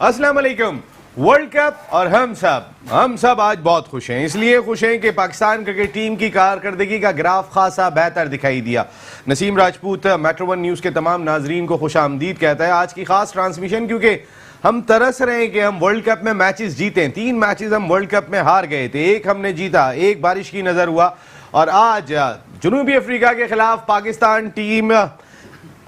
अस्सलाम वालेकुम। World cup और हम सब आज बहुत खुश हैं। इसलिए खुश हैं कि पाकिस्तान क्रिकेट टीम की कारकर्दगी का ग्राफ खासा बेहतर दिखाई दिया। Naseem Rajput metro one news के तमाम नाजरीन को खुश आमदीद कहता है आज की खास ट्रांसमिशन, क्योंकि हम तरस रहे हैं कि हम वर्ल्ड कप में मैचेस जीतें। 3 मैचेस हम वर्ल्ड कप में हार गए थे, एक हमने जीता, एक बारिश की नज़र हुआ और आज जनूबी अफ्रीका के खिलाफ पाकिस्तान टीम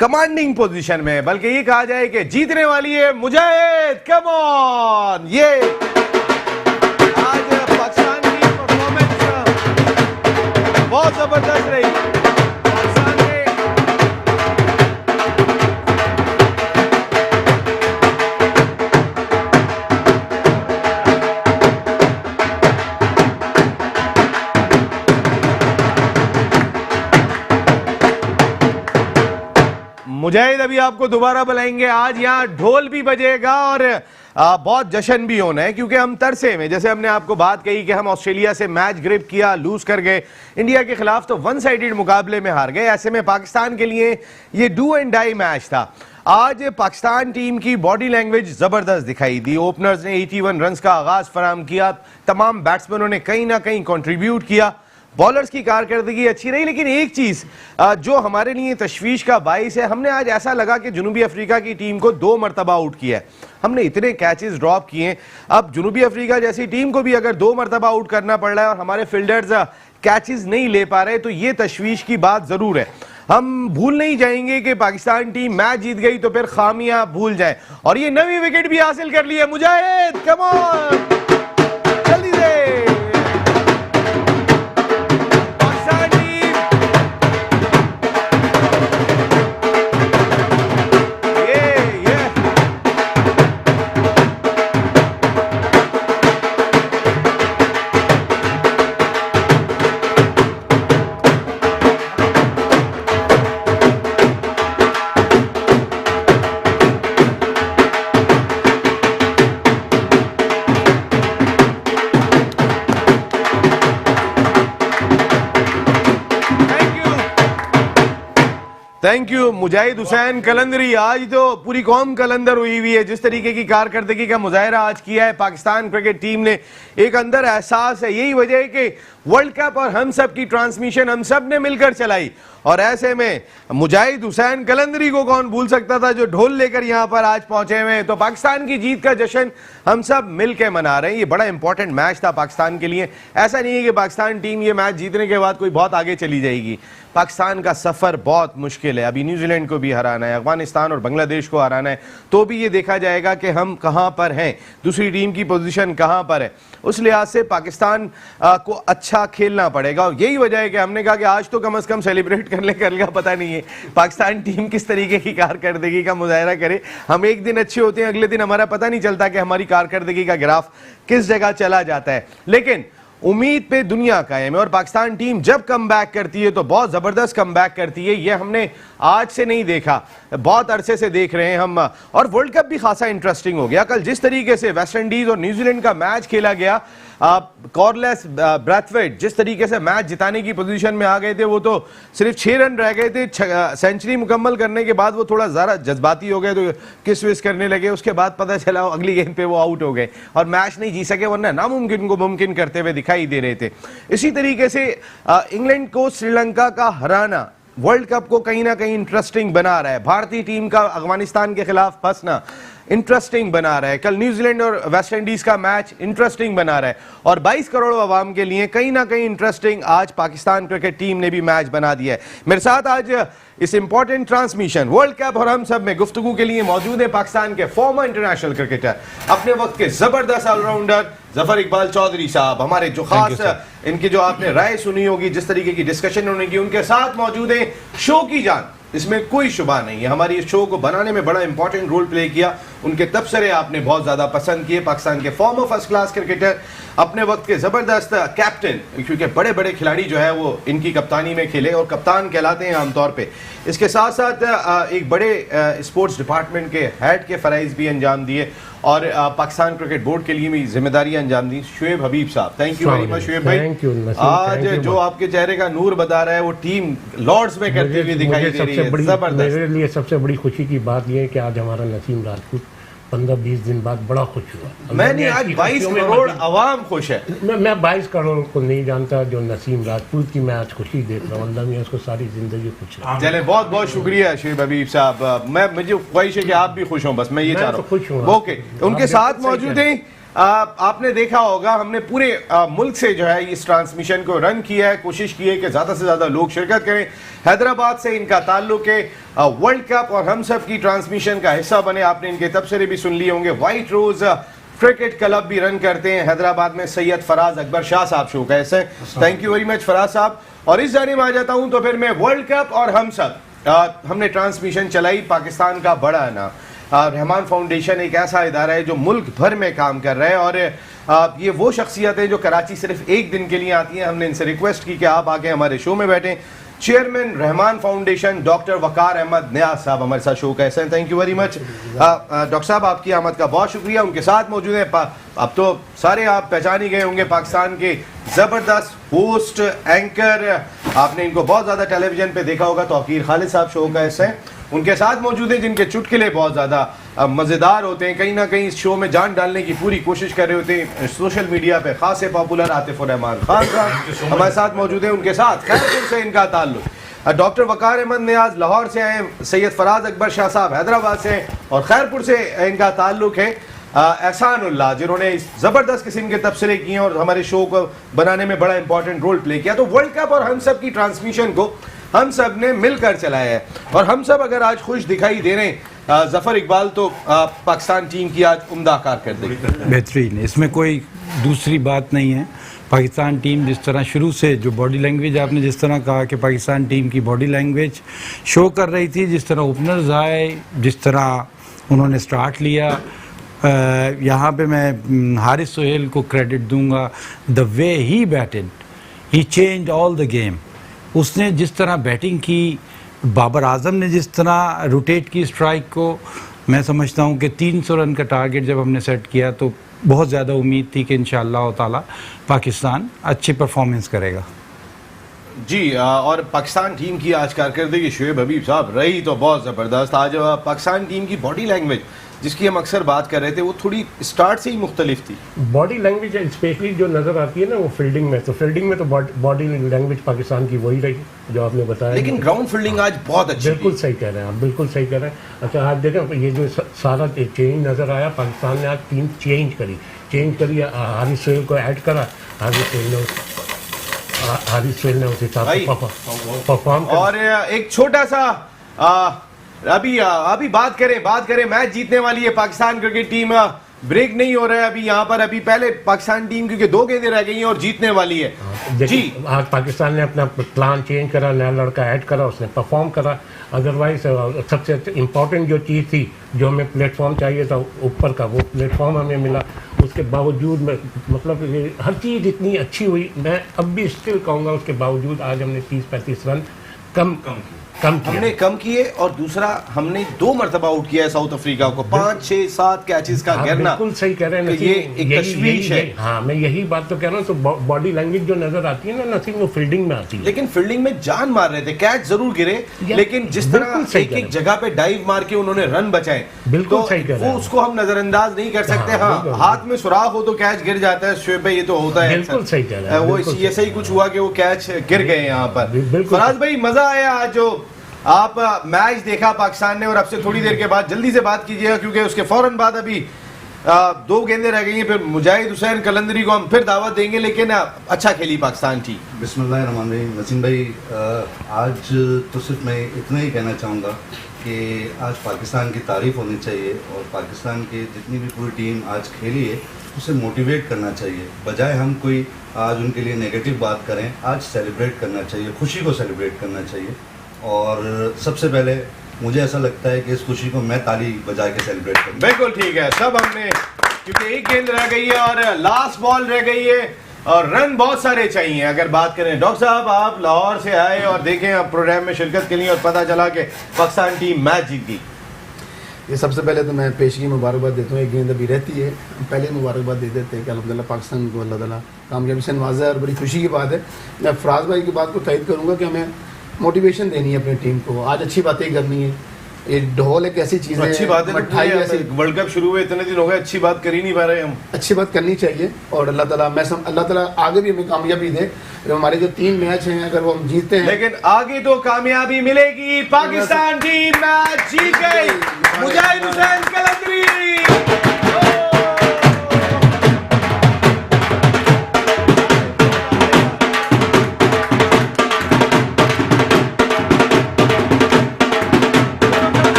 कमांडिंग पोजीशन में, बल्कि ये कहा जाए कि जीतने वाली है। मुजाहिद कम ऑन, ये आज पाकिस्तान की परफॉर्मेंस बहुत जबरदस्त रही। पाकिस्तान ने मुजाहिद अभी आपको दोबारा बुलाएंगे। आज यहाँ ढोल भी बजेगा और बहुत जश्न भी होना है, क्योंकि हम तरसे में, जैसे हमने आपको बात कही कि हम ऑस्ट्रेलिया से मैच ग्रिप किया, लूज कर गए, इंडिया के खिलाफ तो वन साइडेड मुकाबले में हार गए। ऐसे में पाकिस्तान के लिए ये डू एंड डाई मैच था। आज पाकिस्तान टीम की बॉडी लैंग्वेज जबरदस्त दिखाई दी। ओपनर्स ने 81 रन का आगाज फराम किया, तमाम बैट्समैनों ने कहीं ना कहीं कंट्रीब्यूट किया, बॉलर्स की कारकर्दगी अच्छी रही। लेकिन एक चीज जो हमारे लिए तशवीश का बाइस है, हमने आज ऐसा लगा कि जनूबी अफ्रीका की टीम को 2 मरतबा आउट किया है। हमने इतने कैचेस ड्रॉप किए, अब जनूबी अफ्रीका जैसी टीम को भी अगर 2 मरतबा आउट करना पड़ रहा है और हमारे फील्डर्स कैचेस नहीं ले पा रहे, तो ये तशवीश की बात जरूर है। हम भूल नहीं जाएंगे कि पाकिस्तान टीम मैच जीत गई तो फिर खामियां भूल जाए, और ये नवी विकेट भी हासिल कर ली है। मुजाहिद कम ऑन, जल्दी से। थैंक यू मुजाहिद हुसैन कलंदरी। आज तो पूरी कौम कलंदर हुई है, जिस तरीके की कारकर्दगी का मुजाहिरा आज किया है पाकिस्तान क्रिकेट टीम ने। एक अंदर एहसास है, यही वजह है कि वर्ल्ड कप और हम सब की ट्रांसमिशन हम सब ने मिलकर चलाई, और ऐसे में मुजाहिद हुसैन कलंदरी को कौन भूल सकता था, जो ढोल लेकर यहाँ पर आज पहुंचे हुए हैं। तो पाकिस्तान की जीत का जश्न हम सब मिलकर मना रहे हैं। ये बड़ा इंपॉर्टेंट मैच था पाकिस्तान के लिए। ऐसा नहीं है कि पाकिस्तान टीम ये मैच जीतने के बाद कोई बहुत आगे चली जाएगी। पाकिस्तान का सफर बहुत मुश्किल है। अभी न्यूजीलैंड को भी हराना है, अफगानिस्तान और बांग्लादेश को हराना है, तो भी ये देखा जाएगा कि हम कहां पर हैं, दूसरी टीम की पोजीशन कहां पर है। उस लिहाज से पाकिस्तान को अच्छा खेलना पड़ेगा, और यही वजह है कि हमने कहा कि आज तो कम से कम सेलिब्रेट करने का पता नहीं है पाकिस्तान टीम किस तरीके की कारकर्दगी का मुजाहिरा करे। हम एक दिन अच्छे होते हैं, अगले दिन हमारा पता नहीं चलता कि हमारी कारकर्दगी का ग्राफ किस जगह चला जाता है। लेकिन उम्मीद पे दुनिया कायम है, और पाकिस्तान टीम जब कम बैक करती है तो बहुत जबरदस्त कम बैक करती है। ये हमने आज से नहीं देखा, बहुत अरसे से देख रहे हैं हम। और वर्ल्ड कप भी खासा इंटरेस्टिंग हो गया। कल जिस तरीके से वेस्ट इंडीज और न्यूजीलैंड का मैच खेला गया, कॉर्नलेस ब्रैथवेट जिस तरीके से मैच जिताने की पोजीशन में आ गए थे, वो तो सिर्फ 6 रन रह गए थे। सेंचुरी मुकम्मल करने के बाद वो थोड़ा ज़्यादा जज्बाती हो गए, तो किस विस करने लगे। उसके बाद पता चला अगली गेंद पे वो आउट हो गए और मैच नहीं जीत सके, वरना नामुमकिन को मुमकिन करते हुए दिखाई दे रहे थे। इसी तरीके से इंग्लैंड को श्रीलंका का हराना वर्ल्ड कप को कहीं ना कहीं इंटरेस्टिंग बना रहा है। भारतीय टीम का अफगानिस्तान के खिलाफ फंसना इंटरेस्टिंग बना रहा है। कल न्यूजीलैंड और वेस्ट इंडीज का मैच इंटरेस्टिंग बना रहा है, और 22 करोड़ आवाम के लिए कहीं ना कहीं इंटरेस्टिंग आज पाकिस्तान क्रिकेट टीम ने भी मैच बना दिया है। मेरे साथ आज इस इंपॉर्टेंट ट्रांसमिशन वर्ल्ड कप और हम सब में गुफ्तगू के लिए मौजूद है पाकिस्तान के फॉर्मर इंटरनेशनल क्रिकेटर, अपने वक्त के जबरदस्त ऑलराउंडर जफर इकबाल चौधरी साहब। हमारे जो खास इनकी जो आपने राय सुनी होगी, जिस तरीके की डिस्कशन उन्होंने की, उनके साथ मौजूद है शो की जान, इसमें कोई शुबा नहीं है। हमारी इस शो को बनाने में बड़ा इंपॉर्टेंट रोल प्ले किया। उनके तबसरे आपने बहुत ज्यादा पसंद किए। पाकिस्तान के फॉर्मर फर्स्ट क्लास क्रिकेटर, अपने वक्त के जबरदस्त कैप्टन, क्योंकि बड़े बड़े खिलाड़ी जो है वो इनकी कप्तानी में खेले और कप्तान कहलाते हैं आमतौर पे। इसके साथ साथ एक बड़े स्पोर्ट्स डिपार्टमेंट के हेड के फराइज भी अंजाम दिए और पाकिस्तान क्रिकेट बोर्ड के लिए भी जिम्मेदारी अंजाम दी। शुएब हबीब साहब, thank you very much Shoaib भाई। आज जो आपके चेहरे का नूर बता रहा है वो टीम लॉर्ड्स में करते हुए दिखाई दे रही है। मेरे लिए सबसे बड़ी खुशी की बात यह है कि आज हमारा नसीम राजपूत 15-20 दिन बाद बड़ा खुश हुआ। मैं नहीं, आज 22 करोड़ आवाम खुश है। मैं 22 करोड़ को नहीं जानता जो नसीम राजपूत की मैं आज खुशी देख रहा हूँ, अल्लाह मियां उसको सारी जिंदगी खुश है। चले, बहुत बहुत शुक्रिया शेब हबीब साहब। मैं मुझे ख्वाहिश है कि आप भी खुश हों, बस मैं ये चाह रहा खुश हूँ। हूँ। ओके, उनके साथ मौजूद हैं। आपने देखा होगा हमने पूरे मुल्क से जो है इस ट्रांसमिशन को रन किया है, कोशिश की है कि ज़्यादा से ज़्यादा लोग शिरकत करें। हैदराबाद से इनका ताल्लुक है, वर्ल्ड कप और हम सब की ट्रांसमिशन का हिस्सा बने। आपने इनके तबसरे भी सुन लिए होंगे। वाइट रोज़ क्रिकेट क्लब भी रन करते हैं हैदराबाद में। सैयद फराज अकबर शाह साहब शो कैसे हैं, thank you very much Faraz साहब। और इस जानिब आ जाता हूँ तो फिर मैं वर्ल्ड कप और हम सब हमने ट्रांसमिशन चलाई। पाकिस्तान का बड़ा ना रहमान फाउंडेशन एक ऐसा इदारा है जो मुल्क भर में काम कर रहा है, और ये वो शख्सियतें जो कराची सिर्फ एक दिन के लिए आती हैं। हमने इनसे रिक्वेस्ट की कि आप आके हमारे शो में बैठें। चेयरमैन रहमान फाउंडेशन डॉक्टर वकार अहमद नियाज साहब हमारे साथ शो कैसे हैं, thank you very much. Doctor साहब आपकी आमद का बहुत शुक्रिया। उनके साथ मौजूद हैं, अब तो सारे आप पहचान ही गए होंगे, पाकिस्तान के ज़बरदस्त होस्ट एंकर, आपने इनको बहुत ज़्यादा टेलीविजन पे देखा होगा, तौकीर खालिद साहब शो कैसे हैं। उनके साथ मौजूद हैं जिनके चुटकुले बहुत ज़्यादा मज़ेदार होते हैं, कहीं ना कहीं इस शो में जान डालने की पूरी कोशिश कर रहे होते हैं। सोशल मीडिया पे खासे पॉपुलर आतिफ रहमान खान साहब हमारे साथ मौजूद हैं। उनके साथ खैरपुर से इनका ताल्लुक, डॉक्टर वकार अहमद नियाज लाहौर से हैं, सैयद फराज अकबर शाह साहब हैदराबाद से हैं, और खैरपुर से इनका ताल्लुक है एहसानुल्लाह, जिन्होंने इस ज़बरदस्त किस्म के तबसरे किए और हमारे शो को बनाने में बड़ा इंपॉर्टेंट रोल प्ले किया। तो वर्ल्ड कप और हम सब की ट्रांसमिशन को हम सब ने मिलकर चलाया है, और हम सब अगर आज खुश दिखाई दे रहे हैं जफ़र इकबाल, तो पाकिस्तान टीम की आज उम्दा कारकर्दगी बेहतरीन, इसमें कोई दूसरी बात नहीं है। पाकिस्तान टीम जिस तरह शुरू से जो बॉडी लैंग्वेज आपने जिस तरह कहा कि पाकिस्तान टीम की बॉडी लैंग्वेज शो कर रही थी, जिस तरह ओपनर्स आए, जिस तरह उन्होंने स्टार्ट लिया, यहाँ पे मैं हारिस सोहेल को क्रेडिट दूंगा। The way he batted, he change all the game. उसने जिस तरह बैटिंग की, बाबर आजम ने जिस तरह रोटेट की स्ट्राइक को, मैं समझता हूँ कि 300 रन का टारगेट जब हमने सेट किया तो बहुत ज़्यादा उम्मीद थी कि इंशाअल्लाह ताला पाकिस्तान अच्छी परफॉर्मेंस करेगा। जी, और पाकिस्तान टीम की आज कारकर्दगी शुएब हबीब साहब रही तो बहुत ज़बरदस्त। आज पाकिस्तान टीम की बॉडी लैंग्वेज जिसकी हम अक्सर बात कर रहे थे, वो थोड़ी स्टार्ट से ही मुख्तलिफ थी। बॉडी लैंग्वेज स्पेशली जो नज़र आती है ना वो फील्डिंग में, तो फील्डिंग में तो बॉडी लैंग्वेज पाकिस्तान की वही रही जो आपने बताया। लेकिन ग्राउंड फील्डिंग आज बहुत अच्छी, बिल्कुल सही कह रहे हैं आप, बिल्कुल सही कह रहे हैं। अच्छा, आज देखें ये जो सारा चेंज नज़र आया, पाकिस्तान ने आज टीम चेंज करी, हारिस सोहेल को ऐड करा, हारिस सोहेल ने उस हिसाब से परफॉर्म। और एक छोटा सा अभी बात करें मैच जीतने वाली है पाकिस्तान क्रिकेट टीम। ब्रेक नहीं हो रहा है अभी यहाँ पर, अभी पहले पाकिस्तान टीम क्योंकि 2 गेंदें रह गई हैं और जीतने वाली है। जी, आज पाकिस्तान ने अपना प्लान चेंज करा, नया लड़का ऐड करा, उसने परफॉर्म करा। अदरवाइज सबसे इम्पोर्टेंट जो चीज़ थी, जो हमें प्लेटफॉर्म चाहिए था ऊपर का, वो प्लेटफॉर्म हमें मिला। उसके बावजूद में मतलब हर चीज़ इतनी अच्छी हुई, मैं अब भी स्टिल कहूँगा उसके बावजूद आज हमने 30-35 रन कम किए, और दूसरा हमने 2 मरतबा आउट किया है साउथ अफ्रीका को, 5, 6, 7 कैचेस का गिरना। बिल्कुल सही कह रहे हैं, तो ये एक तशवीश है। हाँ, मैं यही बात तो कह रहा हूँ। तो बॉडी लैंग्वेज जो नजर आती है ना नसीम, वो फील्डिंग में आती है। लेकिन फील्डिंग में जान मार रहे थे, कैच जरूर गिरे, लेकिन जिस तरह एक जगह पे डाइव मार के उन्होंने रन बचाए, बिल्कुल सही कह रहे हैं, वो उसको हम नजरअंदाज नहीं कर सकते। हाँ, हाथ में सुराख हो तो कैच गिर जाता है, शुएब भाई ये तो होता है, बिल्कुल सही कह रहे हैं। वो ऐसे ही कुछ हुआ कि वो कैच गिर गए यहाँ पर। फराज भाई, मजा आया आज जो आप मैच देखा पाकिस्तान ने, और अब से थोड़ी देर के बाद जल्दी से बात कीजिएगा क्योंकि उसके फौरन बाद अभी 2 गेंदें रह गई हैं, फिर मुजाहिद हुसैन कलंदरी को हम फिर दावत देंगे। लेकिन अच्छा खेली पाकिस्तान टीम। बिस्मिल्लाहिर्रहमानिर्रहीम। नसीम भाई, आज तो सिर्फ मैं इतना ही कहना चाहूँगा कि आज पाकिस्तान की तारीफ़ होनी चाहिए, और पाकिस्तान की जितनी भी पूरी टीम आज खेली है उसे मोटिवेट करना चाहिए, बजाय हम कोई आज उनके लिए नेगेटिव बात करें। आज सेलिब्रेट करना चाहिए, खुशी को सेलिब्रेट करना चाहिए। और सबसे पहले मुझे ऐसा लगता है कि इस खुशी को मैं ताली बजा के सेलिब्रेट करूँ। बिल्कुल ठीक है, सब हमने, क्योंकि एक गेंद रह गई है और लास्ट बॉल रह गई है और रन बहुत सारे चाहिए। अगर बात करें, डॉक्टर साहब आप लाहौर से आए और देखें आप प्रोग्राम में शिरकत के लिए, और पता चला कि पाकिस्तान टीम मैच जीत गई। ये सबसे पहले तो मैं पेशगी मुबारकबाद देता हूँ। एक गेंद अभी रहती है, पहले मुबारकबाद दे देते हैं कि अल्हम्दुलिल्लाह पाकिस्तान को अल्लाह ताला कामयाबी से नवाजा है, और बड़ी खुशी की बात है। मैं फराज भाई की बात को तइद करूँगा कि हमें मोटिवेशन देनी है अपनी टीम को, आज अच्छी बातें करनी है। ये ढोल एक ऐसी चीज़ है, अच्छी बात है, मिठाई ऐसी, वर्ल्ड कप शुरू हुए इतने दिन हो गए, अच्छी बात कर ही नहीं पा रहे हम। अच्छी बात करनी चाहिए और अल्लाह ताला अल्लाह ताला आगे भी हमें कामयाबी दे। हमारे जो 3 मैच हैं अगर वो हम जीतते हैं, लेकिन आगे तो कामयाबी मिलेगी। पाकिस्तान टीम मैच जीत गई। मुजाहिद हुसैन कलंदरी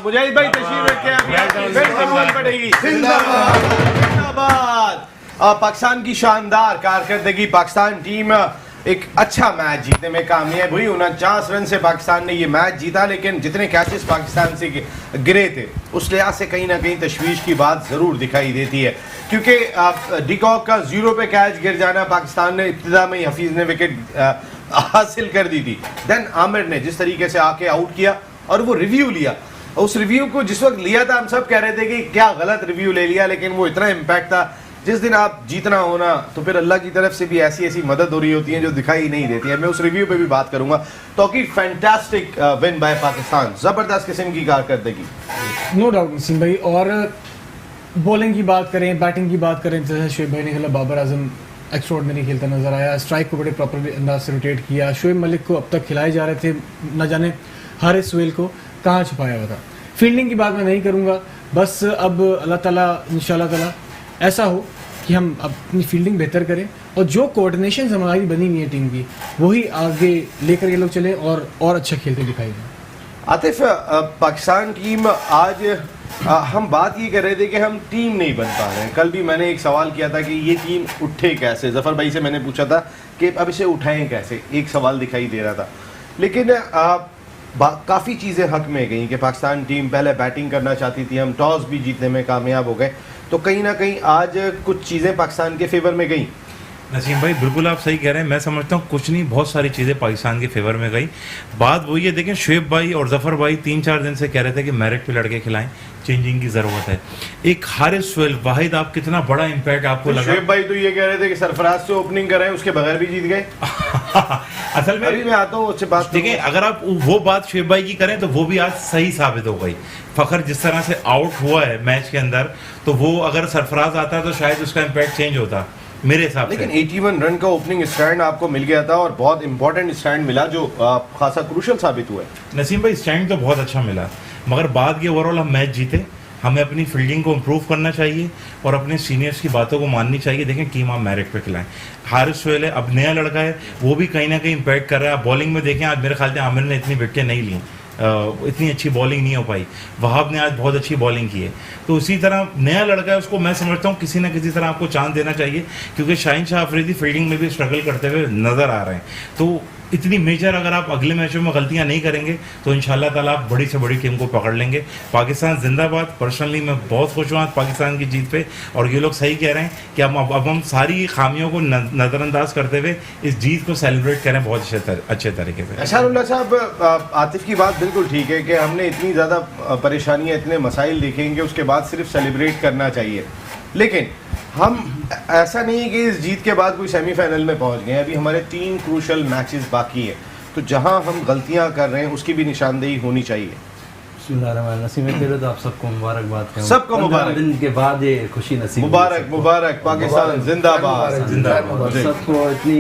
मुजाहिद भाई तशरीफ रखे पड़ेगी। जिंदाबाद। पाकिस्तान की शानदार कारकर्दगी, पाकिस्तान टीम एक अच्छा मैच जीतने में कामयाब हुई। 49 रन से पाकिस्तान ने ये मैच जीता, लेकिन जितने कैचेस पाकिस्तान से गिरे थे उस लिहाज से कहीं ना कहीं तशवीश की बात ज़रूर दिखाई देती है, क्योंकि डिकॉक का 0 पे कैच गिर जाना, पाकिस्तान ने इब्तिदा में ही हफीज़ ने विकेट हासिल कर दी थी। देन आमिर ने जिस तरीके से आके आउट किया और वो रिव्यू लिया, उस रिव्यू को जिस वक्त लिया था हम सब कह रहे थे कि क्या गलत रिव्यू ले लिया, लेकिन वो इतना इम्पैक्ट था। जिस दिन आप जीतना होना तो फिर अल्लाह की तरफ से भी ऐसी ऐसी मदद हो रही होती है जो दिखाई नहीं देती है। मैं उस रिव्यू पे भी बात करूंगा। तो कि फैंटास्टिक विन बाय पाकिस्तान, जबरदस्त किस्म की कारकर्दगी, नो डाउट नसीम भाई। और बॉलिंग की बात करें, बैटिंग की बात करें, जैसे शोएब भाई ने खेला, बाबर आजम एक्स्ट्राऑर्डिनरी खेलता नजर आया, स्ट्राइक को बड़े प्रॉपर अंदाज से रोटेट किया। शोएब मलिक को अब तक खिलाए जा रहे थे, न जाने हारिस सुहेल को कहाँ छुपाया हुआ था। फील्डिंग की बात मैं नहीं करूँगा, बस अब अल्लाह ताला इंशाल्लाह ताला ऐसा हो कि हम अपनी फील्डिंग बेहतर करें और जो कोऑर्डिनेशन हमारी बनी हुई है टीम की वही आगे लेकर ये लोग चले और अच्छा खेलते दिखाई दें। आतिफ, पाकिस्तान टीम आज हम बात ये कर रहे थे कि हम टीम नहीं बन पा रहे हैं। कल भी मैंने एक सवाल किया था कि ये टीम उठे कैसे, जफ़र भाई से मैंने पूछा था कि अब इसे उठाएं कैसे, एक सवाल दिखाई दे रहा था। लेकिन काफ़ी चीज़ें हक में गई कि पाकिस्तान टीम पहले बैटिंग करना चाहती थी, हम टॉस भी जीतने में कामयाब हो गए, तो कहीं ना कहीं आज कुछ चीज़ें पाकिस्तान के फेवर में गई। नसीम भाई बिल्कुल आप सही कह रहे हैं। मैं समझता हूँ कुछ नहीं, बहुत सारी चीज़ें पाकिस्तान के फेवर में गई। बात वही है, देखें शोएब भाई और जफ़र भाई 3-4 दिन से कह रहे थे कि मेरिट पे लड़के खिलाएं, चेंजिंग की ज़रूरत है। एक हारिस सुहेल, वाहिद, आप कितना बड़ा इम्पैक्ट आपको लगा? शोएब भाई तो ये कह रहे थे कि सरफराज से ओपनिंग कराएं, उसके बगैर भी जीत गए। असल में अभी मैं आता हूँ उससे बात। देखिए, अगर आप वो बात शोएब भाई की करें तो वो भी आज सही साबित हो गई। फ़खर जिस तरह से आउट हुआ है मैच के अंदर, तो वो अगर सरफराज आता तो शायद उसका इम्पैक्ट चेंज होता मेरे हिसाब से। लेकिन 81 रन का ओपनिंग स्टैंड आपको मिल गया था और बहुत इंपॉर्टेंट स्टैंड मिला जो खासा क्रूशल साबित हुआ है। नसीम भाई स्टैंड तो बहुत अच्छा मिला, मगर बाद के ओवरऑल हम मैच जीते। हमें अपनी फील्डिंग को इम्प्रूव करना चाहिए और अपने सीनियर्स की बातों को माननी चाहिए। देखें टीम आप मेरिट पे खिलाएं। हारिस सुहेल है, अब नया लड़का है, वो भी कहीं ना कहीं इम्पैक्ट कर रहा है। बॉलिंग में देखें आज मेरे ख्याल से आमिर ने इतनी विकेटें नहीं ली, इतनी अच्छी बॉलिंग नहीं हो पाई। वहाब ने आज बहुत अच्छी बॉलिंग की है। तो उसी तरह नया लड़का है, उसको मैं समझता हूँ किसी ना किसी तरह आपको चांस देना चाहिए, क्योंकि शाहीन शाह अफरीदी फील्डिंग में भी स्ट्रगल करते हुए नज़र आ रहे हैं। तो इतनी मेजर अगर आप अगले मैचों में गलतियां नहीं करेंगे तो इंशाल्लाह ताला आप बड़ी से बड़ी टीम को पकड़ लेंगे। पाकिस्तान जिंदाबाद। पर्सनली मैं बहुत खुश हूँ आज पाकिस्तान की जीत पे, और ये लोग सही कह रहे हैं कि अब हम सारी खामियों को नज़रअंदाज करते हुए इस जीत को सेलिब्रेट करें बहुत अच्छे तरीके से। अशहरुल्लाह साहब, आतिफ की बात बिल्कुल ठीक है कि हमने इतनी ज़्यादा परेशानियाँ, इतने मसाइल देखेंगे, उसके बाद सिर्फ सेलिब्रेट करना चाहिए। लेकिन हम ऐसा नहीं है कि इस जीत के बाद कोई सेमीफाइनल में पहुंच गए। अभी हमारे 3 क्रूशल मैचेस बाकी हैं, तो जहां हम गलतियां कर रहे हैं उसकी भी निशानदेही होनी चाहिए। नसीम पहले तो आप सबको मुबारकबाद करूं। सबको मुबारक। दिन के बाद ये खुशी नसीब। मुबारक मुबारक, पाकिस्तान जिंदाबाद जिंदाबाद। सबको इतनी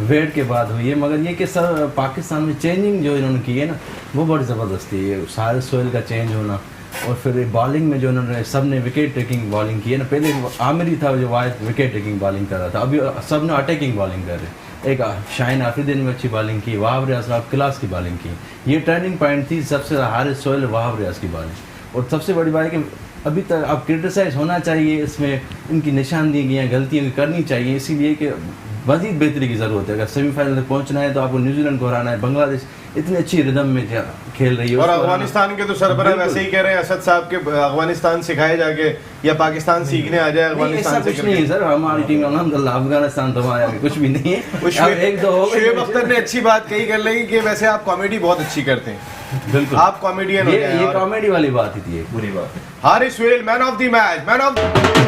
वेट के बाद हुई है, मगर ये कि सर पाकिस्तान में चेंजिंग जो इन्होंने की है ना वो बड़ी ज़बरदस्ती है। हारिस सुहेल का चेंज होना, और फिर बॉलिंग में जो उन्होंने सब ने विकेट टेकिंग बॉलिंग की है ना, पहले आमिर ही था जो वाहिद विकेट टेकिंग बॉलिंग कर रहा था, अभी सब ने अटैकिंग बॉलिंग कर रहे। एक शाहीन आफरीदी ने अच्छी बॉलिंग की, वहाब रियाज ने क्लास की बॉलिंग की। ये टर्निंग पॉइंट थी सबसे, हारिस सोहेल वहाब रियाज की बॉलिंग। और सबसे बड़ी बात है कि अभी तक अब क्रिटिसाइज होना चाहिए, इसमें इनकी निशानदेही हैं, गलतियाँ करनी चाहिए, इसीलिए कि मज़ीद बेहतरी की ज़रूरत है। अगर सेमीफाइनल तक पहुंचना है तो आपको न्यूजीलैंड को हराना है। बांग्लादेश इतनी अच्छी रिदम में खेल रही है। और अफगानिस्तान के तो सरबराह वैसे ही कह रहे हैं असद साहब के अफगानिस्तान सिखाए जाके, या पाकिस्तान सीखने आ जाए अफगानिस्तान से। कुछ नहीं है सर, हमारी टीम अल्हम्दुलिल्लाह अफगानिस्तान तो हमारे आगे कुछ भी नहीं है। एक दो शुएब अख्तर ने अच्छी बात कही कर लेंगे कि वैसे आप कॉमेडी बहुत अच्छी करते हैं। बिल्कुल, आप कॉमेडियन हो गए। ये कॉमेडी वाली बात ही थी, बुरी बात। Haris Sohail man of the match, man of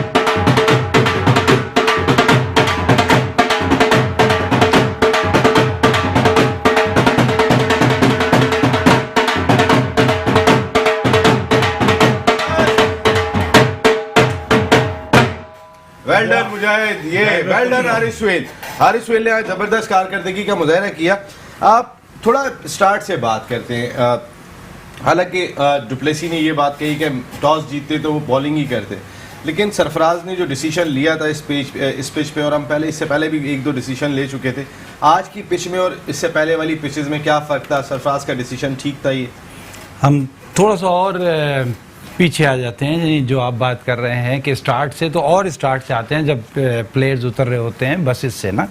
well done Mujahid, ये वेल डन हारिस सोहेल। हारिस सोहेल ने आज जबरदस्त कारकर्दगी का मुजाहरा किया। आप थोड़ा स्टार्ट से बात करते हैं। हालांकि डुप्लेसी ने ये बात कही कि टॉस जीतते तो वो बॉलिंग ही करते, लेकिन सरफराज ने जो डिसीजन लिया था इस पिच पे, और हम इससे पहले भी एक दो डिसीजन ले चुके थे, आज की पिच में और इससे पहले वाली पिचेस में क्या फ़र्क था? सरफराज का डिसीजन ठीक था? ये हम थोड़ा सा और पीछे आ जाते हैं, जो आप बात कर रहे हैं कि स्टार्ट से, तो और स्टार्ट से आते हैं जब प्लेयर्स उतर रहे होते हैं बसेस से ना।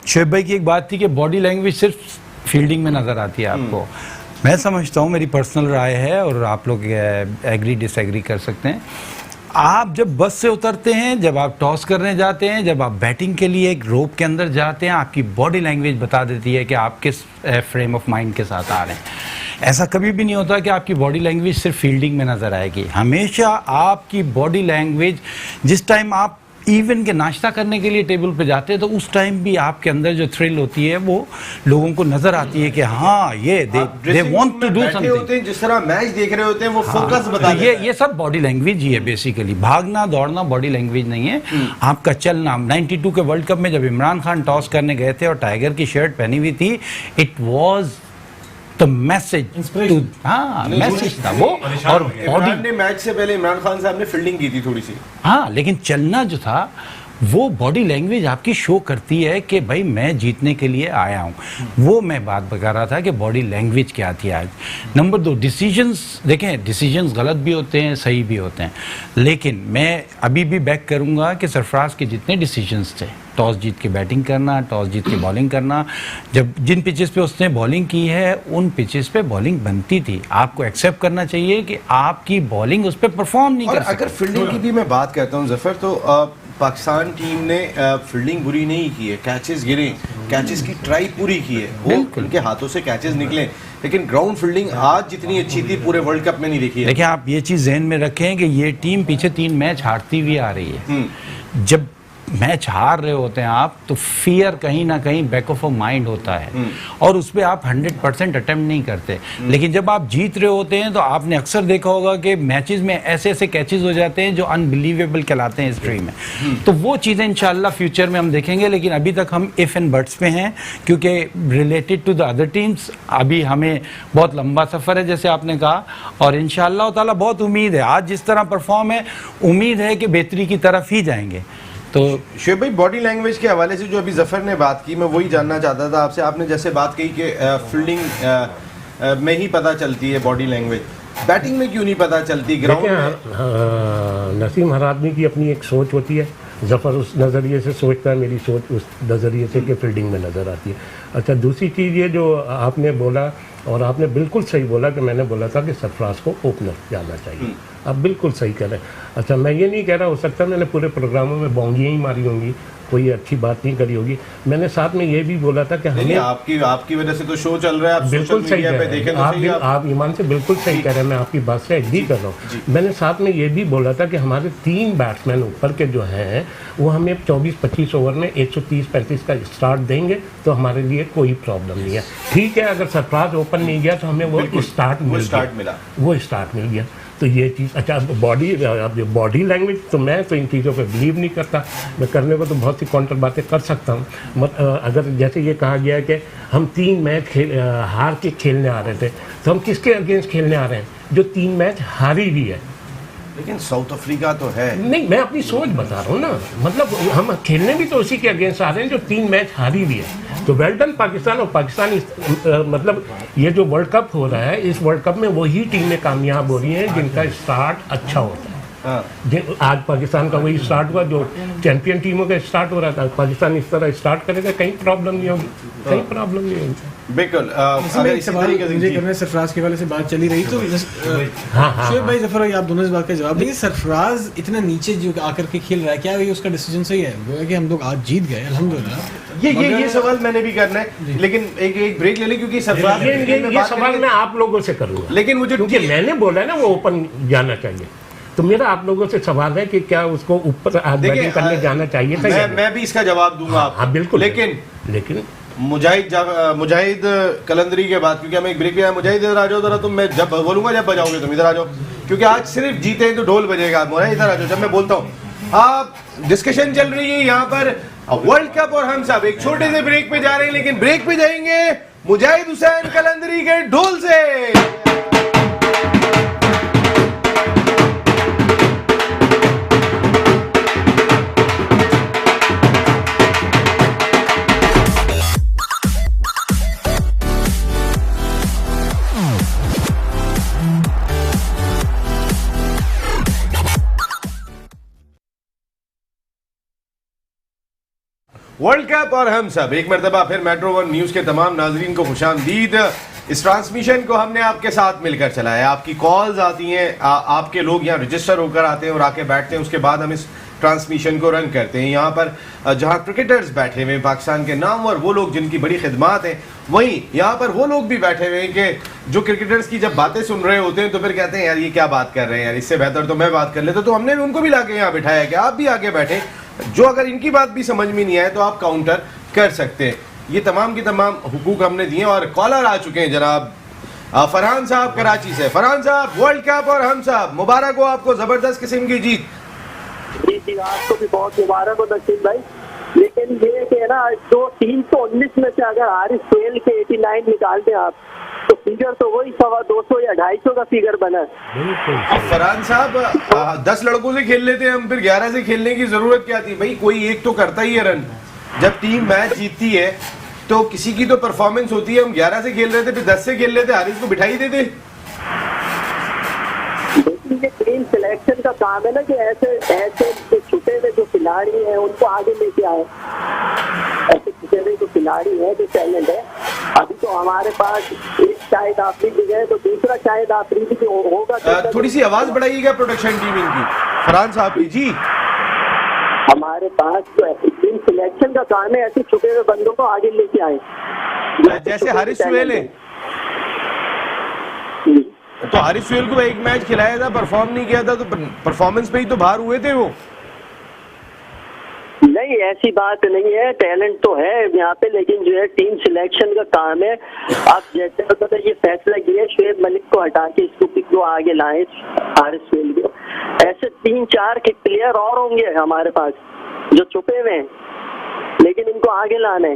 शोएब भाई की एक बात थी कि बॉडी लैंग्वेज सिर्फ फील्डिंग में नज़र आती है आपको। मैं समझता हूँ, मेरी पर्सनल राय है और आप लोग एग्री डिसएग्री कर सकते हैं, आप जब बस से उतरते हैं, जब आप टॉस करने जाते हैं, जब आप बैटिंग के लिए एक रोप के अंदर जाते हैं, आपकी बॉडी लैंग्वेज बता देती है कि आप किस फ्रेम ऑफ माइंड के साथ आ रहे हैं। ऐसा कभी भी नहीं होता कि आपकी बॉडी लैंग्वेज सिर्फ फील्डिंग में नज़र आएगी। हमेशा आपकी बॉडी लैंग्वेज, जिस टाइम आप इवन के नाश्ता करने के लिए टेबल पे जाते हैं, तो उस टाइम भी आपके अंदर जो थ्रिल होती है वो लोगों को नजर आती है कि हाँ ये they want to do something. जिस तरह मैच देख रहे होते हैं वो फोकस बता तो ये सब बॉडी लैंग्वेज ही है बेसिकली। भागना दौड़ना बॉडी लैंग्वेज नहीं है, आपका चलना। 92 के वर्ल्ड कप में जब इमरान खान टॉस करने गए थे और टाइगर की शर्ट पहनी हुई थी, it was the message to, हाँ मैसेज था वो। और बॉडी ने मैच से पहले इमरान खान साहब ने फील्डिंग की थी थोड़ी सी, हाँ, लेकिन चलना जो था वो बॉडी लैंग्वेज आपकी शो करती है कि भाई मैं जीतने के लिए आया हूँ। वो मैं बात बता रहा था कि बॉडी लैंग्वेज क्या थी आज। नंबर 2, डिसीजंस देखें, डिसीजंस गलत भी होते हैं, सही भी होते हैं, लेकिन मैं अभी भी बैक करूँगा कि सरफराज के जितने डिसीजंस थे, टॉस जीत के बैटिंग करना, टॉस जीत के बॉलिंग करना, जब जिन पिचेस पे उसने बॉलिंग की है उन पिचेस पे बॉलिंग बनती थी। आपको एक्सेप्ट करना चाहिए कि आपकी बॉलिंग उस पर परफॉर्म नहीं कर सकती। अगर फील्डिंग की भी मैं बात करता हूँ जफर, तो पाकिस्तान टीम ने फील्डिंग बुरी नहीं की है, कैचेस गिरे, कैचेस की ट्राई पूरी की है, वो उनके हाथों से कैचेस निकले, लेकिन ग्राउंड फील्डिंग आज जितनी अच्छी थी पूरे वर्ल्ड कप में नहीं देखी है। देखिए, आप ये चीज़ जहन में रखें कि ये टीम पीछे 3 मैच हारती हुई आ रही है। जब मैच हार रहे होते हैं आप, तो फियर कहीं ना कहीं बैक ऑफ अ माइंड होता है और उस पर आप 100% अटेम्प्ट नहीं करते। लेकिन जब आप जीत रहे होते हैं तो आपने अक्सर देखा होगा कि मैचेस में ऐसे ऐसे कैचेस हो जाते हैं जो अनबिलीवेबल कहलाते हैं हिस्ट्री में। तो वो चीज़ें इंशाल्लाह फ्यूचर में हम देखेंगे, लेकिन अभी तक हम इफ़ एंड बट्स पे हैं, क्योंकि related to the other teams अभी हमें बहुत लंबा सफ़र है जैसे आपने कहा, और इंशाल्लाह ताला बहुत उम्मीद है, आज जिस तरह परफॉर्म है उम्मीद है कि बेहतरी की तरफ ही जाएंगे। तो शुएब भाई, बॉडी लैंग्वेज के हवाले से जो अभी जफर ने बात की, मैं वही जानना चाहता था आपसे। आपने जैसे बात कही कि फील्डिंग में ही पता चलती है बॉडी लैंग्वेज, बैटिंग में क्यों नहीं पता चलती ग्राउंड में? नसीम हर आदमी की अपनी एक सोच होती है। जफ़र उस नज़रिए से सोचता है, मेरी सोच उस नज़रिए से कि फील्डिंग में नज़र आती है। अच्छा, दूसरी चीज़ ये जो आपने बोला, और आपने बिल्कुल सही बोला कि मैंने बोला था कि सरफराज को ओपनर जाना चाहिए। आप बिल्कुल सही कह रहे हैं। अच्छा, मैं ये नहीं कह रहा, हो सकता है मैंने पूरे प्रोग्रामों में बाउंड्रियाँ ही मारी होंगी, कोई अच्छी बात नहीं करी होगी। मैंने साथ में ये भी बोला था कि हमें आपकी वजह से तो शो चल रहा है, आप बिल्कुल सही कह रहे हैं, आप ईमान से बिल्कुल सही कह रहे हैं, मैं आपकी बात से एग्री कर रहा हूँ। मैंने साथ में ये भी बोला था कि हमारे 3 बैट्समैन ऊपर के जो हैं वो हमें 24-25 ओवर में 130-35 का स्टार्ट देंगे तो हमारे लिए कोई प्रॉब्लम नहीं है। ठीक है, अगर सरफराज ओपन नहीं गया तो हमें वो स्टार्ट मिल गया। तो ये चीज़, अच्छा बॉडी लैंग्वेज, तो मैं तो इन चीज़ों पे बिलीव नहीं करता। मैं करने को तो बहुत सी काउंटर बातें कर सकता हूँ। अगर जैसे ये कहा गया है कि हम 3 मैच हार के खेलने आ रहे थे, तो हम किसके अगेंस्ट खेलने आ रहे हैं? जो 3 मैच हारी भी है। लेकिन साउथ अफ्रीका तो है। नहीं, मैं अपनी सोच बता रहा हूँ ना, मतलब हम खेलने भी तो उसी के अगेंस्ट आ रहे हैं जो 3 मैच हारी भी है। तो वेल डन पाकिस्तान। और पाकिस्तान मतलब ये जो वर्ल्ड कप हो रहा है, इस वर्ल्ड कप में वही टीमें कामयाब हो रही हैं जिनका स्टार्ट अच्छा होता है। आज पाकिस्तान का वही स्टार्ट हुआ जो चैंपियन टीमों का स्टार्ट हो रहा था। पाकिस्तान इस तरह स्टार्ट करेगा, कहीं प्रॉब्लम नहीं होगी, कहीं प्रॉब्लम नहीं होगी। बिल्कुल। अगर एक सवाल मुझे करने सरफराज के वाले से बात चली रही तो शोएब भाई, जफर भाई, आप दोनों इस बात का जवाब देंगे। सरफराज इतना नीचे जो आकर के खेल रहा है, क्या ये उसका डिसीजन सही है? वो है कि हम लोग आज जीत गए अल्हम्दुलिल्लाह। ये सवाल मैंने भी करना है, लेकिन एक ब्रेक ले लें क्योंकि सरफराज ये सवाल मैं आप लोगों से करूंगा, लेकिन मुझे क्योंकि मैंने बोला ना वो ओपन जाना चाहिए, तो मेरा आप लोगों से सवाल है कि क्या उसको ऊपर बैटिंग करने जाना चाहिए था? मैं भी इसका जवाब दूंगा। हाँ बिल्कुल। लेकिन मुजाहिद कलंदरी के बाद, क्योंकि हमें एक ब्रेक लिया। मुजाहिद इधर आ जाओ जरा, तुम मैं जब बोलूंगा जब बजाओगे तुम इधर आ जाओ, क्योंकि आज सिर्फ जीते हैं तो ढोल बजेगा। मुजाहिद इधर आ जाओ जब मैं बोलता हूँ। आप डिस्कशन चल रही है यहाँ पर वर्ल्ड कप और हम सब एक छोटे से ब्रेक पे जा रहे हैं, लेकिन ब्रेक पे जाएंगे मुजाहिद हुसैन कलंदरी के ढोल से। वर्ल्ड कप और हम सब एक मरतबा फिर मेट्रो वन न्यूज़ के तमाम नाजरीन को खुशामदीद। इस ट्रांसमिशन को हमने आपके साथ मिलकर चलाया। आपकी कॉल्स आती हैं, आपके लोग यहाँ रजिस्टर होकर आते हैं और आके बैठते हैं। उसके बाद हम इस ट्रांसमिशन को रन करते हैं। यहाँ पर जहाँ क्रिकेटर्स बैठे हुए हैं पाकिस्तान के नामवर, वो लोग जिनकी बड़ी खिदमात हैं, वहीं यहाँ पर वो लोग भी बैठे हुए हैं कि जो क्रिकेटर्स की जब बातें सुन रहे होते हैं तो फिर कहते हैं यार ये क्या बात कर रहे हैं यार, इससे बेहतर तो मैं बात कर लेता। तो हमने भी उनको भी लाके यहाँ बिठाया कि आप भी आके बैठे, जो अगर इनकी बात भी समझ में नहीं आए तो आप काउंटर कर सकते हैं। ये तमाम की तमाम हुकूक हमने दिए। और कॉलर आ चुके हैं जनाब फरहान साहब कराची से। फरहान साहब, वर्ल्ड कप और हम सब मुबारक हो आपको, जबरदस्त किस्म की जीत। जी आपको भी बहुत मुबारक हो नसीब भाई। लेकिन ये कि ना, जो 319 में से अगर हारिस सोहेल के 89 निकाल दें आप, तो फिगर तो वही 200 या 250 का फिगर बना। फरहान साहब, 10 लड़कों से खेल लेते हैं हम, फिर 11 से खेलने की जरूरत क्या थी भाई? कोई एक तो करता ही है रन। जब टीम मैच जीतती है तो किसी की तो परफॉर्मेंस होती है। हम 11 से खेल रहे थे, फिर 10 से खेल लेते, हारिस को बिठाई देते। ये टीम सिलेक्शन का काम है ना, कि ऐसे छुटे हुए जो खिलाड़ी हैं उनको आगे लेके आए। ऐसे छुटे हुए जो खिलाड़ी हैं, जो टैलेंट है, अभी तो हमारे पास एक शायद आफरीदी है, तो दूसरा शायद आफरीदी होगा। थोड़ी सी आवाज बढ़ाइएगा प्रोडक्शन टीम इनकी, फरहान साहब की। जी, हमारे पास तो टीम सिलेक्शन का काम है, ऐसे छुटे हुए बंदों को आगे लेके आए। जैसे हारिस सोहेल है, तो हारिस सोहेल को एक मैच खिलाया था, परफॉर्म नहीं किया था, तो परफॉर्मेंस पे ही तो बाहर हुए थे वो। नहीं, ऐसी बात नहीं है, टैलेंट तो है यहाँ पे, लेकिन जो है टीम सिलेक्शन का काम है। आप जैसे पता ये फैसला किया शोएब मलिक को हटा के इसको को आगे लाए, हारिस सोहेल को। ऐसे 3-4 के प्लेयर और होंगे हमारे पास जो छुपे हुए हैं, लेकिन इनको आगे लाना है।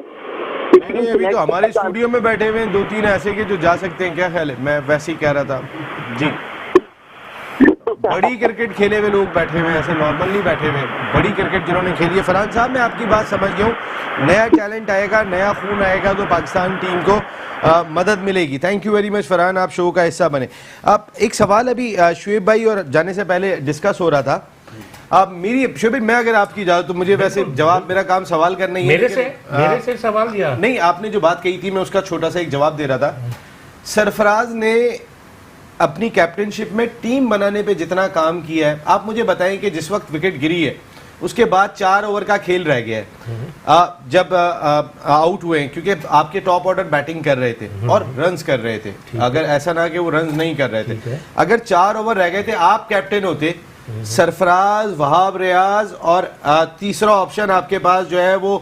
अभी तो हमारे स्टूडियो में बैठे हुए हैं 2-3 ऐसे के जो जा सकते हैं। क्या ख्याल है? मैं वैसे ही कह रहा था जी। बड़ी क्रिकेट खेले हुए लोग बैठे हुए हैं, ऐसे नॉर्मल नहीं बैठे हुए। बड़ी क्रिकेट जिन्होंने खेली है। फरहान साहब, मैं आपकी बात समझ गया हूँ। नया टैलेंट आएगा, नया खून आएगा तो पाकिस्तान टीम को मदद मिलेगी। Thank you very much Farhan, आप शो का हिस्सा बने। अब एक सवाल अभी शोएब भाई और जाने से पहले डिस्कस हो रहा था। अब मेरी शोएब भाई, मैं अगर आपकी इजाजत, तो मुझे वैसे जवाब, मेरा काम सवाल करना ही है। मेरे से सवाल दिया नहीं, आपने जो बात कही थी मैं उसका छोटा सा एक जवाब दे रहा था। सरफराज ने अपनी कैप्टनशिप में टीम बनाने पे जितना काम किया है, आप मुझे बताएं कि जिस वक्त विकेट गिरी है उसके बाद 4 ओवर का खेल रह गया है, जब आउट हुए हैं, क्योंकि आपके टॉप ऑर्डर बैटिंग कर रहे थे और रन्स कर रहे थे। अगर ऐसा ना कि वो रन्स नहीं कर रहे थे, अगर 4 ओवर रह गए थे, आप कैप्टन होते, सरफराज, वहाब रियाज और तीसरा ऑप्शन आपके पास जो है वो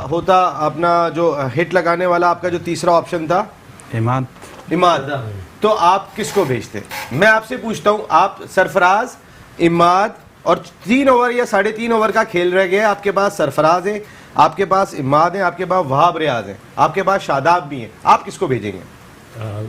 होता अपना जो हिट लगाने वाला, आपका जो तीसरा ऑप्शन था इमाद, तो आप किसको भेजते? मैं आपसे पूछता हूं, आप सरफराज, इमाद, और 3 ओवर या 3.5 ओवर का खेल रह गया, आपके पास सरफराज है, आपके पास इमाद है, आपके पास वहाब रियाज है, आपके पास शादाब भी है, आप किसको भेजेंगे?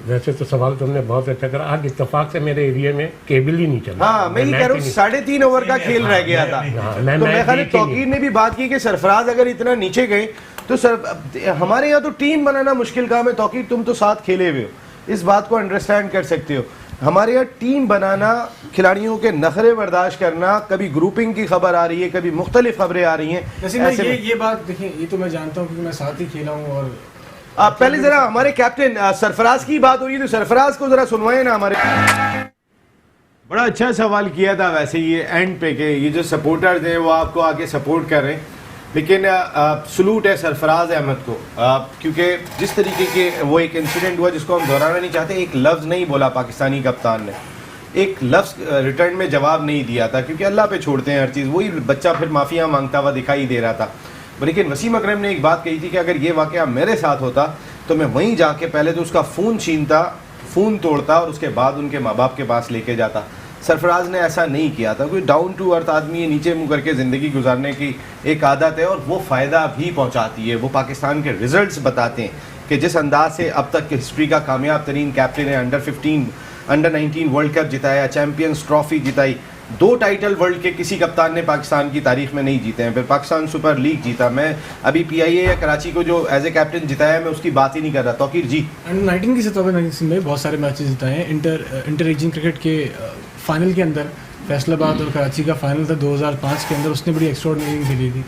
वैसे तो सवाल तुमने बहुत अच्छा करा। आज इत्तेफाक से मेरे एरिया में केबल ही नहीं चला। हाँ, मैं ये कह रहा हूँ 3.5 ओवर का खेल रह गया था। मैं तो मैं ख्याल देख ही नहीं। तौकीर ने भी बात की कि सरफराज अगर इतना नीचे गए तो सर हमारे यहाँ तो टीम बनाना मुश्किल काम है। तौकीर तुम तो साथ खेले हुए हो, इस बात को अंडरस्टैंड कर सकते हो। हमारे यहाँ टीम बनाना, खिलाड़ियों के नखरे बर्दाश्त करना, कभी ग्रुपिंग की खबर आ रही है, कभी मुख्तलिफ खबरें आ रही हैं। नसीम भाई, ऐसे में- ये बात देखें, ये तो मैं जानता हूँ क्योंकि मैं साथ ही खेला हूँ। और आप पहले जरा हमारे कैप्टन सरफराज की बात हुई तो सरफराज को जरा सुनवाए ना हमारे। बड़ा अच्छा सवाल किया था वैसे ये एंड पे के ये जो सपोर्टर्स हैं वो आपको आके सपोर्ट कर रहे हैं, लेकिन सलूट है सरफराज अहमद को, क्योंकि जिस तरीके के वो एक इंसिडेंट हुआ जिसको हम दोहराना नहीं चाहते, एक लफ्ज़ नहीं बोला पाकिस्तानी कप्तान ने, एक लफ्ज़ रिटर्न में जवाब नहीं दिया था, क्योंकि अल्लाह पे छोड़ते हैं हर चीज़। वही बच्चा फिर माफ़िया मांगता हुआ दिखाई दे रहा था। लेकिन वसीम अकरम ने एक बात कही थी कि अगर ये वाक़या मेरे साथ होता तो मैं वहीं जाके पहले तो उसका फ़ोन छीनता, फ़ोन तोड़ता और उसके बाद उनके माँ बाप के पास लेके जाता। सरफराज ने ऐसा नहीं किया था। कोई डाउन टू अर्थ आदमी है, नीचे मुँह करके ज़िंदगी गुजारने की एक आदत है और वो फ़ायदा भी पहुँचाती है। वो पाकिस्तान के रिजल्ट्स बताते हैं कि जिस अंदाज से अब तक की हिस्ट्री का कामयाब तरीन कैप्टन है, अंडर 15 अंडर 19 वर्ल्ड कप जिताया, चैम्पियंस ट्रॉफी जिताई, 2 टाइटल वर्ल्ड के किसी कप्तान ने पाकिस्तान की तारीख में नहीं जीते हैं। फिर पाकिस्तान सुपर लीग जीता। मैं अभी PIA या कराची को जो एज ए कैप्टन जिताया मैं उसकी बात ही नहीं कर रहा। तौकीर जी, अंडर 19 की सतह पर नसीम भाई बहुत सारे मैचेस जिताए हैं। इंटर रीजन क्रिकेट के फाइनल के अंदर फैसलाबाद और कराची का फाइनल था 2005 के अंदर, उसने बड़ी एक्स्ट्राऑर्डिनरी खेली थी।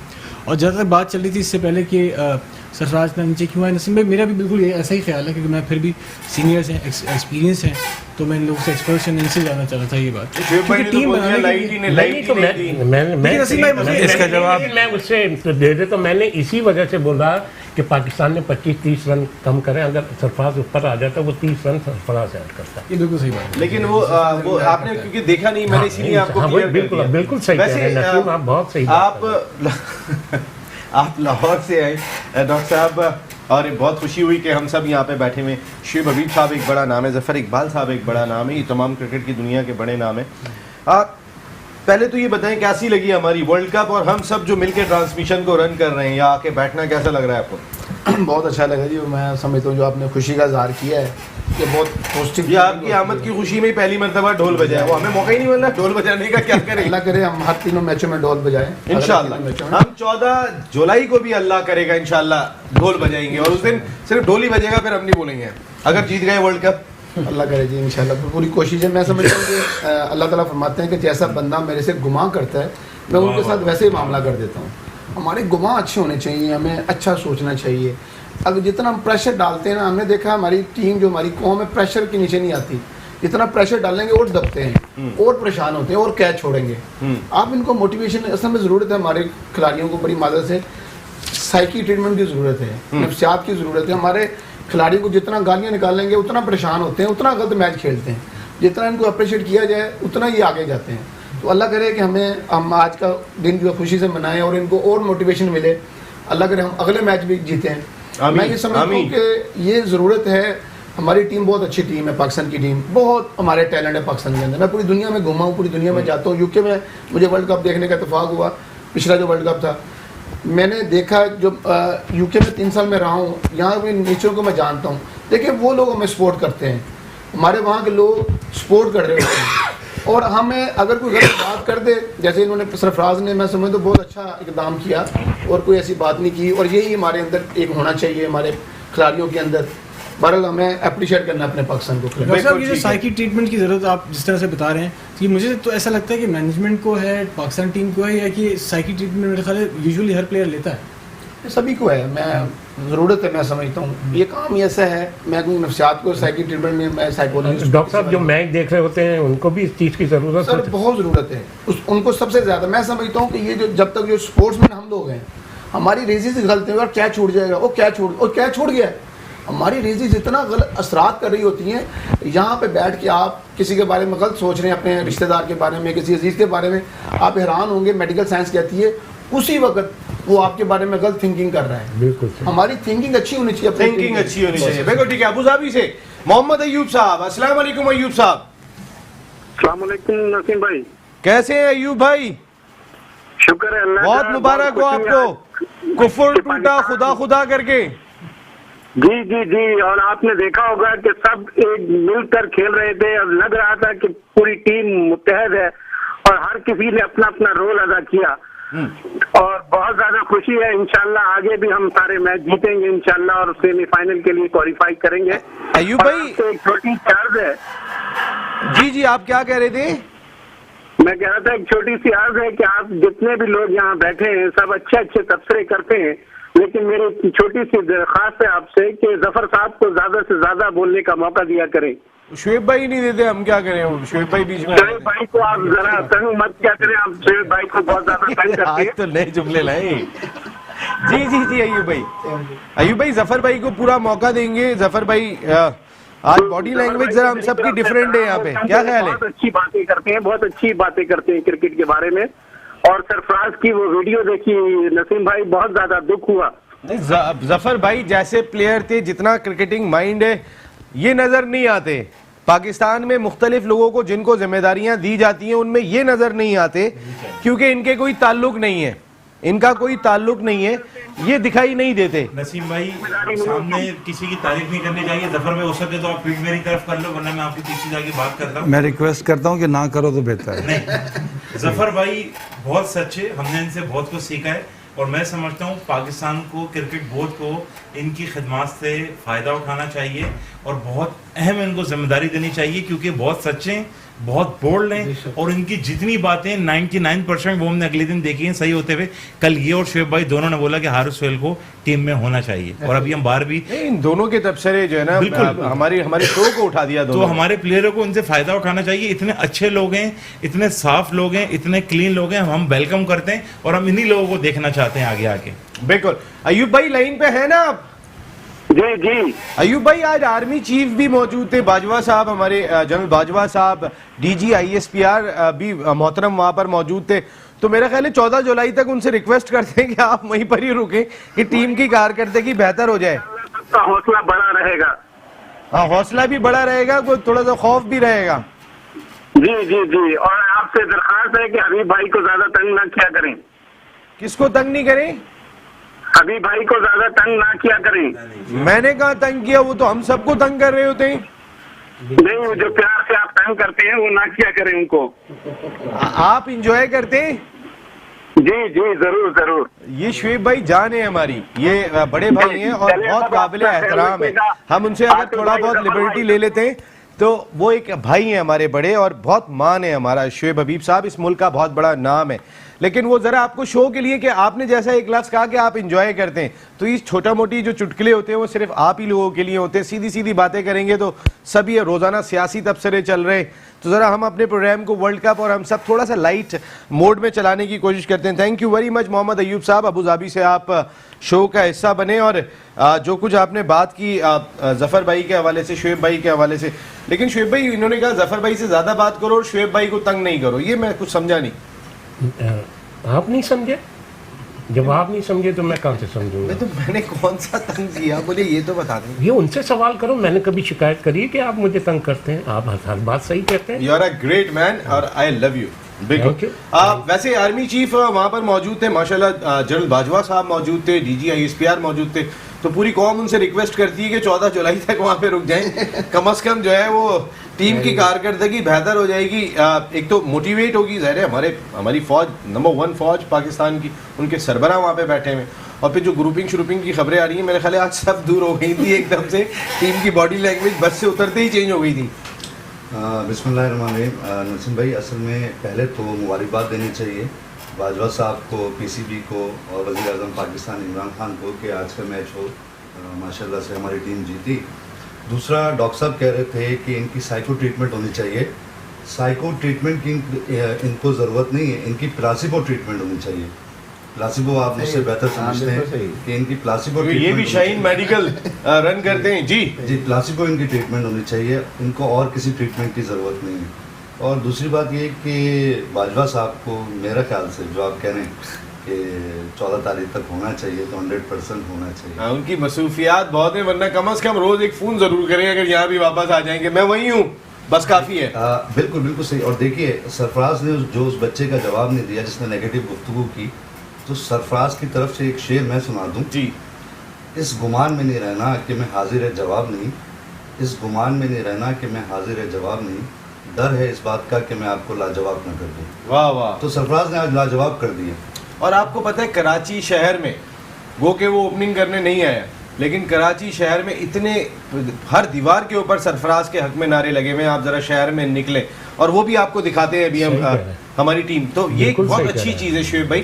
और जहाँ तक बात चल रही थी इससे पहले कि सरफराज ने नीचे क्यों आए, नसीम भाई मेरा भी बिल्कुल ये ऐसा ही ख्याल है, क्योंकि मैं फिर भी सीनियर्स हैं, एक्सपीरियंस हैं, तो मैं इन लोगों से एक्सपर्शन इनसे जानना चाह रहा था ये बात। क्योंकि टीम बनाने के लिए इसका जवाब मैं उससे दे दे तो मैंने इसी वजह से बोला कि पाकिस्तान ने 25-30 रन कम करें। अगर सरफराज ऊपर आ जाता वो 30 रन सरफराज ऐड करता। ये बिल्कुल सही बात है। लेकिन वो आपने क्योंकि देखा नहीं, मैंने इसीलिए आपको हाँ, क्लियर कर बिल्कुल दिया। बिल्कुल सही कह रहे हैं वैसे नसीम, आप बहुत सही बात कर रहे हैं। आप लाहौर से आए डॉक्टर साहब, और बहुत खुशी हुई कि हम सब यहाँ पे बैठे हुए। शुएब हबीब साहब एक बड़ा नाम है, ज़फ़र इकबाल साहब एक बड़ा नाम है, ये तमाम क्रिकेट की दुनिया के बड़े नाम है। पहले तो ये बताएं कैसी लगी हमारी वर्ल्ड कप, और हम सब जो मिलकर ट्रांसमिशन को रन कर रहे हैं यहाँ आके बैठना कैसा लग रहा है आपको? बहुत अच्छा लगा जी। मैं समझता हूँ जो आपने खुशी का इजहार किया है ये बहुत पॉजिटिव। ये आपकी आमद की खुशी में ही पहली मरतबा ढोल बजाया, वो हमें मौका ही नहीं मिला ढोल बजाने का। क्या करें, अल्लाह करे हम हर तीनों मैचों में ढोल बजाएं इंशाल्लाह। हम 14 जुलाई को भी अल्लाह करेगा इंशाल्लाह ढोल बजाएंगे, और उस दिन सिर्फ ढोल ही बजेगा, फिर हम नहीं बोलेंगे अगर जीत गए वर्ल्ड कप। अल्लाह करे जी इंशाल्लाह पूरी कोशिश है। मैं समझता हूँ कि अल्लाह ताला फरमाते हैं कि जैसा बंदा मेरे से गुमाह करता है मैं उनके साथ वैसे ही मामला कर देता हूँ। हमारे गुमाह अच्छे होने चाहिए, हमें अच्छा सोचना चाहिए। अगर जितना हम प्रेशर डालते हैं ना, हमने देखा हमारी टीम जो हमारी कौम है प्रेशर के नीचे नहीं आती। जितना प्रेशर डालेंगे और दबते हैं और परेशान होते हैं और कैच छोड़ेंगे। आप इनको मोटिवेशन असल में ज़रूरत है। हमारे खिलाड़ियों को बड़ी मदद से साइकी ट्रीटमेंट की ज़रूरत है, नफ्सियात की ज़रूरत है। हमारे खिलाड़ी को जितना गालियाँ निकालेंगे उतना परेशान होते हैं, उतना गलत मैच खेलते हैं। जितना इनको अप्रिशिएट किया जाए उतना ही आगे जाते हैं। तो अल्लाह करे कि हम आज का दिन जो खुशी से मनाएं और इनको और मोटिवेशन मिले। अल्लाह करे हम अगले मैच भी जीतें। मैं ये समझता हूँ कि ये ज़रूरत है। हमारी टीम बहुत अच्छी टीम है, पाकिस्तान की टीम बहुत हमारे टैलेंट है पाकिस्तान के अंदर। मैं पूरी दुनिया में घूमा हूँ, पूरी दुनिया में जाता हूँ। यूके में मुझे वर्ल्ड कप देखने का इत्तेफाक हुआ, पिछला जो वर्ल्ड कप था मैंने देखा। जो यूके में 3 साल में रहा हूँ, यहाँ के नेचर को मैं जानता हूँ। देखिए वो लोग हमें सपोर्ट करते हैं, हमारे वहाँ के लोग सपोर्ट कर रहे होते हैं। और हमें अगर कोई गलत बात कर दे, जैसे इन्होंने सरफराज ने मैं समझ तो बहुत अच्छा इकदाम किया और कोई ऐसी बात नहीं की। और यही हमारे अंदर एक होना चाहिए हमारे खिलाड़ियों के अंदर। बहरहाल हमें अप्रिशिएट करना अपने पाकिस्तान को। डॉक्टर साहब, ये जो साइकी ट्रीटमेंट की ज़रूरत आप जिस तरह से बता रहे हैं, कि मुझे तो ऐसा लगता है कि मैनेजमेंट को है, पाकिस्तान टीम को है, या कि साइकी ट्रीटमेंट मेरे ख्याल है यूजुअली हर प्लेयर लेता है। सभी को है, मैं ज़रूरत है। मैं समझता हूँ ये काम ही ऐसा है। मैं कोई नफ्सियात को साइकी ट्रीटमेंट में मैं साइकोलॉजिस्ट। डॉक्टर साहब जो मैच देख रहे होते हैं उनको भी इस चीज़ की ज़रूरत सर बहुत ज़रूरत है उनको सबसे ज़्यादा। मैं समझता हूँ कि ये जो जब तक जो स्पोर्ट्समैन हम लोग हैं, हमारी रेजी से गलती होगी और कैच छूट जाएगा, वो कैच छूट गया। हमारी रेजी जितना गलत असरात कर रही होती हैं, यहाँ पे बैठ के आप किसी के बारे में गलत सोच रहे हैं, अपने रिश्तेदार के बारे में, किसी अजीज़ के बारे में, आप हैरान होंगे। मेडिकल साइंस कहती है उसी वक्त वो आपके बारे में गलत थिंकिंग कर रहा है। बिल्कुल हमारी थिंकिंग अच्छी होनी चाहिए, थिंकिंग अच्छी होनी चाहिए। बिल्कुल ठीक है। अबू धाबी से मोहम्मद अयूब साहब, अस्सलाम वालेकुम अयूब साहब। अस्सलाम वालेकुम नसीम भाई, कैसे हैं अयूब भाई? शुक्र है अल्लाह बहुत का। मुबारक हो आपको, कुफर टूटा खुदा खुदा करके। जी जी जी, और आपने देखा होगा कि सब एक मिलकर खेल रहे थे और लग रहा था कि पूरी टीम मुत्तहद है और हर किसी ने अपना अपना रोल अदा किया और बहुत ज्यादा खुशी है। इंशाल्लाह आगे भी हम सारे मैच जीतेंगे इंशाल्लाह और सेमीफाइनल के लिए क्वालिफाई करेंगे। अयूब और भाई, आपसे एक छोटी सी अर्ज है। जी जी, आप क्या कह रहे थे? मैं कह रहा था एक छोटी सी अर्ज है कि आप जितने भी लोग यहाँ बैठे हैं सब अच्छे अच्छे तबसरे करते हैं, लेकिन मेरी छोटी सी दरख्वास्त है आपसे कि जफर साहब को ज्यादा से ज्यादा बोलने का मौका दिया करें। शुएब भाई नहीं देते, हम क्या करें? शुएब भाई बीच में शोएब भाई को आप जरा तंग मत क्या करें, आप शोएब भाई को बहुत ज्यादा तंग करते आज हैं। तो नए जुमले लाए। जी जी जी, अयूब भाई, अयूब भाई जफर भाई को पूरा मौका देंगे। जफर भाई आज बॉडी लैंग्वेज जरा हम सबकी डिफरेंट है यहाँ पे, क्या ख्याल है? बहुत अच्छी बातें करते हैं, बहुत अच्छी बातें करते हैं क्रिकेट के बारे में। और सरफराज की वो वीडियो देखी नसीम भाई, बहुत ज्यादा दुख हुआ। जफर भाई जैसे प्लेयर थे, जितना क्रिकेटिंग माइंड है, ये नजर नहीं आते। पाकिस्तान में मुख्तलिफ लोगों को जिनको जिम्मेदारियां दी जाती हैं उनमें ये नजर नहीं आते, क्योंकि इनके कोई ताल्लुक नहीं है, इनका कोई ताल्लुक नहीं है, ये दिखाई नहीं देते। नसीम भाई, सामने किसी की तारीफ नहीं करनी चाहिए। जफर भाई हो सके तो आप फील्ड मेरी तरफ कर लो, वरना मैं आपकी पीछे जाके बात करता हूँ। मैं रिक्वेस्ट करता हूँ कि ना करो तो बेहतर है। नहीं, जफर भाई बहुत सच्चे, हमने इनसे बहुत कुछ सीखा है और मैं समझता हूँ पाकिस्तान को, क्रिकेट बोर्ड को इनकी खिदमत से फ़ायदा उठाना चाहिए और बहुत अहम इनको जिम्मेदारी देनी चाहिए, क्योंकि बहुत सच्चे हैं, बहुत बोल्ड हैं और इनकी जितनी बातें 99% वो हमने अगले दिन देखी हैं सही होते हुए। कल ये और शोएब भाई दोनों ने बोला कि हारिस सोहेल को टीम में होना चाहिए और अभी हम बाहर भी इन दोनों के तबसरे जो है ना, बिल्कुल हमारी शो को उठा दिया तो दोनों। हमारे प्लेयरों को इनसे फायदा उठाना चाहिए। इतने अच्छे लोग हैं, इतने साफ लोग हैं, इतने क्लीन लोग हैं, हम वेलकम करते हैं और हम इन्हीं लोगों को देखना चाहते हैं आगे आके। बिल्कुल। अयूब भाई लाइन पे है ना आप? जी जी अयूब भाई, आज आर्मी चीफ भी मौजूद थे, बाजवा साहब, हमारे जनरल बाजवा साहब, डीजी ISPR भी मोहतरम वहां पर मौजूद थे। तो मेरा ख्याल है 14 जुलाई तक उनसे रिक्वेस्ट करते हैं कि आप वहीं पर ही रुकें कि टीम की कारकर्दगी बेहतर हो जाए। सबका हौसला बड़ा रहेगा। हाँ, हौसला भी बड़ा रहेगा, कोई थोड़ा सा खौफ भी रहेगा। जी जी जी, और आपसे दरखास्त है कि हबीब भाई को ज्यादा तंग ना किया करें। किसको तंग नहीं करें? हबीब भाई को ज्यादा तंग ना किया करें। मैंने कहा तंग किया? वो तो हम सबको तंग कर रहे होते हैं। नहीं, वो जो प्यार से आप तंग करते हैं वो ना किया करें उनको। आप इंजॉय करते हैं? जी जी, जरूर जरूर। ये शुएब भाई जान है हमारी, ये बड़े भाई हैं और बहुत काबिल एहतराम है। हम उनसे अगर थोड़ा बहुत लिबर्टी ले लेते हैं तो वो एक भाई हैं हमारे बड़े और बहुत मान है हमारा। शुएब हबीब साहब इस मुल्क का बहुत बड़ा नाम है, लेकिन वो जरा आपको शो के लिए कि आपने जैसा एक लफ्ज़ कहा कि आप इंजॉय करते हैं, तो ये छोटा मोटी जो चुटकुले होते हैं वो सिर्फ आप ही लोगों के लिए होते हैं। सीधी सीधी बातें करेंगे तो सब ये रोज़ाना सियासी तबसरे चल रहे हैं, तो ज़रा हम अपने प्रोग्राम को वर्ल्ड कप और हम सब थोड़ा सा लाइट मोड में चलाने की कोशिश करते हैं। Thank you very much Mohammad Ayub साहब, अबू धाबी से आप शो का हिस्सा बने और जो कुछ आपने बात की जफ़र भाई के हवाले से, शुएब भाई के हवाले से, लेकिन शुएब भाई इन्होंने कहा जफ़र भाई से ज़्यादा बात करो और शुएब भाई को तंग नहीं करो, ये मैं कुछ समझा नहीं। आप नहीं समझे? जब आप नहीं समझे तो मैं कहाँ से समझूंगा? तो मैंने कौन सा तंग किया, बोले ये तो बता दें। ये उनसे सवाल करो, मैंने कभी शिकायत करी है कि आप मुझे तंग करते हैं? आप हर बात सही कहते हैं। You are a great man और आई लव यू। बिल्कुल। वैसे आर्मी चीफ वहाँ पर मौजूद थे माशाल्लाह, जनरल बाजवा साहब मौजूद थे, DG ISPR मौजूद थे, तो पूरी कौम उनसे रिक्वेस्ट करती है कि 14 जुलाई तक वहाँ पे रुक जाएं। कम से कम जो है वो टीम की कारकर्दगी बेहतर हो जाएगी, एक तो मोटिवेट होगी। ज़ाहिर है हमारी फौज नंबर 1 फौज पाकिस्तान की, उनके सरबराह वहाँ पे बैठे हुए, और फिर जो ग्रुपिंग श्रुपिंग की खबरें आ रही हैं, मेरे ख्याल आज सब दूर हो गई थी एकदम से। टीम की बॉडी लैंग्वेज बस से उतरते ही चेंज हो गई थी। बिस्मिल्लाहिर्रहमानिर्रहीम। नसीम भाई, असल में पहले तो मुबारकबाद देनी चाहिए बाजवा साहब को, PCB को और वज़ीर आज़म पाकिस्तान इमरान खान को कि आज का मैच हो माशाल्लाह से हमारी टीम जीती। दूसरा, डॉक्टर साहब कह रहे थे कि इनकी साइको ट्रीटमेंट होनी चाहिए। साइको ट्रीटमेंट की इनको ज़रूरत नहीं है, इनकी प्लासिबो ट्रीटमेंट होनी चाहिए। प्लासिबो आप मुझसे बेहतर समझते हैं कि इनकी प्लासिबो, ये भी शाहीन मेडिकल रन करते हैं। जी जी, प्लासिबो इनकी ट्रीटमेंट होनी चाहिए, इनको और किसी ट्रीटमेंट की ज़रूरत नहीं है। और दूसरी बात ये कि बाजवा साहब को मेरा ख्याल से जो आप कह रहे हैं कि 14 तारीख तक होना चाहिए, तो 100% होना चाहिए। उनकी मसरूफियात बहुत है, वरना कम से कम रोज़ एक फ़ोन ज़रूर करें, अगर यहाँ भी वापस आ जाएंगे मैं वहीं हूँ, बस काफ़ी है। बिल्कुल बिल्कुल सही। और देखिए, सरफराज ने जो उस बच्चे का जवाब नहीं दिया जिसने नेगेटिव गुफ्तगू की, तो सरफराज की तरफ से एक शेर मैं सुना दूँ जी। इस गुमान में नहीं रहना कि मैं हाजिर है जवाब नहीं, इस गुमान में नहीं रहना कि मैं हाजिर है जवाब नहीं, डर है इस बात का कि मैं आपको लाजवाब न कर दूं। वाह वाह। तो सरफराज ने आज लाजवाब कर दिया। और आपको पता है कराची शहर में वो के वो ओपनिंग करने नहीं आया, लेकिन कराची शहर में इतने हर दीवार के ऊपर सरफराज के हक में नारे लगे हुए हैं। आप जरा शहर में निकले और वो भी आपको दिखाते हैं अभी हम हमारी टीम। तो ये एक बहुत अच्छी चीज़ है शुएब भाई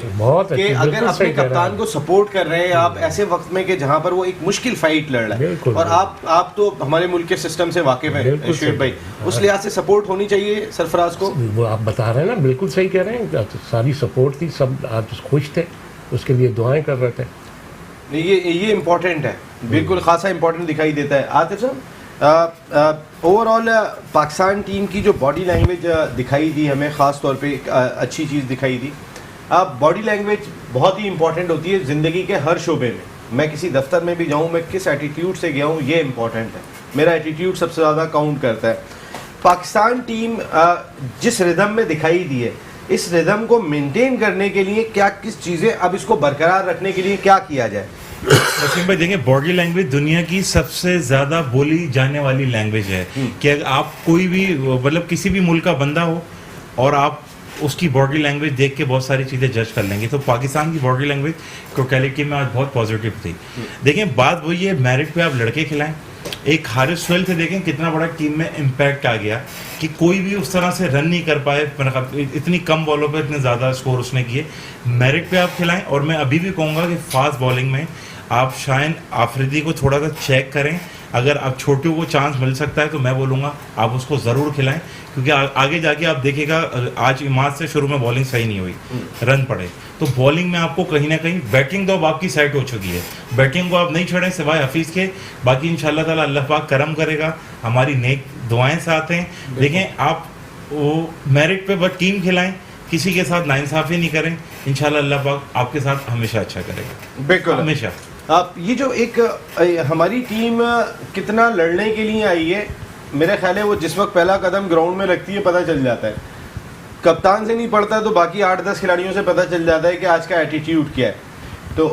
कि अगर अपने कप्तान को सपोर्ट कर रहे हैं आप ऐसे वक्त में कि जहां पर वो एक मुश्किल फाइट लड़ रहा है, और आप तो हमारे मुल्क के सिस्टम से वाकिफ हैं शुएब भाई, उस लिहाज से सपोर्ट होनी चाहिए सरफराज को। वो आप बता रहे हैं ना, बिल्कुल सही कह रहे हैं, सारी सपोर्ट थी, सब आज खुश थे, उसके लिए दुआएं कर रहे थे। ये इम्पोर्टेंट है, बिल्कुल खासा इम्पोर्टेंट दिखाई देता है। आतिफ साहब, ओवरऑल पाकिस्तान टीम की जो बॉडी लैंग्वेज दिखाई दी हमें, ख़ास तौर पे एक अच्छी चीज़ दिखाई दी। बॉडी लैंग्वेज बहुत ही इंपॉर्टेंट होती है ज़िंदगी के हर शोबे में। मैं किसी दफ्तर में भी जाऊँ, मैं किस एटीट्यूड से गया हूँ, ये इम्पॉर्टेंट है। मेरा एटीट्यूड सबसे ज़्यादा काउंट करता है। पाकिस्तान टीम जिस रिदम में दिखाई दी है, इस रिदम को मेंटेन करने के लिए क्या किस चीज़ें, अब इसको बरकरार रखने के लिए क्या किया जाए? वसीम भाई देखें, बॉडी लैंग्वेज दुनिया की सबसे ज्यादा बोली जाने वाली लैंग्वेज है कि अगर आप कोई भी मतलब किसी भी मुल्क का बंदा हो और आप उसकी बॉडी लैंग्वेज देख के बहुत सारी चीज़ें जज कर लेंगे, तो पाकिस्तान की बॉडी लैंग्वेज क्रिकेट में आज बहुत पॉजिटिव थी। देखें, बात वही है, मेरिट पे आप लड़के खिलाएं। एक हारिस सुहेल थे, देखें कितना बड़ा टीम में इम्पैक्ट आ गया कि कोई भी उस तरह से रन नहीं कर पाए, इतनी कम बॉलों पे इतने ज़्यादा स्कोर उसने किए। मेरिट पे आप खिलाएं। और मैं अभी भी कहूँगा कि फास्ट बॉलिंग में आप शायन आफरीदी को थोड़ा सा चेक करें। अगर आप छोटू को चांस मिल सकता है तो मैं बोलूँगा आप उसको ज़रूर खिलाएं, क्योंकि आगे जाके आप देखिएगा आज इमाद से शुरू में बॉलिंग सही नहीं हुई, रन पड़े। तो बॉलिंग में आपको कहीं ना कहीं, बैटिंग तो अब आपकी सेट हो चुकी है, बैटिंग को आप नहीं छोड़ें सिवाय हफीज़ के। बाकी इंशाल्लाह ताला अल्लाह पाक करम करेगा, हमारी नेक दुआएं साथ हैं। देखें, आप वो मेरिट पे बस टीम खिलाएं, किसी के साथ नाइंसाफ़ी नहीं करें, इंशाल्लाह अल्लाह पाक आपके साथ हमेशा अच्छा करेगा, बिल्कुल हमेशा। आप ये जो एक हमारी टीम कितना लड़ने के लिए आई है, मेरे ख्याल है वो जिस वक्त पहला कदम ग्राउंड में रखती है पता चल जाता है। कप्तान से नहीं पड़ता तो बाकी 8-10 खिलाड़ियों से पता चल जाता है कि आज का एटीट्यूड क्या है, तो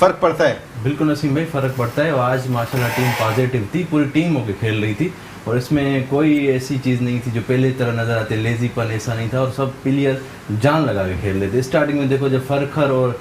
फ़र्क पड़ता है। बिल्कुल नसीम भाई, फ़र्क पड़ता है। और आज माशाल्लाह टीम पॉजिटिव थी, पूरी टीम होकर खेल रही थी, और इसमें कोई ऐसी चीज़ नहीं थी जो पहले तरह नज़र आती, लेजीपन ऐसा नहीं था, और सब प्लेयर जान लगा के खेल रहे थे। स्टार्टिंग में देखो, जब फरखर और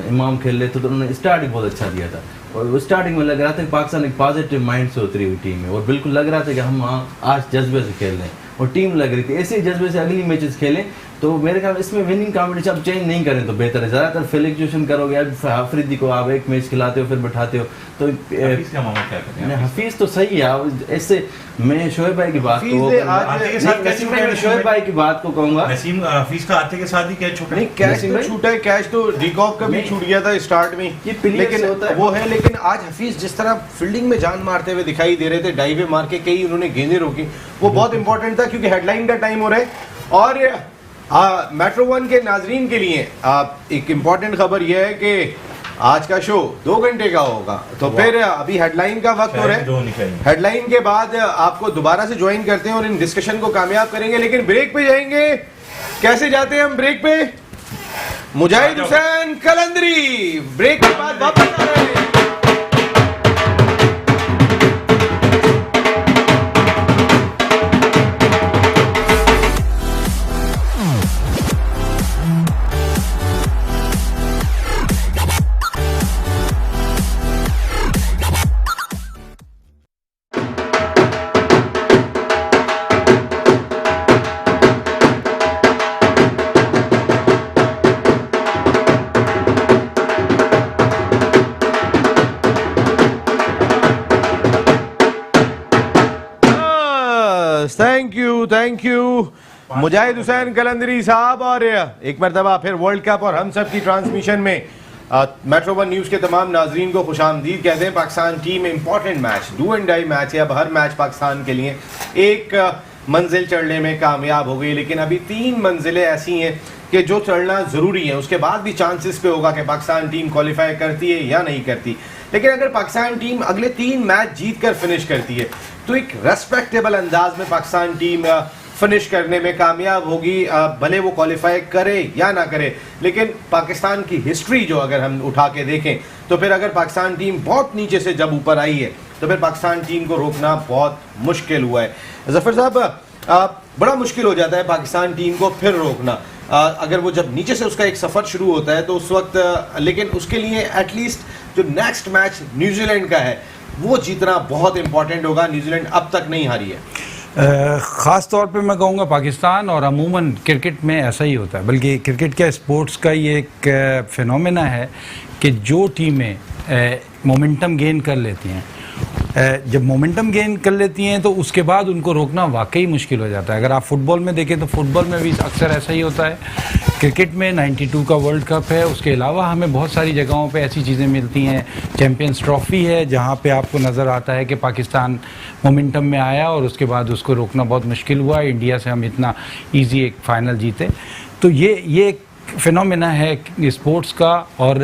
इमाम खेल रहे थे तो उन्होंने स्टार्टिंग बहुत अच्छा दिया था, और स्टार्टिंग में लग रहा था कि पाकिस्तान एक पॉजिटिव माइंड से उतरी हुई टीम है, और बिल्कुल लग रहा था कि हम आज जज्बे से खेल रहे हैं, और टीम लग रही थी ऐसे ही जज्बे से अगली मैचेस खेलें। तो मेरे ख्याल इसमें विनिंग कॉम्बिनेशन आप चेंज नहीं करें तो बेहतर है। ज़्यादातर फ्लक्चुएशन करोगे, अब आफरीदी को आप एक मैच खिलाते हो फिर बैठाते हो, तो हफीज़ तो सही है। ऐसे मैं शोएब भाई की बात को शोएब भाई की बात को कहूँगा, नसीम हफीज का आते के साथ ही कैच छूटा, नहीं कैच तो छूटा है, कैच तो डिकॉक का भी छूट गया था स्टार्ट में, ये लेकिन वो है। लेकिन आज हफीज जिस तरह फील्डिंग में जान मारते हुए दिखाई दे रहे थे, डाइवे मार के कई उन्होंने गेंदें रोकी, वो बहुत इंपॉर्टेंट था, क्योंकि हेडलाइन का टाइम हो रहा है। और मेट्रो 1 के नाजरीन के लिए एक इम्पॉर्टेंट खबर यह है कि आज का शो 2 घंटे का होगा, तो फिर अभी हेडलाइन का वक्त हो रहा है। हेडलाइन के बाद आपको दोबारा से ज्वाइन करते हैं और इन डिस्कशन को कामयाब करेंगे, लेकिन ब्रेक पे जाएंगे। कैसे जाते हैं हम ब्रेक पे? मुजाहिद हुसैन कलंदरी ब्रेक के बाद वापस आ रहे हैं। थैंक यू मुजाहिद हुसैन कलंदरी साहब। और एक मरतबा फिर वर्ल्ड कप और हम सब की ट्रांसमिशन में मेट्रो 1 न्यूज़ के तमाम नाजरीन को खुशामदीद कहते हैं। Pakistan team important match, do and die match है। अब हर मैच पाकिस्तान के लिए एक मंजिल चढ़ने में कामयाब हो गई, लेकिन अभी 3 मंजिलें ऐसी हैं कि जो चढ़ना ज़रूरी है, उसके बाद भी चांसेस पे होगा कि पाकिस्तान टीम क्वालिफाई करती है या नहीं करती। लेकिन अगर पाकिस्तान टीम अगले 3 मैच जीत कर फिनिश करती है तो एक रेस्पेक्टेबल अंदाज में पाकिस्तान टीम फिनिश करने में कामयाब होगी, भले वो क्वालिफाई करे या ना करे। लेकिन पाकिस्तान की हिस्ट्री जो अगर हम उठा के देखें तो फिर अगर पाकिस्तान टीम बहुत नीचे से जब ऊपर आई है तो फिर पाकिस्तान टीम को रोकना बहुत मुश्किल हुआ है। जफर साहब, बड़ा मुश्किल हो जाता है पाकिस्तान टीम को फिर रोकना अगर वो जब नीचे से उसका एक सफ़र शुरू होता है तो उस वक्त। लेकिन उसके लिए एटलीस्ट जो नेक्स्ट मैच न्यूजीलैंड का है वो जीतना बहुत इंपॉर्टेंट होगा। न्यूजीलैंड अब तक नहीं हारी है। ख़ास तौर पे मैं कहूँगा पाकिस्तान और अमूमन क्रिकेट में ऐसा ही होता है, बल्कि क्रिकेट के स्पोर्ट्स का ये एक फिनोमेना है कि जो टीमें मोमेंटम गेन कर लेती हैं, जब मोमेंटम गेन कर लेती हैं तो उसके बाद उनको रोकना वाकई मुश्किल हो जाता है। अगर आप फुटबॉल में देखें तो फुटबॉल में भी अक्सर ऐसा ही होता है। क्रिकेट में 92 का वर्ल्ड कप है, उसके अलावा हमें बहुत सारी जगहों पे ऐसी चीज़ें मिलती हैं। चैम्पियंस ट्रॉफ़ी है जहाँ पे आपको नज़र आता है कि पाकिस्तान मोमेंटम में आया और उसके बाद उसको रोकना बहुत मुश्किल हुआ। इंडिया से हम इतना ईजी एक फ़ाइनल जीते। तो ये फिनोमेना है स्पोर्ट्स का, और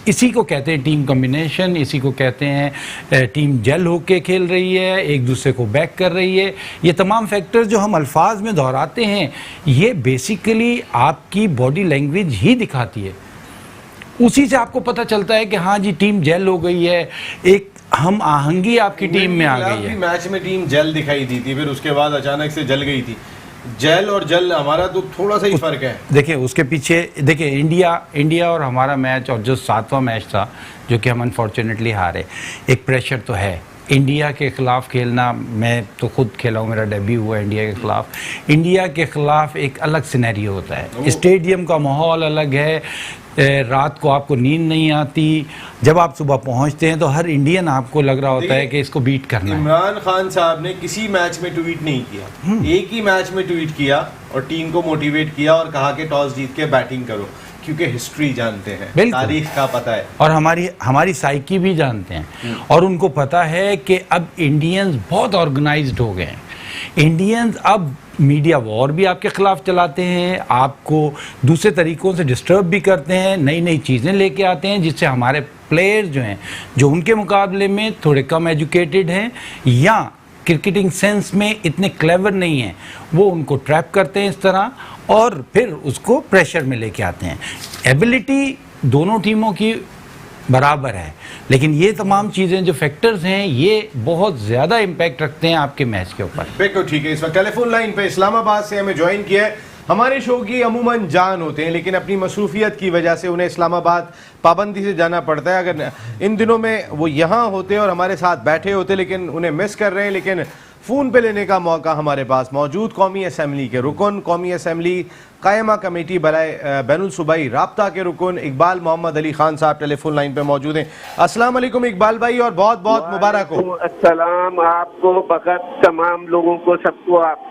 इसी को कहते हैं टीम कॉम्बिनेशन, इसी को कहते हैं टीम जेल होके खेल रही है, एक दूसरे को बैक कर रही है। ये तमाम फैक्टर्स जो हम अल्फाज में दोहराते हैं ये बेसिकली आपकी बॉडी लैंग्वेज ही दिखाती है। उसी से आपको पता चलता है कि हाँ जी टीम जेल हो गई है, एक हम आहंगी आपकी टीम में आ गई है। मैच में टीम जेल दिखाई दी थी, फिर उसके बाद अचानक से जल गई थी। जेल और जल हमारा तो थोड़ा सा ही फर्क है। देखिए उसके पीछे देखिए इंडिया और हमारा मैच, और जो 7वां मैच था जो कि हम अनफॉर्चुनेटली हारे, एक प्रेशर तो है। इंडिया के ख़िलाफ़ खेलना, मैं तो खुद खेला हूँ, मेरा डेब्यू हुआ इंडिया के ख़िलाफ़। इंडिया के ख़िलाफ़ एक अलग सिनेरियो होता है, स्टेडियम का माहौल अलग है, रात को आपको नींद नहीं आती, जब आप सुबह पहुंचते हैं तो हर इंडियन आपको लग रहा होता है कि इसको बीट करना है। इमरान खान साहब ने किसी मैच में ट्वीट नहीं किया, एक ही मैच में ट्वीट किया और टीम को मोटिवेट किया और कहा कि टॉस जीत के बैटिंग करो, क्योंकि हिस्ट्री जानते हैं, तारीख का पता है और हमारी साइकी भी जानते हैं। और उनको पता है कि अब इंडियंस बहुत ऑर्गेनाइज्ड हो गए हैं। इंडियंस अब मीडिया वॉर भी आपके ख़िलाफ़ चलाते हैं, आपको दूसरे तरीक़ों से डिस्टर्ब भी करते हैं, नई नई चीज़ें लेके आते हैं जिससे हमारे प्लेयर जो हैं, जो उनके मुकाबले में थोड़े कम एजुकेटेड हैं या क्रिकेटिंग सेंस में इतने क्लेवर नहीं हैं, वो उनको ट्रैप करते हैं इस तरह और फिर उसको प्रेशर में लेके आते हैं। एबिलिटी दोनों टीमों की बराबर है, लेकिन ये तमाम चीज़ें जो फैक्टर्स हैं ये बहुत ज़्यादा इम्पैक्ट रखते हैं आपके मैच के ऊपर। बिल्कुल ठीक है। इस वक्त टेलीफोन लाइन पे इस्लामाबाद से हमें ज्वाइन किया है। हमारे शो की अमूमन जान होते हैं, लेकिन अपनी मसरूफियत की वजह से उन्हें इस्लामाबाद पाबंदी से जाना पड़ता है। अगर इन दिनों में वो यहाँ होते और हमारे साथ बैठे होते, लेकिन उन्हें मिस कर रहे हैं। लेकिन फ़ोन पे लेने का मौका हमारे पास मौजूद कौमी असम्बली के रुकन, कौमी असम्बली कायमा कमेटी बराए बैनुल सूबाई राब्ता के रुकन इकबाल मोहम्मद अली खान साहब टेलीफोन लाइन पे मौजूद हैं। अस्सलाम वालेकुम इकबाल भाई, और बहुत बहुत मुबारक हो। अस्सलाम, आपको बखत तमाम लोगों को सबको आप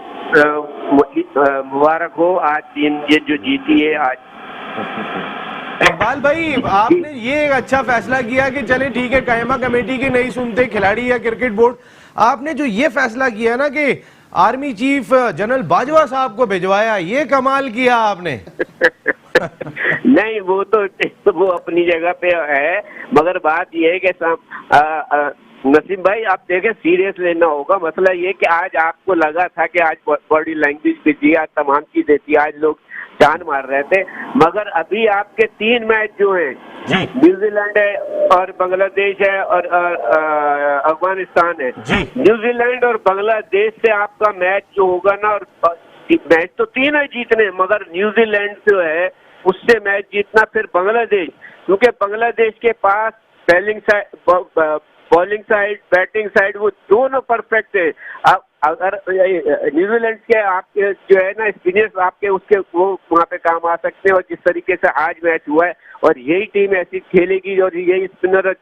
मुबारक हो। आज टीम ये जो जीती है आज। इकबाल भाई, आपने ये एक अच्छा फैसला किया कि चले ठीक है कायमा कमेटी की नहीं सुनते खिलाड़ी या क्रिकेट बोर्ड, आपने जो ये फैसला किया ना कि आर्मी चीफ जनरल बाजवा साहब को भिजवाया, ये कमाल किया आपने। नहीं, वो अपनी जगह पे है, मगर बात ये है कि नसीम भाई आप देखें, सीरियस लेना होगा। मसला ये कि आज आपको लगा था कि आज बॉडी लैंग्वेज भी थी, आज तमाम चीजें थी, आज लोग जान मार रहे थे, मगर अभी आपके 3 मैच जो हैं, न्यूजीलैंड है और बांग्लादेश है और अफगानिस्तान है। न्यूजीलैंड और बांग्लादेश से आपका मैच जो होगा ना, और मैच तो 3 है जीतने, मगर न्यूजीलैंड जो है उससे मैच जीतना, फिर बांग्लादेश, क्योंकि बांग्लादेश के पास बॉलिंग साइड, बैटिंग साइड, वो दोनों परफेक्ट है। अब अगर न्यूजीलैंड के आपके जो है ना स्पिनर्स आपके उसके वो वहाँ पे काम आ सकते हैं, और जिस तरीके से आज मैच हुआ है, और यही टीम ऐसी खेलेगी और यही स्पिनर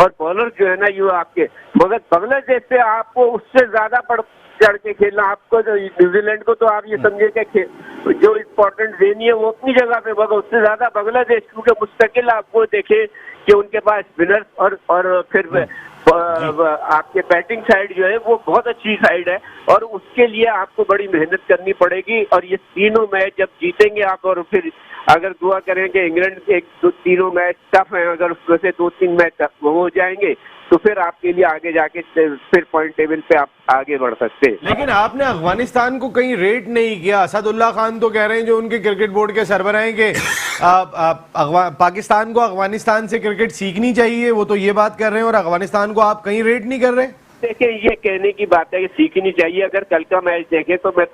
और बॉलर जो है ना ये आपके, मगर बांग्लादेश से आपको उससे ज्यादा चढ़ के खेलना। आपको जो न्यूजीलैंड को तो आप ये समझे कि जो इम्पोर्टेंट देनी है वो अपनी जगह पे, मगर उससे ज्यादा बांग्लादेश, क्योंकि मुस्तकिल आप वो देखे कि उनके पास स्पिनर्स और फिर आपके बैटिंग साइड जो है वो बहुत अच्छी साइड है और उसके लिए आपको बड़ी मेहनत करनी पड़ेगी। और ये तीनों मैच जब जीतेंगे आप, और फिर अगर दुआ करें कि इंग्लैंड के तीनों मैच टफ हैं, अगर उसमें से 2-3 मैच टफ हो जाएंगे तो फिर आपके लिए आगे जाके फिर पॉइंट टेबल पे आप आगे बढ़ सकते हैं। लेकिन आपने अफगानिस्तान को कहीं रेट नहीं किया। असदुल्ला खान तो कह रहे हैं जो उनके क्रिकेट बोर्ड के सरबराह हैं कि पाकिस्तान को अफगानिस्तान से क्रिकेट सीखनी चाहिए, वो तो ये बात कर रहे हैं, और अफगानिस्तान को आप कहीं रेट नहीं कर रहे। देखिए ये कहने की बात है कि सीखनी चाहिए। अगर कल का मैच देखें तो मैं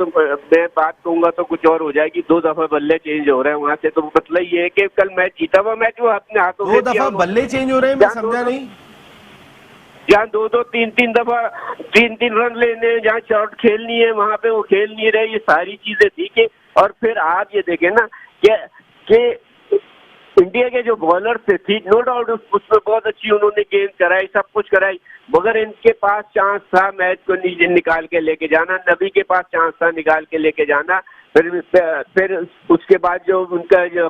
बात कहूंगा तो कुछ और हो जाएगी। 2 दफा बल्ले चेंज हो रहे हैं वहां से, तो मतलब ये है कि कल मैच जीता हुआ मैच वो अपने हाथों में 2 दफा बल्ले चेंज हो रहे हैं, मैं समझा नहीं। जहाँ 2-2, 3-3 दफा 3-3 रन लेने, जहाँ शॉट खेलनी है वहां पे वो खेल नहीं रहे, ये सारी चीजें थी कि। और फिर आप ये देखें ना कि इंडिया के जो बॉलर थे नो डाउट उसमें बहुत अच्छी उन्होंने गेंद कराई, सब कुछ कराई, मगर इनके पास चांस था मैच को निकाल के लेके जाना। नबी के पास चांस था निकाल के लेके जाना। फिर उसके बाद जो उनका जो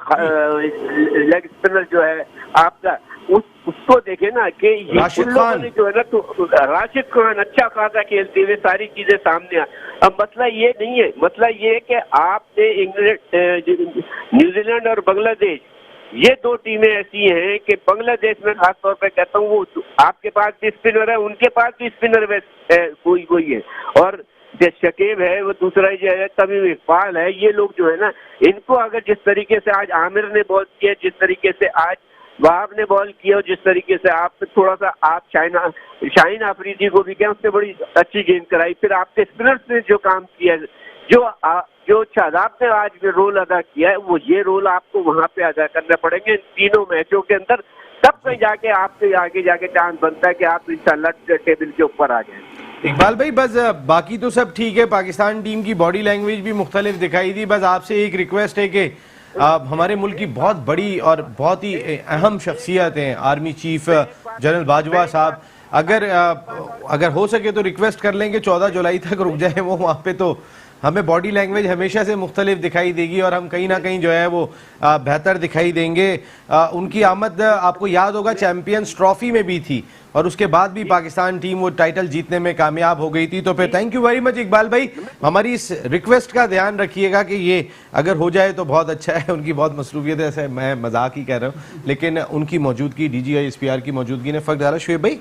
लेग स्पिनर जो है आपका उसको देखे ना कि राशिद खान जो है ना, तो राशिद खान अच्छा खासा खेलते हुए सारी चीजें सामने आ। अब मसला ये नहीं है, मसला ये है कि आपने इंग्लैंड, न्यूजीलैंड और बांग्लादेश ये 2 टीमें ऐसी हैं कि बांग्लादेश में खास तौर पे कहता हूँ वो आपके पास भी स्पिनर है, उनके पास भी स्पिनर कोई है, और शकीब है वो दूसरा जो है तमीम इकबाल है। ये लोग जो है ना, इनको अगर जिस तरीके से आज आमिर ने बॉल किया, जिस तरीके से आज वहाब ने बॉल किया, और जिस तरीके से आप थोड़ा सा आप शाहीन आफरीदी को भी क्या उसने बड़ी अच्छी गेंद कराई, फिर आपके स्पिनर्स ने जो काम किया, जो शादाब ने आज रोल अदा किया है, वो ये रोल आपको वहां पे अदा करना पड़ेंगे इन तीनों मैचों के अंदर, तब कहीं जाके आपके आगे जाके चांस बनता है कि आप इंशाल्लाह टेबल के ऊपर आ जाए। इकबाल भाई बस बाकी तो सब ठीक है, पाकिस्तान टीम की बॉडी लैंग्वेज भी मुख्तलिफ दिखाई दी। बस आपसे एक रिक्वेस्ट है कि हमारे मुल्क की बहुत बड़ी और बहुत ही अहम शख्सियत हैं आर्मी चीफ जनरल बाजवा साहब, अगर हो सके तो रिक्वेस्ट कर लें कि 14 जुलाई तक रुक जाए वो, वहाँ पे तो हमें बॉडी लैंग्वेज हमेशा से मुख्तलिफ दिखाई देगी और हम कहीं ना कहीं जो है वो बेहतर दिखाई देंगे। उनकी आमद आपको याद होगा चैंपियंस ट्रॉफी में भी थी और उसके बाद भी पाकिस्तान टीम वो टाइटल जीतने में कामयाब हो गई थी। तो फिर thank you very much Iqbal भाई, हमारी इस रिक्वेस्ट का ध्यान रखिएगा कि ये अगर हो जाए तो बहुत अच्छा है। उनकी बहुत मसरूफियत है, ऐसे मैं मजाक ही कह रहा हूँ, लेकिन उनकी मौजूदगी DGI-SPR की मौजूदगी ने फ़र्क डाला। शुएब भाई,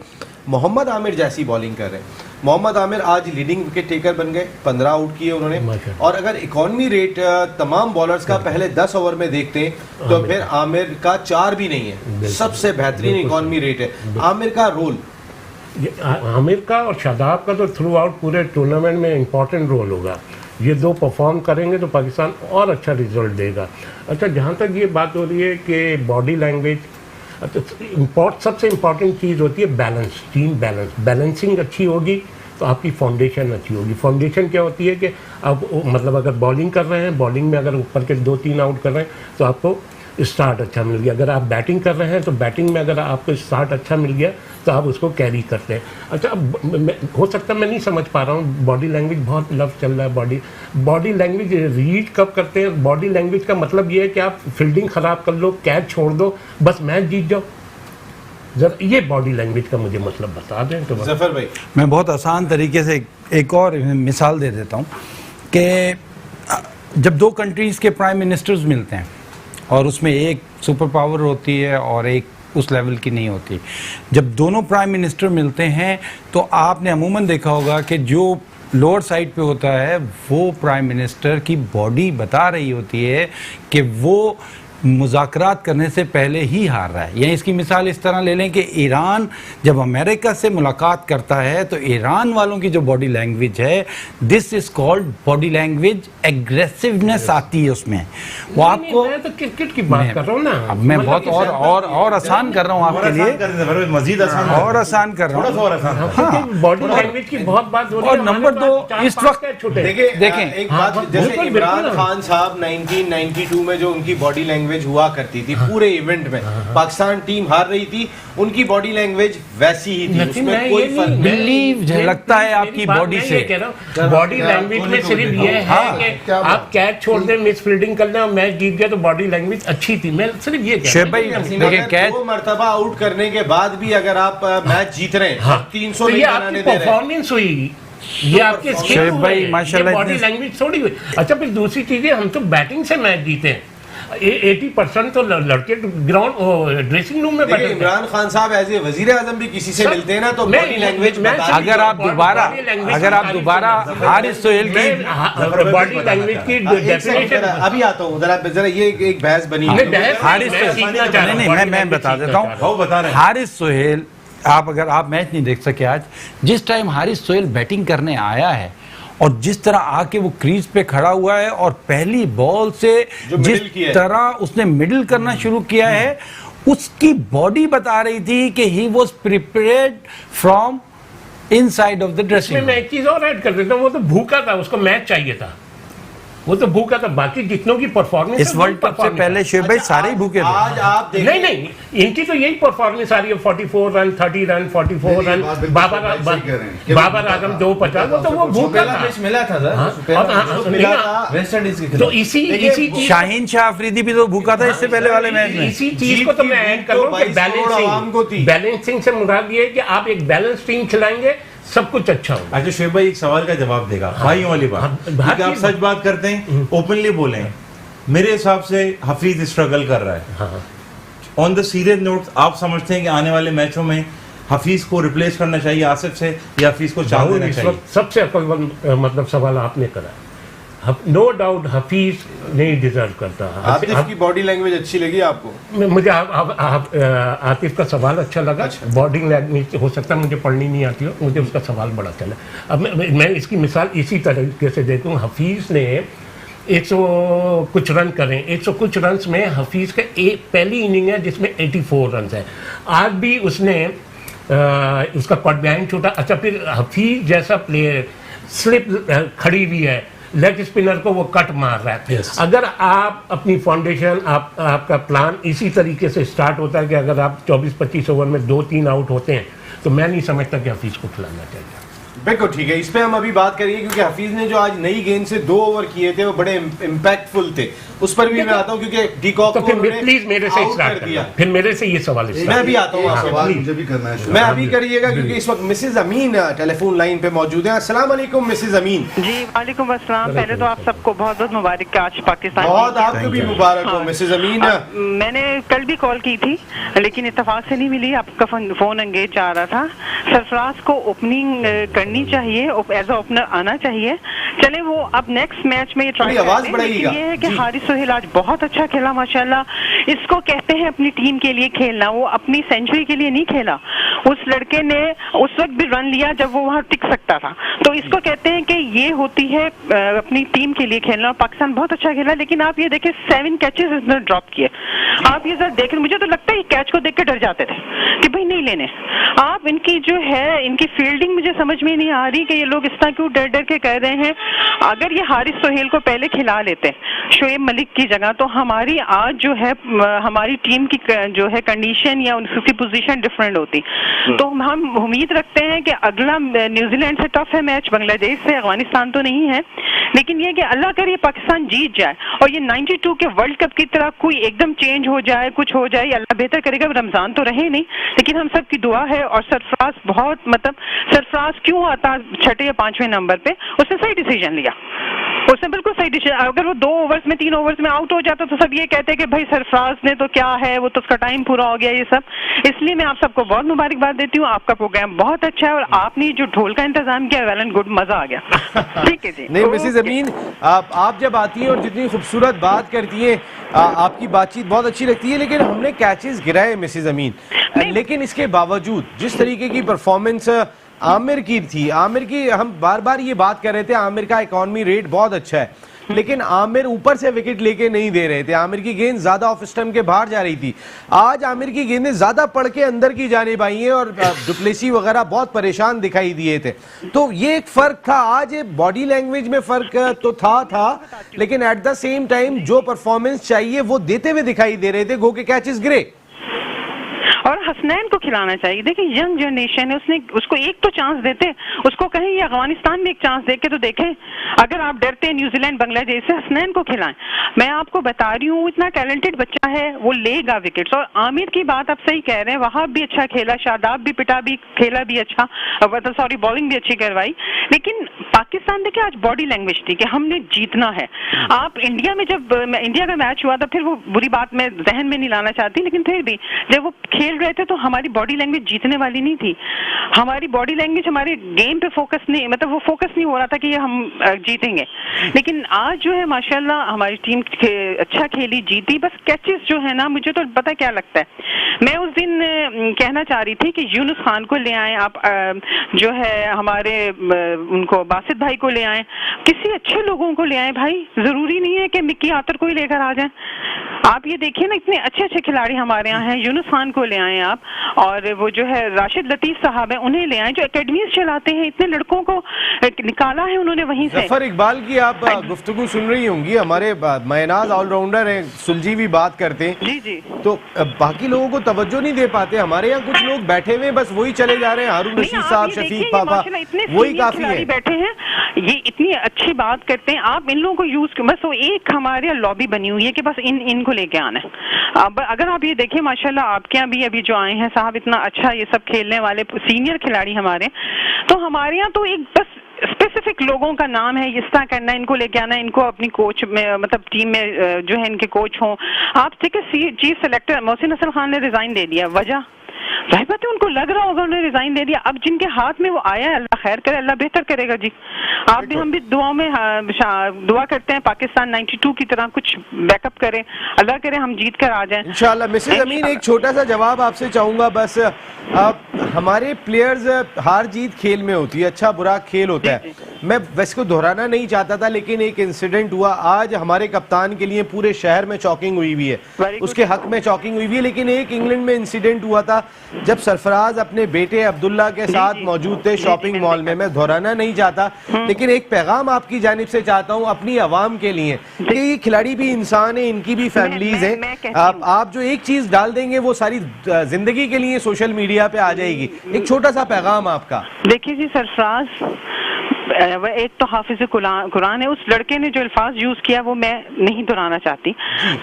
मोहम्मद आमिर जैसी बॉलिंग कर रहे हैं। मोहम्मद आमिर आज लीडिंग विकेट टेकर बन गए, 15 आउट किए उन्होंने, और अगर इकॉनमी रेट तमाम बॉलर्स का पहले 10 ओवर में देखते हैं तो फिर आमिर का 4 भी नहीं है, सबसे बेहतरीन इकॉनमी रेट है। आमिर का रोल, आमिर का और शादाब का तो थ्रू आउट पूरे टूर्नामेंट में इम्पोर्टेंट रोल होगा। ये 2 परफॉर्म करेंगे तो पाकिस्तान और अच्छा रिजल्ट देगा। अच्छा, जहाँ तक ये बात हो रही है कि बॉडी लैंग्वेज, सबसे इम्पॉर्टेंट चीज़ होती है बैलेंस, टीम बैलेंसिंग अच्छी होगी तो आपकी फाउंडेशन अच्छी होगी। फाउंडेशन क्या होती है कि आप मतलब अगर बॉलिंग कर रहे हैं, बॉलिंग में अगर ऊपर के 2-3 आउट कर रहे हैं तो आपको स्टार्ट अच्छा मिल गया। अगर आप बैटिंग कर रहे हैं तो बैटिंग में अगर आपको स्टार्ट अच्छा मिल गया तो आप उसको कैरी करते हैं। अच्छा, हो सकता है मैं नहीं समझ पा रहा हूँ, बॉडी लैंग्वेज बहुत लफ्ज़ चल रहा है। बॉडी लैंग्वेज रीड कब करते हैं? बॉडी लैंग्वेज का मतलब ये है कि आप फील्डिंग ख़राब कर लो, कैच छोड़ दो, बस मैच जीत जाओ। जरा ये बॉडी लैंग्वेज का मुझे मतलब बता दें तो। जफर भाई, मैं बहुत आसान तरीके से एक और मिसाल दे देता हूँ कि जब 2 कंट्रीज़ के प्राइम मिनिस्टर्स मिलते हैं और उसमें एक सुपर पावर होती है और एक उस लेवल की नहीं होती, जब दोनों प्राइम मिनिस्टर मिलते हैं तो आपने अमूमन देखा होगा कि जो लोअर साइड पे होता है वो प्राइम मिनिस्टर की बॉडी बता रही होती है कि वो मुज़ाकरात करने से पहले ही हार रहा है। या इसकी मिसाल इस तरह ले लें कि ईरान जब अमेरिका से मुलाकात करता है तो ईरान वालों की जो बॉडी लैंग्वेज है, this is called body language aggressiveness आती है उसमें। वो आपको मैं तो क्रिकेट की बात कर रहा हूँ ना, अब मैं बहुत और आसान कर रहा हूँ आपके लिए, मजीद और आसान कर रहा हूँ। बॉडी लैंग्वेज की बहुत बात हो रही है। और नंबर 2 इस वक्त देखें एक बात, जैसे इमरान खान साहब 1992 में जो उनकी बॉडी लैंग्वेज लैंग्वेज हुआ करती थी पूरे इवेंट में। पाकिस्तान टीम हार रही थी, उनकी बॉडी लैंग्वेज वैसी ही थी, उसमें कोई फर्क नहीं। बिलीव लगता है आपकी बॉडी से। बॉडी लैंग्वेज में सिर्फ ये है कि आप कैच छोड़ दें, मिस फील्डिंग कर लें और मैच जीत गए तो बॉडी लैंग्वेज अच्छी थी। मैं सिर्फ ये कह शेब भाई देखिए कैच 2 मरतबा आउट करने के बाद भी अगर आप मैच जीत रहे हैं, 300 नहीं बनाने दे रहे हैं, परफॉर्मेंस हुई, ये आपके शेब भाई माशाल्लाह बॉडी लैंग्वेज थोड़ी हुई। अच्छा फिर दूसरी चीज है, हम तो बैटिंग से मैच जीते हैं। 80% तो लड़के ग्राउंड ड्रेसिंग रूम में बैठे। इमरान खान साहब एज ए वजीर आजम भी किसी से मिलते हैं ना तो बॉडी लैंग्वेज अगर आप दोबारा हारिस सोहेल की बॉडी लैंग्वेज की डेफिनेशन अभी आता हूँ जरा ये एक बहस बनी हारिस नहीं मैं बता देता हूँ। हारिस सोहेल अगर आप मैच नहीं देख सके आज, जिस टाइम हारिस सोहेल बैटिंग करने आया है और जिस तरह आके वो क्रीज पे खड़ा हुआ है और पहली बॉल से जिस तरह उसने मिडिल करना शुरू किया है, उसकी बॉडी बता रही थी कि he was prepared from inside of the dressing room. मैं एक चीज और ऐड कर देता हूँ, वो तो भूखा था, उसको मैच चाहिए था, वो तो भूखा था। बाकी जितनों की परफॉर्मेंस इस वर्ल्ड कप से पहले शेब भाई सारे ही भूखे थे। आज आप नहीं इनकी तो यही परफॉर्मेंस आ रही है, 44 run 30 run 44 run. Babar Azam 250, वो तो वो भूखा था, मिला था वेस्ट इंडीज के तो इसी चीज शाहीन शाह अफरीदी भी तो भूखा था इससे पहले वाले मैच में। इसी चीज को तो मैं ऐड कर रहा हूँ कि बैलेंसिंग से मुराद ये है कि आप एक बैलेंस टीम खिलाएंगे, सब कुछ अच्छा होगा। अच्छा शेब भाई एक सवाल का जवाब देगा, भाइयों वाली बात, क्योंकि आप सच बात करते हैं, ओपनली बोलें। मेरे हिसाब से हफीज स्ट्रगल कर रहा है। ऑन द सीरियस नोट, आप समझते हैं कि आने वाले मैचों में हफीज को रिप्लेस करना चाहिए आसिफ से या हफीज को चांस देना चाहिए? सबसे अक्लमंद मतलब सवाल आपने करा। नो डाउट हफीज नहीं डिजर्व करता। आतिफ की बॉडी लैंग्वेज अच्छी लगी आपको? मुझे आतिफ का सवाल अच्छा लगा। बॉडी लैंग्वेज हो सकता है मुझे पढ़नी नहीं आती हो, मुझे उसका सवाल बड़ा अच्छा लगा। अब मैं इसकी मिसाल इसी तरीके से देता हूँ। हफीज ने 100 कुछ रन करें, 100 कुछ रन में हफीज का पहली इनिंग है जिसमें 84 रन है। आज भी उसने उसका कट बिहाइंड छूटा। अच्छा फिर हफीज जैसा प्लेयर स्लिप खड़ी हुई है, लेग स्पिनर को वो कट मार रहा है। अगर आप अपनी फाउंडेशन आपका प्लान इसी तरीके से स्टार्ट होता है कि अगर आप 24-25 ओवर में 2-3 आउट होते हैं, तो मैं नहीं समझता कि हफीज को खिलाना चाहिए। बिल्कुल ठीक है, इस पे हम अभी बात करेंगे क्योंकि हफीज ने जो आज नई गेंद से 2 ओवर किए थे वो बड़े इम्पैक्टफुल थे, उस पर भी मैं आता हूँ क्योंकि डीकॉक तो प्लीज मेरे से स्टार्ट कर दिया, फिर मेरे से ये सवाल मैं भी आता हूँ। सवाल मुझे भी करना है, मैं अभी करिएगा क्योंकि इस वक्त मिसेज अमीन टेलीफोन लाइन पे मौजूद है। अस्सलाम वालेकुम मिसेज अमीन। जी वालेकुम अस्सलाम। पहले तो आप सबको बहुत बहुत मुबारक आज पाकिस्तान। बहुत आपको भी मुबारक हो मिसेज अमीन। मैंने कल भी कॉल की थी लेकिन इत्तेफाक से नहीं मिली, आपका फोन एंगेज आ रहा था। सरफराज को ओपनिंग करनी चाहिए, एज अ ओपनर आना चाहिए। चले वो अब नेक्स्ट मैच में ये ट्राई करते हैं। ये है कि हारिस सोहेल आज बहुत अच्छा खेला माशाल्लाह। इसको कहते हैं अपनी टीम के लिए खेलना, वो अपनी सेंचुरी के लिए नहीं खेला। उस लड़के ने उस वक्त भी रन लिया जब वो वहां टिक सकता था, तो इसको कहते हैं कि ये होती है अपनी टीम के लिए खेलना। पाकिस्तान बहुत अच्छा खेला, लेकिन आप ये देखें 7 कैचेस इसने ड्रॉप किए। आप ये सर देखें, मुझे तो लगता है कैच को देख के डर जाते थे कि भाई नहीं लेने। आप इनकी जो है इनकी फील्डिंग मुझे समझ में नहीं आ रही कि ये लोग इस तरह क्यों डर डर के कह रहे हैं। अगर ये हारिस सोहेल को पहले खिला लेते शोएब मलिक की जगह, तो हमारी आज जो है हमारी टीम की जो है कंडीशन या उसकी पोजीशन डिफरेंट होती। तो हम उम्मीद रखते हैं कि अगला न्यूजीलैंड से टफ है मैच, बांग्लादेश से, अफगानिस्तान तो नहीं है, लेकिन ये कि अल्लाह करे पाकिस्तान जीत जाए और ये 92 के वर्ल्ड कप की तरह कोई एकदम चेंज हो जाए, कुछ हो जाए, अल्लाह बेहतर करेगा। रमजान तो रहे नहीं, लेकिन हम सब की दुआ है। और सरफराज बहुत मतलब सरफराज क्यों आता 6 या 5वें नंबर पे, उसने सही डिसीजन लिया, उसने बिल्कुल सही डिसीजन। अगर वो 2 ओवर्स में 3 ओवर्स में आउट हो जाता तो सब ये कहते कि भाई सरफराज ने तो क्या है, वो तो उसका टाइम पूरा हो गया ये सब। इसलिए मैं आप सबको बहुत मुबारकबाद देती हूँ, आपका प्रोग्राम बहुत अच्छा है और आपने जो ढोल का इंतजाम किया वेल एंड गुड, मजा आ गया। ठीक है जी। नहीं मिसेज अमीन, आप जब आती हैं और जितनी खूबसूरत बात करती हैं, आपकी बातचीत बहुत अच्छी लगती है, लेकिन हमने कैचेस गिराए मिसेज अमीन, लेकिन इसके बावजूद जिस तरीके की परफॉर्मेंस आमिर की थी। आमिर की हम बार बार ये बात कर रहे थे, आमिर का इकॉनमी रेट बहुत अच्छा है, लेकिन आमिर ऊपर से विकेट लेके नहीं दे रहे थे। आमिर की गेंद ज्यादा ऑफ स्टंप के बाहर जा रही थी। आज आमिर की गेंदें ज्यादा पड़ के अंदर की जानिब आई हैं और डुप्लेसी वगैरह बहुत परेशान दिखाई दिए थे। तो ये एक फर्क था। आज बॉडी लैंग्वेज में फर्क तो था, लेकिन एट द सेम टाइम जो परफॉर्मेंस चाहिए वो देते हुए दिखाई दे रहे थे। गो के कैच इज ग्रे। और हसनैन को खिलाना चाहिए। देखिए यंग जनरेशन है, उसको एक तो चांस देते, उसको कहें ये अफगानिस्तान में एक चांस दे के तो देखें। अगर आप डरते हैं न्यूजीलैंड बांग्लादेश से, हसनैन को खिलाएं। मैं आपको बता रही हूँ इतना टैलेंटेड बच्चा है, वो लेगा विकेट्स। और आमिर की बात आप सही कह रहे हैं, वहाब भी अच्छा खेला, शादाब भी पिटा भी खेला भी अच्छा, सॉरी बॉलिंग भी अच्छी करवाई। लेकिन पाकिस्तान देखिए आज बॉडी लैंग्वेज थी कि हमने जीतना है। आप इंडिया में जब इंडिया का मैच हुआ था, फिर वो बुरी बात मैं जहन में नहीं लाना चाहती, लेकिन फिर भी जब वो खेल रहे थे तो हमारी बॉडी लैंग्वेज जीतने वाली नहीं थी। हमारी बॉडी लैंग्वेज हमारे गेम पे फोकस नहीं, मतलब वो फोकस नहीं हो रहा था कि ये हम जीतेंगे। लेकिन आज जो है माशाल्लाह हमारी टीम अच्छा खेली, जीती। बस कैचेस जो है ना, मुझे तो पता क्या लगता है, मैं उस दिन कहना चाह रही थी कि यूनुस खान को ले आए आप, जो है हमारे उनको बासित भाई को ले आए, किसी अच्छे लोगों को ले आए भाई। जरूरी नहीं है कि मिक्की आतर को ही लेकर आ जाए। आप ये देखिए ना, इतने अच्छे अच्छे खिलाड़ी हमारे यहाँ हैं। यूनुस खान को ले आए आप, और वो जो है राशिद लतीफ साहब है, उन्हें ले आए जो एकेडमीज चलाते हैं। इतने लड़कों को निकाला है उन्होंने वहीं से। जफर इकबाल की आप गुफ्तगू सुन रही होंगी, हमारे मयनाज ऑलराउंडर हैं, सुलझी भी बात करते हैं जी जी, तो बाकी लोगों को तवज्जो नहीं दे पाते। हमारे यहाँ कुछ लोग बैठे हुए बस वही चले जा रहे हैं, हारून रशीद साहब, शफीक पापा, वही काफी है। बैठे हैं, ये इतनी अच्छी बात करते हैं। आप इन लोगों को यूज, बस वो एक हमारे लॉबी बनी हुई है कि बस इनको लेके आना है। अब अगर आप ये देखिए माशाल्लाह आपके यहाँ भी अभी जो आए हैं साहब, इतना अच्छा ये सब खेलने वाले सीनियर खिलाड़ी हमारे, तो हमारे यहाँ तो एक बस स्पेसिफिक लोगों का नाम है, इस तरह करना, इनको लेके आना, इनको अपनी कोच में, मतलब टीम में जो है इनके कोच हों। आप ठीक है, चीफ सेलेक्टर मोहसिन हसन खान ने रिजाइन दे दिया, वजह जाहिर बात है उनको लग रहा होगा, उन्होंने रिजाइन दे दिया। अब जिनके हाथ में वो आया है, अल्लाह खैर करे, अल्लाह बेहतर करेगा जी। आप भी, हम भी दुआओं में दुआ करते हैं पाकिस्तान 92 की तरह कुछ बैकअप करे, अल्लाह करे हम जीत कर आ जाएं इंशाल्लाह। मिसेज अमीन, एक छोटा सा जवाब आपसे चाहूंगा बस। हमारे प्लेयर्स हार जीत खेल में होती है, अच्छा बुरा खेल होता है। मैं वैसे को दोहराना नहीं चाहता था, लेकिन एक इंसिडेंट हुआ आज हमारे कप्तान के लिए, पूरे शहर में चॉकिंग हुई हुई है, उसके हक में चॉकिंग हुई हुई है। लेकिन एक इंग्लैंड में इंसिडेंट हुआ था जब सरफराज अपने बेटे अब्दुल्ला के साथ मौजूद थे शॉपिंग मॉल में। मैं दोहराना नहीं चाहता, लेकिन एक पैगाम आपकी जानिब से चाहता हूँ अपनी आवाम के लिए कि ये खिलाड़ी भी इंसान है, इनकी भी फैमिलीज हैं। आप जो एक चीज डाल देंगे वो सारी जिंदगी के लिए सोशल मीडिया पे आ जाएगी। एक छोटा सा पैगाम आपका। देखिए जी, सरफराज एक तो हाफिज कुरान है, उस लड़के ने जो अल्फाज यूज किया वो मैं नहीं दोहराना चाहती।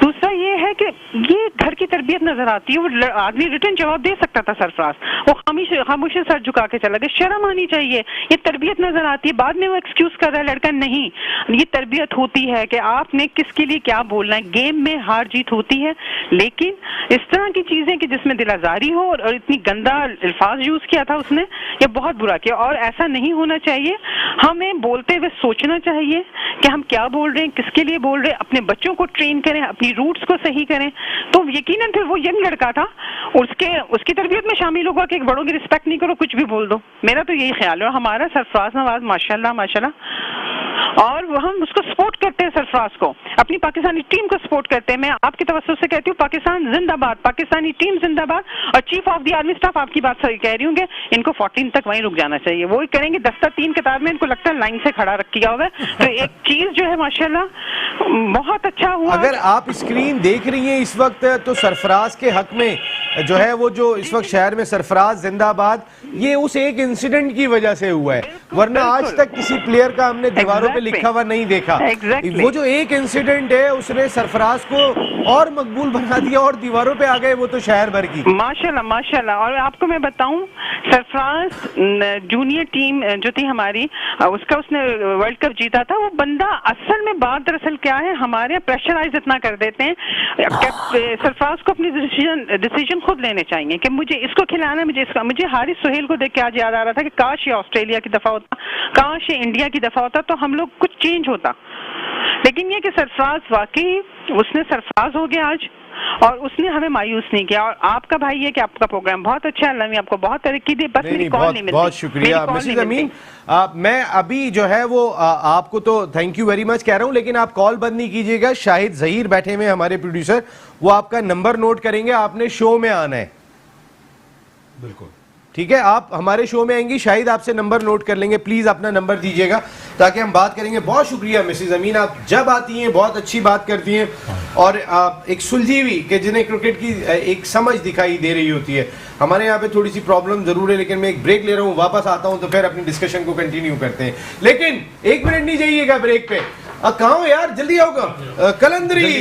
दूसरा ये है कि ये घर की तरबियत नजर आती है। वो आदमी रिटर्न जवाब दे सकता था सरफराज, वो खामोशी सर झुका के चला गया। शर्म आनी चाहिए, ये तरबियत नजर आती है। बाद में वो एक्सक्यूज कर रहा है लड़का, नहीं ये तरबियत होती है कि आपने किसके लिए क्या बोलना है। गेम में हार जीत होती है, लेकिन इस तरह की चीजें कि जिसमें दिलाजारी हो और इतनी गंदा अल्फाज यूज किया था उसने, ये बहुत बुरा किया और ऐसा नहीं होना चाहिए। हमें बोलते हुए सोचना चाहिए कि हम क्या बोल रहे हैं, किसके लिए बोल रहे हैं। अपने बच्चों को ट्रेन करें, अपनी रूट्स को सही करें, तो यकीनन फिर वो यंग लड़का था, उसकी तरबियत में शामिल होगा कि बड़ों की रिस्पेक्ट नहीं करो, कुछ भी बोल दो। मेरा तो यही ख्याल है। हमारा सरफराज नवाज माशाल्लाह माशाल्लाह, और हम उसको सपोर्ट करते हैं, सरफराज को, अपनी पाकिस्तानी टीम को सपोर्ट करते हैं। मैं आपकी तवज्जो से कहती हूँ पाकिस्तान जिंदाबाद, पाकिस्तानी टीम जिंदाबाद। और chief of the army staff आपकी बात सही कह रही हूँ, इनको 14 तक वहीं रुक जाना चाहिए। वो करेंगे दस्ता 3 कतार में, इनको लगता है लाइन से खड़ा रखा हुआ है। तो एक चीज जो है माशाल्लाह बहुत अच्छा हुआ। अगर आप स्क्रीन देख रही हैं इस वक्त, तो सरफराज के हक में जो है वो जो इस वक्त शहर में सरफराज जिंदाबाद, ये उस एक इंसिडेंट की वजह से हुआ है, वरना आज तक किसी प्लेयर का हमने दीवारों पे लिखा हुआ नहीं देखा। वो जो एक इंसिडेंट है उसने सरफराज को और मकबूल बना दिया और दीवारों पे आ गए वो तो शहर भर की। माशाल्लाह माशाल्लाह। और आपको मैं बताऊं, सरफराज जूनियर टीम जो थी हमारी, उसका उसने वर्ल्ड कप जीता था। वो बंदा असल में बात दरअसल क्या है, हमारे प्रेशराइज इतना कर देते हैं। सरफराज को अपनी डिसीजन खुद लेने चाहिए कि मुझे इसको खिलाना, मुझे हारिस सुहेल को देख के आज याद आ रहा था कि काश ये ऑस्ट्रेलिया की दफा होता, काश ये इंडिया की दफा होता, तो हम लोग कुछ चेंज होता। लेकिन ये कि सरफराज वाकई उसने सरफराज हो गया आज, और उसने हमें मायूस नहीं किया। और आपका भाई है कि आपका प्रोग्राम बहुत अच्छा है, अल्लाह आपको बहुत तरक्की दे। बस मेरी कॉल नहीं मिलती। बहुत शुक्रिया मिसेस अमीन। मैं अभी जो है वो आपको तो थैंक यू वेरी मच कह रहा हूं, लेकिन आप कॉल बंद नहीं कीजिएगा। शाहिद जहीर बैठे हुए हमारे प्रोड्यूसर, वो आपका नंबर नोट करेंगे, आपने शो में आना है। बिल्कुल ठीक है, आप हमारे शो में आएंगी, शाहिद आपसे नंबर नोट कर लेंगे। प्लीज अपना नंबर दीजिएगा ताकि हम बात करेंगे। बहुत शुक्रिया मिसेस अमीन, आप जब आती हैं बहुत अच्छी बात करती हैं और एक सुलझी हुई कि जिन्हें क्रिकेट की एक समझ दिखाई दे रही होती है। हमारे यहाँ पे थोड़ी सी प्रॉब्लम जरूर है, लेकिन मैं एक ब्रेक ले रहा हूँ, वापस आता हूँ तो फिर अपनी डिस्कशन को कंटिन्यू करते हैं। लेकिन 1 मिनट नहीं जाइएगा ब्रेक पे। कहाँ हो यार, जल्दी आओगा। कलंदरी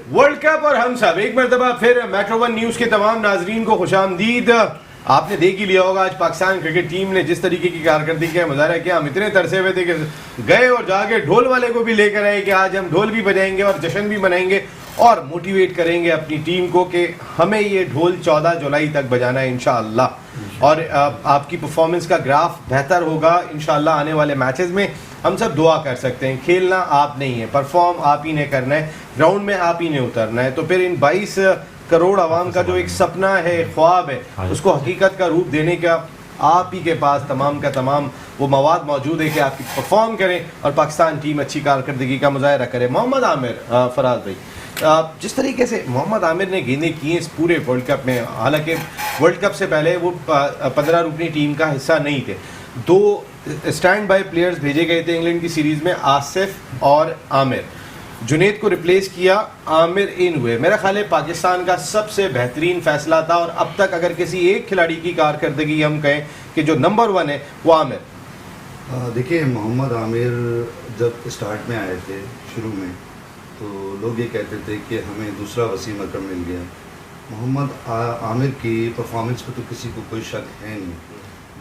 वर्ल्ड कप और हम सब एक मरतबा फिर मेट्रो वन न्यूज के तमाम नाजरीन को खुशामदीद। आपने देख ही लिया होगा आज पाकिस्तान क्रिकेट टीम ने जिस तरीके की कारकर्दगी का मुजाहरा किया। हम इतने तरसे हुए थे कि गए और जाके ढोल वाले को भी लेकर आए कि आज हम ढोल भी बजाएंगे और जश्न भी मनाएंगे और मोटिवेट करेंगे अपनी टीम को कि हमें ये ढोल 14 जुलाई तक बजाना है इंशाअल्लाह। और आपकी परफॉर्मेंस का ग्राफ बेहतर होगा इंशाअल्लाह आने वाले मैचेस में। हम सब दुआ कर सकते हैं। खेलना आप नहीं है, परफॉर्म आप ही ने करना है, ग्राउंड में आप ही ने उतरना है। तो फिर इन 22 करोड़ आवाम का जो एक सपना है, ख्वाब है, उसको हकीकत का रूप देने का आप ही के पास तमाम का तमाम वो मवाद मौजूद है कि आप परफॉर्म करें और पाकिस्तान टीम अच्छी कारकर्दगी का मुजाहरा करे। मोहम्मद आमिर, फराज भाई, जिस तरीके से मोहम्मद आमिर ने गेंदें की हैं इस पूरे वर्ल्ड कप में, हालांकि वर्ल्ड कप से पहले वो 15 रुकनी टीम का हिस्सा नहीं थे। 2 स्टैंड बाय प्लेयर्स भेजे गए थे इंग्लैंड की सीरीज में, आसिफ और आमिर। जुनेद को रिप्लेस किया, आमिर इन हुए। मेरा ख्याल है पाकिस्तान का सबसे बेहतरीन फैसला था। और अब तक अगर किसी एक खिलाड़ी की कारकर्दगी हम कहें कि जो नंबर 1 है वो आमिर। देखिए, मोहम्मद आमिर जब स्टार्ट में आए थे शुरू में, तो लोग ये कहते थे कि हमें दूसरा वसीम अकरम मिल गया। मोहम्मद आमिर की परफॉर्मेंस पे तो किसी को कोई शक है नहीं,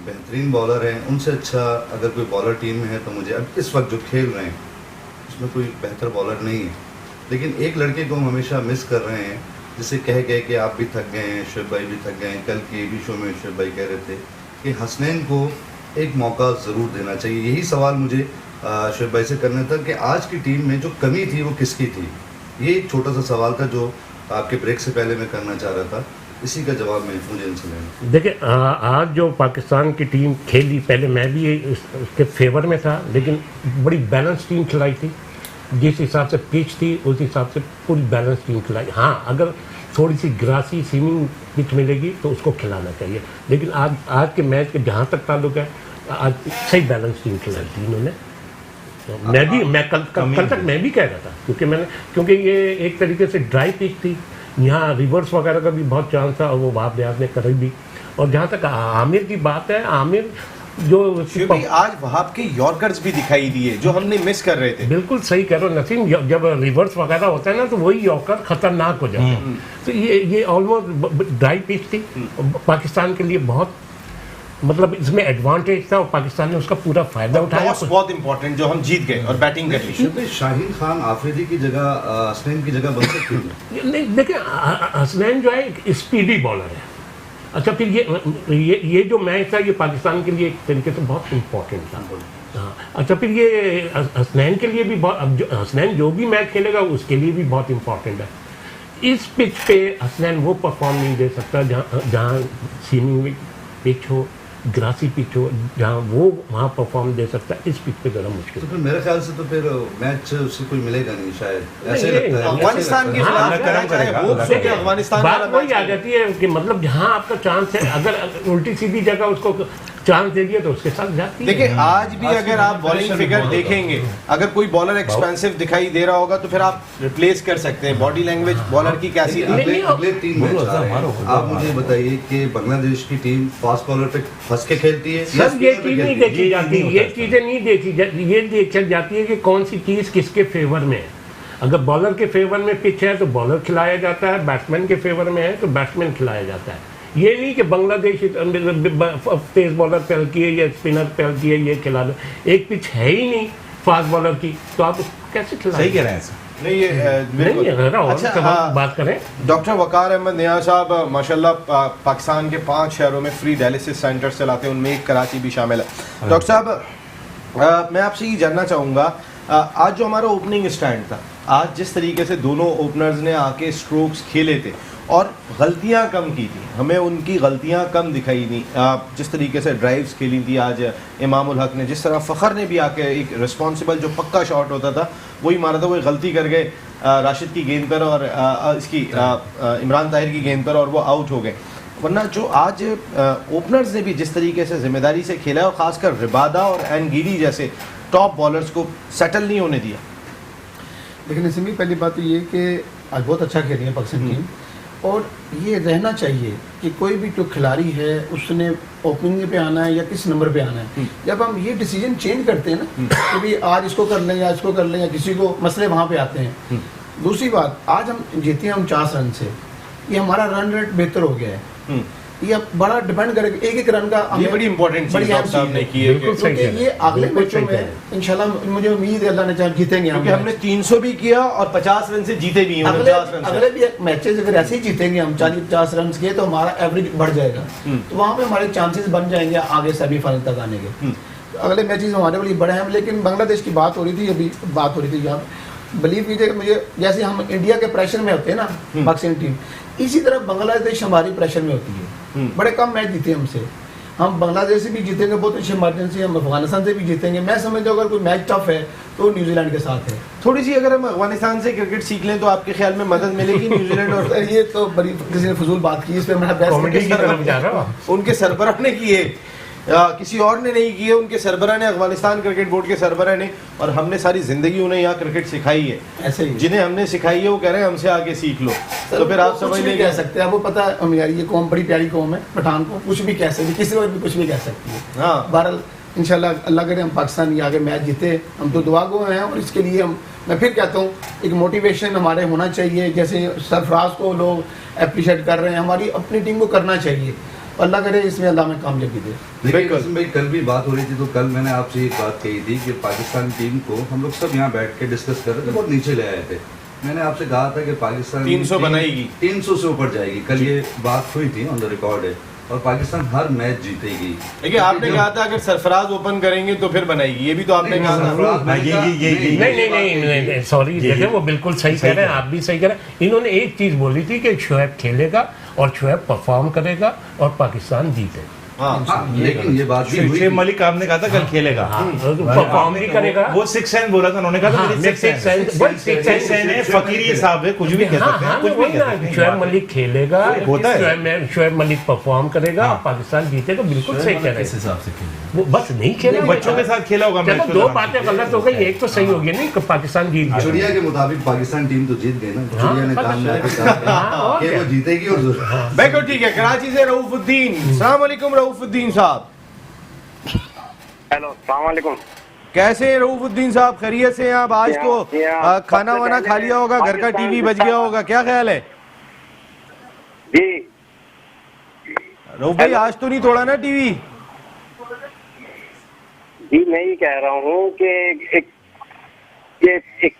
बेहतरीन बॉलर हैं। उनसे अच्छा अगर कोई बॉलर टीम में है तो मुझे अब इस वक्त जो खेल रहे हैं उसमें कोई बेहतर बॉलर नहीं है। लेकिन एक लड़के को हम हमेशा मिस कर रहे हैं, जिसे कह गए कि आप भी थक गए हैं, शुएब भाई भी थक गए हैं। कल के भी शो में शुएब भाई कह रहे थे कि हसनैन को एक मौका ज़रूर देना चाहिए। यही सवाल मुझे शुएब भाई से करना था कि आज की टीम में जो कमी थी वो किसकी थी। ये एक छोटा सा सवाल था जो आपके ब्रेक से पहले मैं करना चाह रहा था, इसी का जवाब मुझे इनसे लेना। देखिए, आज जो पाकिस्तान की टीम खेली, पहले मैं भी उसके फेवर में था, लेकिन बड़ी बैलेंस टीम खिलाई थी। जिस हिसाब से पिच थी उस हिसाब से पूरी बैलेंस टीम खिलाई। हाँ, अगर थोड़ी सी ग्रासी सीमिंग पिच मिलेगी तो उसको खिलाना चाहिए, लेकिन आज के मैच के जहाँ तक ताल्लुक है, आज सही बैलेंस टीम खिलाई थी इन्होंने। तो मैं कल तक मैं भी कह रहा था, क्योंकि ये एक तरीके से ड्राई पिच थी, यहाँ रिवर्स वगैरह का भी बहुत चांस था और वो वहाब रियाज ने करी भी। और जहाँ तक आमिर की बात है, आमिर जो आज वहाब के यॉर्कर्स भी दिखाई दिए जो हमने मिस कर रहे थे। बिल्कुल सही कह रहे हो नसीम, जब रिवर्स वगैरह होता है ना तो वही यॉर्कर खतरनाक हो जाता है। तो ये ऑलमोस्ट ड्राई पिच थी पाकिस्तान के लिए, बहुत मतलब इसमें एडवांटेज था और पाकिस्तान ने उसका पूरा फायदा उठाया। बहुत इंपॉर्टेंट जो हम जीत गए और बैटिंग कर ली। शाहीन खान आफरीदी की जगह हसनैन की जगह बन सकती है। नहीं, देखिए, हसनैन जो है एक स्पीडी बॉलर है। अच्छा, फिर ये जो मैच था ये पाकिस्तान के लिए एक तरीके से बहुत इम्पोर्टेंट था। हाँ, अच्छा, फिर ये हसनैन के लिए भी बहुत, हसनैन जो भी मैच खेलेगा उसके लिए भी बहुत इम्पोर्टेंट है। इस पिच पे हसनैन वो परफॉर्म नहीं दे सकता जहाँ सीमिंग पिच हो, ग्रासी पिच हो, जहाँ वो वहाँ परफॉर्म दे सकता है। इस पिच पे ज़रा मुश्किल। तो फिर मेरे ख्याल से तो फिर मैच उससे कोई मिलेगा नहीं शायद, ऐसे लगता है। अफगानिस्तान के अफगानिस्तान बात वही आ जाती है कि मतलब जहाँ आपका चांस है, अगर उल्टी सीधी जगह उसको चांस दे दिया तो उसके साथ जाती है। देखिए, आज भी अगर आप बॉलिंग फिगर देखेंगे, अगर कोई बॉलर एक्सपेंसिव दिखाई दे रहा होगा तो फिर आप रिप्लेस कर सकते हैं। बॉडी लैंग्वेज बॉलर की कैसी थी। अगले 3 मैच आ रहे हैं, आप मुझे बताइए कि बांग्लादेश की टीम फास्ट बॉलर पे फंस के खेलती है। सब ये चीज नहीं देखी जाती, ये चीजें नहीं देखी जाती, ये देखी जाती है कि कौन सी चीज किसके फेवर में है। अगर बॉलर के फेवर में पिच है तो बॉलर खिलाया जाता है, बैट्समैन के फेवर में है तो बैट्समैन खिलाया जाता है। ये नहीं कि बांग्लादेश तेज बॉलर पे हल्की है या स्पिनर पे हल्की है ये खिला दो, एक पिच है ही नहीं फास्ट बॉलर की, तो आप कैसे खिलाएं? सही कह रहे हैं सर। नहीं ये बिल्कुल। अच्छा, बात करें डॉक्टर वकार अहमद निया साहब माशाल्लाह पाकिस्तान के 5 शहरों में फ्री डायलिसिस सेंटर चलाते हैं, उनमें एक कराची भी शामिल है। डॉक्टर साहब मैं आपसे ये जानना चाहूँगा, आज जो हमारा ओपनिंग स्टैंड था, आज जिस तरीके से दोनों ओपनर्स ने आके स्ट्रोक्स खेले थे और गलतियां कम की थी, हमें उनकी गलतियां कम दिखाई नहीं। जिस तरीके से ड्राइव्स खेली थी आज इमाम उल हक ने, जिस तरह फ़खर ने भी आके एक रिस्पॉन्सिबल जो पक्का शॉट होता था वही मारा था, वही गलती कर गए राशिद की गेंद पर और इसकी इमरान ताहिर की गेंद पर और वो आउट हो गए। वरना जो आज ओपनर्स ने भी जिस तरीके से जिम्मेदारी से खेला और ख़ासकर रिबादा और एनगिडी जैसे टॉप बॉलर्स को सेटल नहीं होने दिया। लेकिन इसमें भी पहली बात तो ये कि आज बहुत अच्छा खेल रही है पाकिस्तान टीम, और ये रहना चाहिए कि कोई भी जो खिलाड़ी है उसने ओपनिंग पे आना है या किस नंबर पे आना है। जब हम ये डिसीजन चेंज करते हैं ना कि भाई आज इसको कर लें या इसको कर लें या किसी को, मसले वहाँ पे आते हैं। दूसरी बात, आज हम जीते हैं 49 रन से, ये हमारा रन रेट बेहतर हो गया है। ये बड़ा डिपेंड करेगा एक एक रन का, ये बड़ी इंपॉर्टेंट चीज साहब ने की है क्योंकि ये अगले मैचों में इंशाल्लाह मुझे उम्मीद है अल्लाह ने चाहे जीतेंगे हम, क्योंकि हमने 300 भी किया और 50 रन से जीते भी हैं। अगले भी मैचेस अगर ऐसे ही जीतेंगे हम 40-50 रन के, तो हमारा एवरेज बढ़ जाएगा, तो वहाँ पे हमारे चांसेस बन जाएंगे आगे सेमीफाइनल तक आने के। अगले मैचेस हमारे लिए बड़े हैं। लेकिन बांग्लादेश की बात हो रही थी, अभी बात हो रही थी, यहाँ बिलीव कीजिए मुझे, जैसे हम इंडिया के प्रेशर में होते हैं ना पाकिस्तान टीम, इसी तरह बांग्लादेश हमारी प्रेशर में होती है। बड़े कम मैच जीते हमसे, हम बांग्लादेश से भी जीतेंगे बहुत अच्छे मार्जिन से, हम अफगानिस्तान से भी जीतेंगे। मैं समझता हूँ अगर कोई मैच टफ है तो न्यूजीलैंड के साथ है। थोड़ी सी अगर हम अफगानिस्तान से क्रिकेट सीख लें तो आपके ख्याल में मदद मिलेगी न्यूजीलैंड और ये तो बड़ी किसी ने फजूल बात की, इस पर मेरा बहस उनके सरबराह ने की है, किसी और ने नहीं की है, उनके सरबराह ने, अफगानिस्तान क्रिकेट बोर्ड के सरबराह ने, और हमने सारी जिंदगी उन्हें यहाँ क्रिकेट सिखाई है। ऐसे ही जिन्हें हमने सिखाई है वो कह रहे हैं हमसे आके सीख लो, तो फिर आप समझ नहीं कह सकते हैं। वो पता है यार, ये कौम बड़ी प्यारी कौम है, पठान को कुछ भी कह सकती, किसी को भी कुछ भी कह सकती है। हाँ, बहरहाल इंशाल्लाह अल्लाह करे हम पाकिस्तान ये आगे मैच जीते, हम तो दुआ गो हैं, और इसके लिए मैं फिर कहता हूँ एक मोटिवेशन हमारे होना चाहिए। जैसे सरफराज को लोग अप्रिशिएट कर रहे हैं, हमारी अपनी टीम को करना चाहिए, अल्लाह करे इसमें अल्लाह में कामयाबी दे। लेकिन भाई कल भी बात हो रही थी, तो कल मैंने आपसे एक बात कही थी कि पाकिस्तान टीम को हम लोग सब यहाँ बैठ के डिस्कस कर रहे थे, बहुत नीचे ले आए थे। मैंने आपसे कहा था कि पाकिस्तान 300 बनाएगी, 300 से ऊपर जाएगी। कल ये बात हुई थी, ऑन द रिकॉर्ड है, और पाकिस्तान हर मैच जीतेगी। देखिए आपने कहा था अगर सरफराज ओपन करेंगे तो फिर बनाएगी, ये भी तो आपने कहा था। नहीं, सॉरी, देखिए वो बिल्कुल सही कह रहे हैं, आप भी सही कह रहे हैं। इन्होंने एक चीज बोली थी कि शोएब खेलेगा और शोएब परफॉर्म करेगा और पाकिस्तान जीतेगा। लेकिन ये बात भी शुएब मलिक आपने कहा था कल खेलेगा, परफॉर्म भी करेगा। वो 6 रन बोला था उन्होंने, कहा फकीरी साहब है, कुछ भी कह सकते हैं, कुछ भी कह सकते हैं। शोएब मलिक खेलेगा, होता है, शोएब मलिक परफॉर्म करेगा, पाकिस्तान जीतेगा, बिल्कुल सही कह रहे हैं। किस हिसाब से खेलेगा? वो बस नहीं खेलेगा, बच्चों के साथ खेला होगा। चलो दो बातें गलत हो गई, एक तो सही हो गई, नहीं पाकिस्तान जीत गया। चिड़िया के मुताबिक पाकिस्तान टीम तो जीत गई ना, चिड़िया ने काम किया कि वो जीतेगी। और बिल्कुल ठीक है। कराची से रऊफुद्दीन, अस्सलाम वालेकुम रऊफुद्दीन साहब। हेलो, अस्सलाम वालेकुम। कैसे हैं रऊफुद्दीन साहब, खैरियत से हैं आप? आज तो खाना वाना खा लिया होगा, घर का टीवी बज गया होगा, क्या ख्याल है? जी रऊफ भाई आज तो नहीं तोड़ा ना टीवी? जी मैं ही कह रहा हूँ कि एक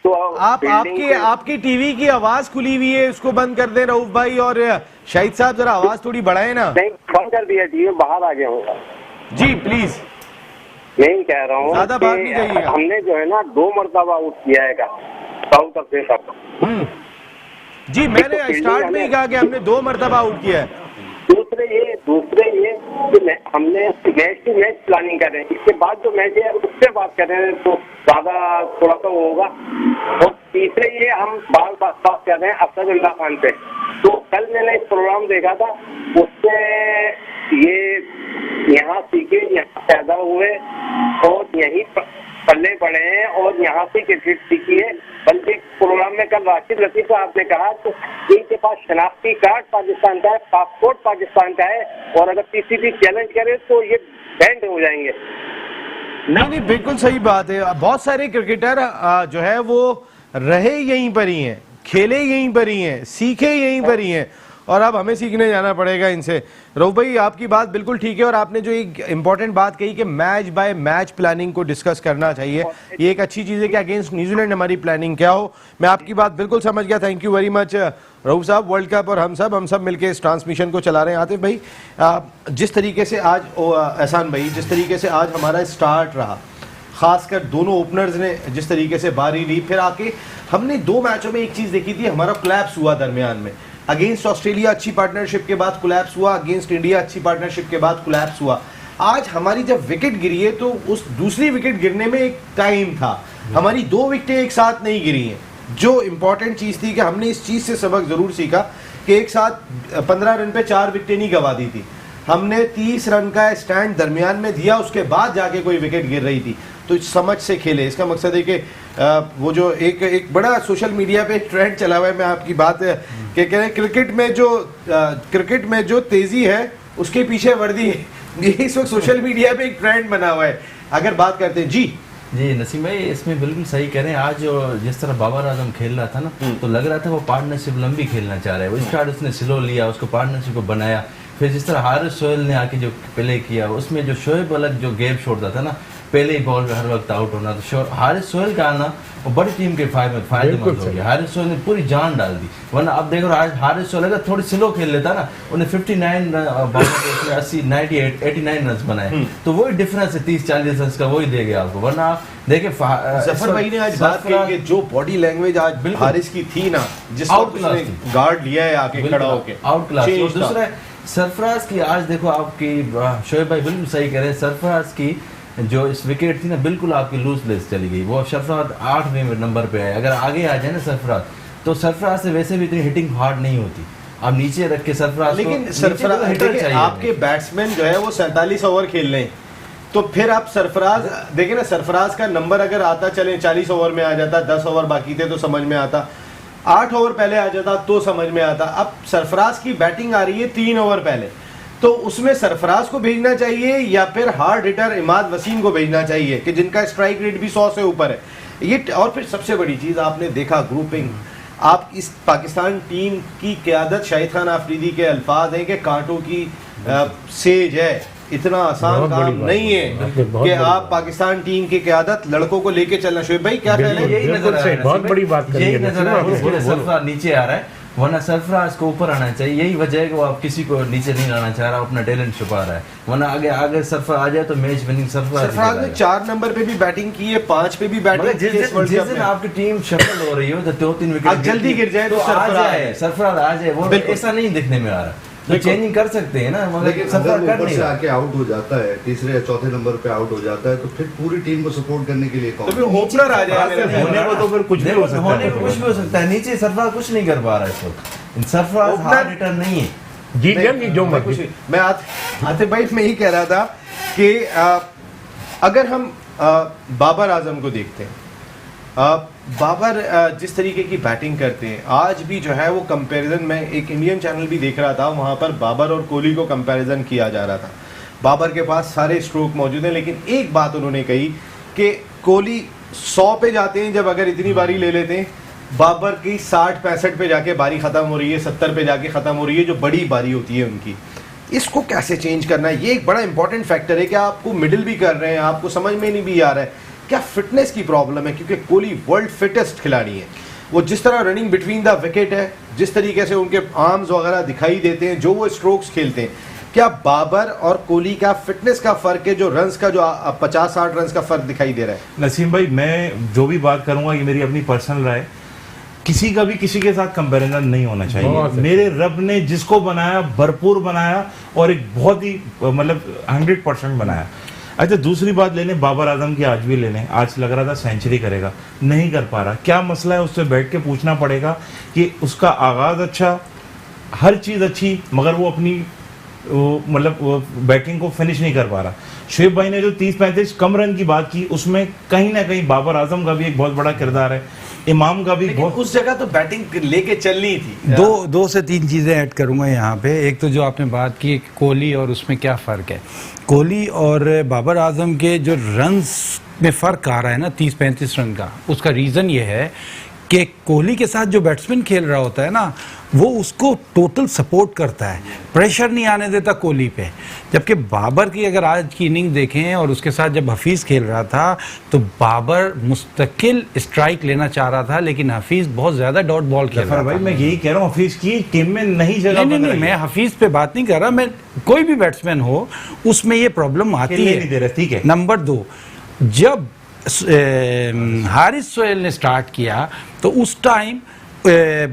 तो आपकी टीवी की आवाज खुली हुई है, उसको बंद कर दें रऊफ भाई, और शाहिद साहब जरा आवाज थोड़ी बढ़ाए ना। नहीं, बंद कर दिया टीवी, बाहर आ गया हूँ। जी प्लीज। मैं ही कह रहा हूँ ज्यादा बात नहीं कहिएगा। हमने जो है ना 2 मरतबा आउट किया है साउथ अफ्रीका को। जी मैंने स्टार्ट में ही कहा कि हमने 2 मरतबा आउट किया है। दूसरे ये कि हमने मैच की मैच प्लानिंग कर रहे हैं, इसके बाद जो मैच है उससे बात कर रहे हैं तो ज्यादा थोड़ा सा होगा। और तीसरे ये हम बात कर रहे हैं असदुल्ला खान पे। तो कल मैंने एक प्रोग्राम देखा था, उससे ये यहाँ सीखे, यहाँ पैदा हुए और यहीं पल्ले पड़े हैं और यहाँ से क्रिकेट सीखी है। बल्कि प्रोग्राम में कल राशिद लतीफ साहब ने कहा तो इनके पास शनाख्ती कार्ड पाकिस्तान का है, पासपोर्ट पाकिस्तान का है, और अगर पीसीबी चैलेंज करे तो ये बैंड हो जाएंगे। नहीं, बिल्कुल सही बात है। बहुत सारे क्रिकेटर जो है वो रहे यहीं पर ही हैं, खेले यहीं पर ही हैं, सीखे यहीं पर ही हैं, और अब हमें सीखने जाना पड़ेगा इनसे। रऊफ भाई, आपकी बात बिल्कुल ठीक है, और आपने जो एक इंपॉर्टेंट बात कही कि मैच बाय मैच प्लानिंग को डिस्कस करना चाहिए, ये एक अच्छी चीज़ है कि अगेंस्ट न्यूजीलैंड हमारी प्लानिंग क्या हो। मैं आपकी बात बिल्कुल समझ गया, thank you very much Rauf साहब। वर्ल्ड कप और हम सब मिलकर इस ट्रांसमिशन को चला रहे हैं। आतिफ भाई, जिस तरीके से आज एहसान भाई, जिस तरीके से आज हमारा स्टार्ट रहा, खासकर दोनों ओपनर्स ने जिस तरीके से बारी ली, फिर आके हमने 2 मैचों में एक चीज़ देखी थी, हमारा कोलैप्स हुआ दरमियान में। अगेंस्ट ऑस्ट्रेलिया अच्छी पार्टनरशिप के बाद कोलैप्स हुआ, अगेंस्ट इंडिया अच्छी पार्टनरशिप के बाद कोलैप्स हुआ। आज हमारी जब विकेट गिरी है तो उस दूसरी विकेट गिरने में एक टाइम था, हमारी 2 विकेटें एक साथ नहीं गिरी हैं। जो इंपॉर्टेंट चीज़ थी कि हमने इस चीज़ से सबक ज़रूर सीखा कि एक साथ 15 रन पे 4 विकेटें नहीं गंवा दी थी, हमने 30 रन का स्टैंड दरमियान में दिया, उसके बाद जाके कोई विकेट गिर रही थी। तो समझ से खेले, इसका मकसद है कि वो जो एक बड़ा सोशल मीडिया पे ट्रेंड चला हुआ है, मैं आपकी बात कि कह रहे हैं क्रिकेट में जो तेज़ी है उसके पीछे वर्दी है, ये इस वक्त सोशल मीडिया पे एक ट्रेंड बना हुआ है। अगर बात करते हैं जी नसीम भाई, इसमें बिल्कुल सही कह रहे हैं। आज जो जिस तरह बाबर आजम खेल रहा था ना, तो लग रहा था वो पार्टनरशिप लंबी खेलना चाह रहा है। वो स्टार्ट उसने स्लो लिया, उसको पार्टनरशिप को बनाया, फिर जिस तरह हारिस सोहेल ने आके जो प्ले किया, उसमें जो शोएब अलग जो गैप छोड़ता था ना, पहले ही बॉल हर वक्त आउट होना, तो हारिस सोहेल का आना वो बड़ी टीम के फायदेमंद हो गया। हारिस सोहेल ने पूरी जान डाल दी, वरना अब देखो हारिस सोहेल अगर थोड़ी स्लो खेल लेता ना, उन्हें 59 बॉल पे 80 98 89 रन बनाए, तो वही डिफरेंस है 30-40 रन का, वही दे गया आपको। वरना आप देखे जफर भाई ने आज बात की कि जो बॉडी लैंग्वेज आज हारिस की थी ना, जिस उसने गार्ड लिया है आके खड़ा होके, आउट क्लास। और दूसरा सरफराज की आज देखो आपकी, शोएब भाई बिल्कुल सही कह रहे हैं, सरफराज की जो इस विकेट थी ना, बिल्कुल आपकी लूज प्लेस चली गई। वो सरफराज 8वें नंबर पे आए, अगर आगे आ जाए ना सरफराज, तो सरफराज से वैसे भी इतनी हिटिंग हार्ड नहीं होती, आप नीचे रख के सरफराज, लेकिन सरफराज आपके बैट्समैन जो है वो 47 ओवर खेल रहे हैं, तो फिर आप सरफराज देखिए ना, सरफराज का नंबर अगर आता, चले 40 ओवर में आ जाता, 10 ओवर बाकी थे तो समझ में आता, 8 ओवर पहले आ जाता तो समझ में आता। अब सरफराज की बैटिंग आ रही है 3 ओवर पहले, तो उसमें सरफराज को भेजना चाहिए या फिर हार्ड हिटर इमाद वसीम को भेजना चाहिए कि जिनका स्ट्राइक रेट भी 100 से ऊपर है ये। और फिर सबसे बड़ी चीज़ आपने देखा ग्रुपिंग, आप इस पाकिस्तान टीम की क़यादत शाहिद खान आफरीदी के अल्फाज हैं कि कांटों की सेज है, इतना आसान काम नहीं है कि आप पाकिस्तान टीम की क़यादत लड़कों को लेके चलना। शोएब भाई क्या ख्याल है? बहुत बड़ी बात करी है, सरफराज नीचे आ रहा है, वरना सरफराज को ऊपर आना चाहिए। यही वजह है कि वो आप किसी को नीचे नहीं लाना चाह रहा, अपना टैलेंट छुपा रहा है, वरना आगे सरफराज आ जाए तो मैच विनिंग सरफराज ने 4 नंबर पे भी बैटिंग की है, 5 पे भी बैटिंग की है। जिस दिन आपकी टीम शफल हो रही हो तो 2-3 विकेट जल्दी गिर जाए तो सरफराज आ जाए, वो ऐसा नहीं दिखने में आ रहा, तो चेंजिंग कर सकते हैं ना, मगर सरफराज ऊपर से आके आउट हो जाता है, तीसरे या चौथे नंबर पे आउट हो जाता है, तो फिर पूरी टीम को सपोर्ट करने के लिए कौन? तो फिर ओपनर आ जाए होने को, तो फिर कुछ भी हो सकता है, होने को कुछ भी हो सकता है। नीचे सरफराज कुछ नहीं कर पा रहा है इस वक्त, सरफराज हार्ड हिटर नहीं है। जी जो मैं आतिफ भाई मैं ही कह रहा था कि अगर हम बाबर आजम को देखते हैं, बाबर जिस तरीके की बैटिंग करते हैं, आज भी जो है वो कंपैरिजन में एक इंडियन चैनल भी देख रहा था, वहाँ पर बाबर और कोहली को कंपैरिजन किया जा रहा था। बाबर के पास सारे स्ट्रोक मौजूद हैं, लेकिन एक बात उन्होंने कही कि कोहली 100 पे जाते हैं जब अगर इतनी बारी ले लेते हैं, बाबर की 60-65 पे जाके बारी ख़त्म हो रही है, 70 पे जाके ख़त्म हो रही है, जो बड़ी बारी होती है उनकी। इसको कैसे चेंज करना है, ये एक बड़ा इंपॉर्टेंट फैक्टर है कि आपको मिडिल भी कर रहे हैं, आपको समझ में नहीं भी आ रहा है क्या फिटनेस की प्रॉब्लम है, क्योंकि कोहली वर्ल्ड फिटेस्ट खिलाड़ी है। वो जिस तरह रनिंग बिटवीन द विकेट है, जिस तरीके से उनके आर्म्स वगैरह दिखाई देते हैं, जो वो स्ट्रोक्स खेलते हैं, क्या बाबर और कोहली का फिटनेस का फर्क है, जो रन्स का जो 50-60 रन्स का फर्क दिखाई दे रहा है? नसीम भाई, मैं जो भी बात करूंगा ये मेरी अपनी पर्सनल राय, किसी का भी किसी के साथ कंपैरिजन नहीं होना चाहिए। मेरे रब ने जिसको बनाया भरपूर बनाया और एक बहुत ही मतलब 100% बनाया। अच्छा, दूसरी बात ले लें, बाबर आजम की आज भी ले लें, आज लग रहा था सेंचुरी करेगा, नहीं कर पा रहा, क्या मसला है? उससे बैठ के पूछना पड़ेगा कि उसका आगाज अच्छा, हर चीज़ अच्छी, मगर वो अपनी मतलब बैटिंग को फिनिश नहीं कर पा रहा। शोएब भाई ने जो 30-35 कम रन की बात की, उसमें कहीं ना कहीं बाबर आजम का भी एक बहुत बड़ा किरदार है, इमाम का भी बहुत। उस जगह तो बैटिंग लेके चलनी थी। दो से तीन चीज़ें ऐड करूंगा यहाँ पे। एक तो जो आपने बात की कोहली और उसमें क्या फ़र्क है, कोहली और बाबर आजम के जो रन्स में फ़र्क आ रहा है ना 30-35 रन का, उसका रीज़न ये है कि कोहली के साथ जो बैट्समैन खेल रहा होता है ना, वो उसको टोटल सपोर्ट करता है, प्रेशर नहीं आने देता कोहली पे। जबकि बाबर की अगर आज की इनिंग देखें और उसके साथ जब हफीज़ खेल रहा था तो बाबर मुस्तकिल स्ट्राइक लेना चाह रहा था, लेकिन हफीज़ बहुत ज़्यादा डॉट बॉल खेल रहा था। भाई मैं यही कह रहा हूँ, हफीज की टीम में नहीं जगह नहीं, मैं हफीज़ पे बात नहीं कर रहा, मैं कोई भी बैट्समैन हो उसमें ये प्रॉब्लम आती है। ठीक है। नंबर 2, जब हारिस सोहेल ने स्टार्ट किया तो उस टाइम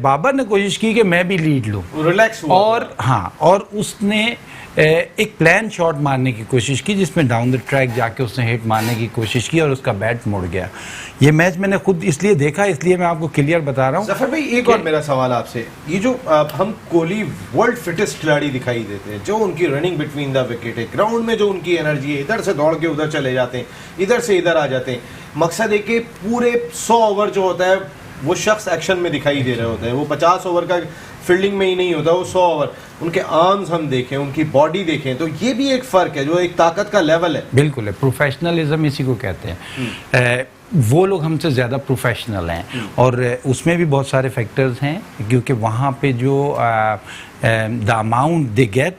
बाबर ने कोशिश की कि मैं भी लीड लूं, रिलैक्स हुआ और हाँ, और उसने एक प्लान शॉट मारने की कोशिश की जिसमें डाउन द ट्रैक जाके उसने हिट मारने की कोशिश की और उसका बैट मुड़ गया। ये मैच मैंने खुद इसलिए देखा, इसलिए मैं आपको क्लियर बता रहा हूँ। जफर भाई एक और मेरा सवाल आपसे, ये जो हम कोहली वर्ल्ड फिटेस्ट खिलाड़ी दिखाई देते हैं, जो उनकी रनिंग बिटवीन द विकेट है, ग्राउंड में जो उनकी एनर्जी है, इधर से दौड़ के उधर चले जाते हैं, इधर से इधर आ जाते हैं, मकसद है कि पूरे 100 ओवर जो होता है वो शख्स एक्शन में दिखाई दे रहे होते हैं। वो 50 ओवर का फील्डिंग में ही नहीं होता, वो 100 ओवर। उनके आर्म्स हम देखें, उनकी बॉडी देखें, तो ये भी एक फ़र्क है, जो एक ताकत का लेवल है। बिल्कुल है, प्रोफेशनलिज्म इसी को कहते हैं। वो लोग हमसे ज़्यादा प्रोफेशनल हैं और उसमें भी बहुत सारे फैक्टर्स हैं, क्योंकि वहाँ पे जो the amount they get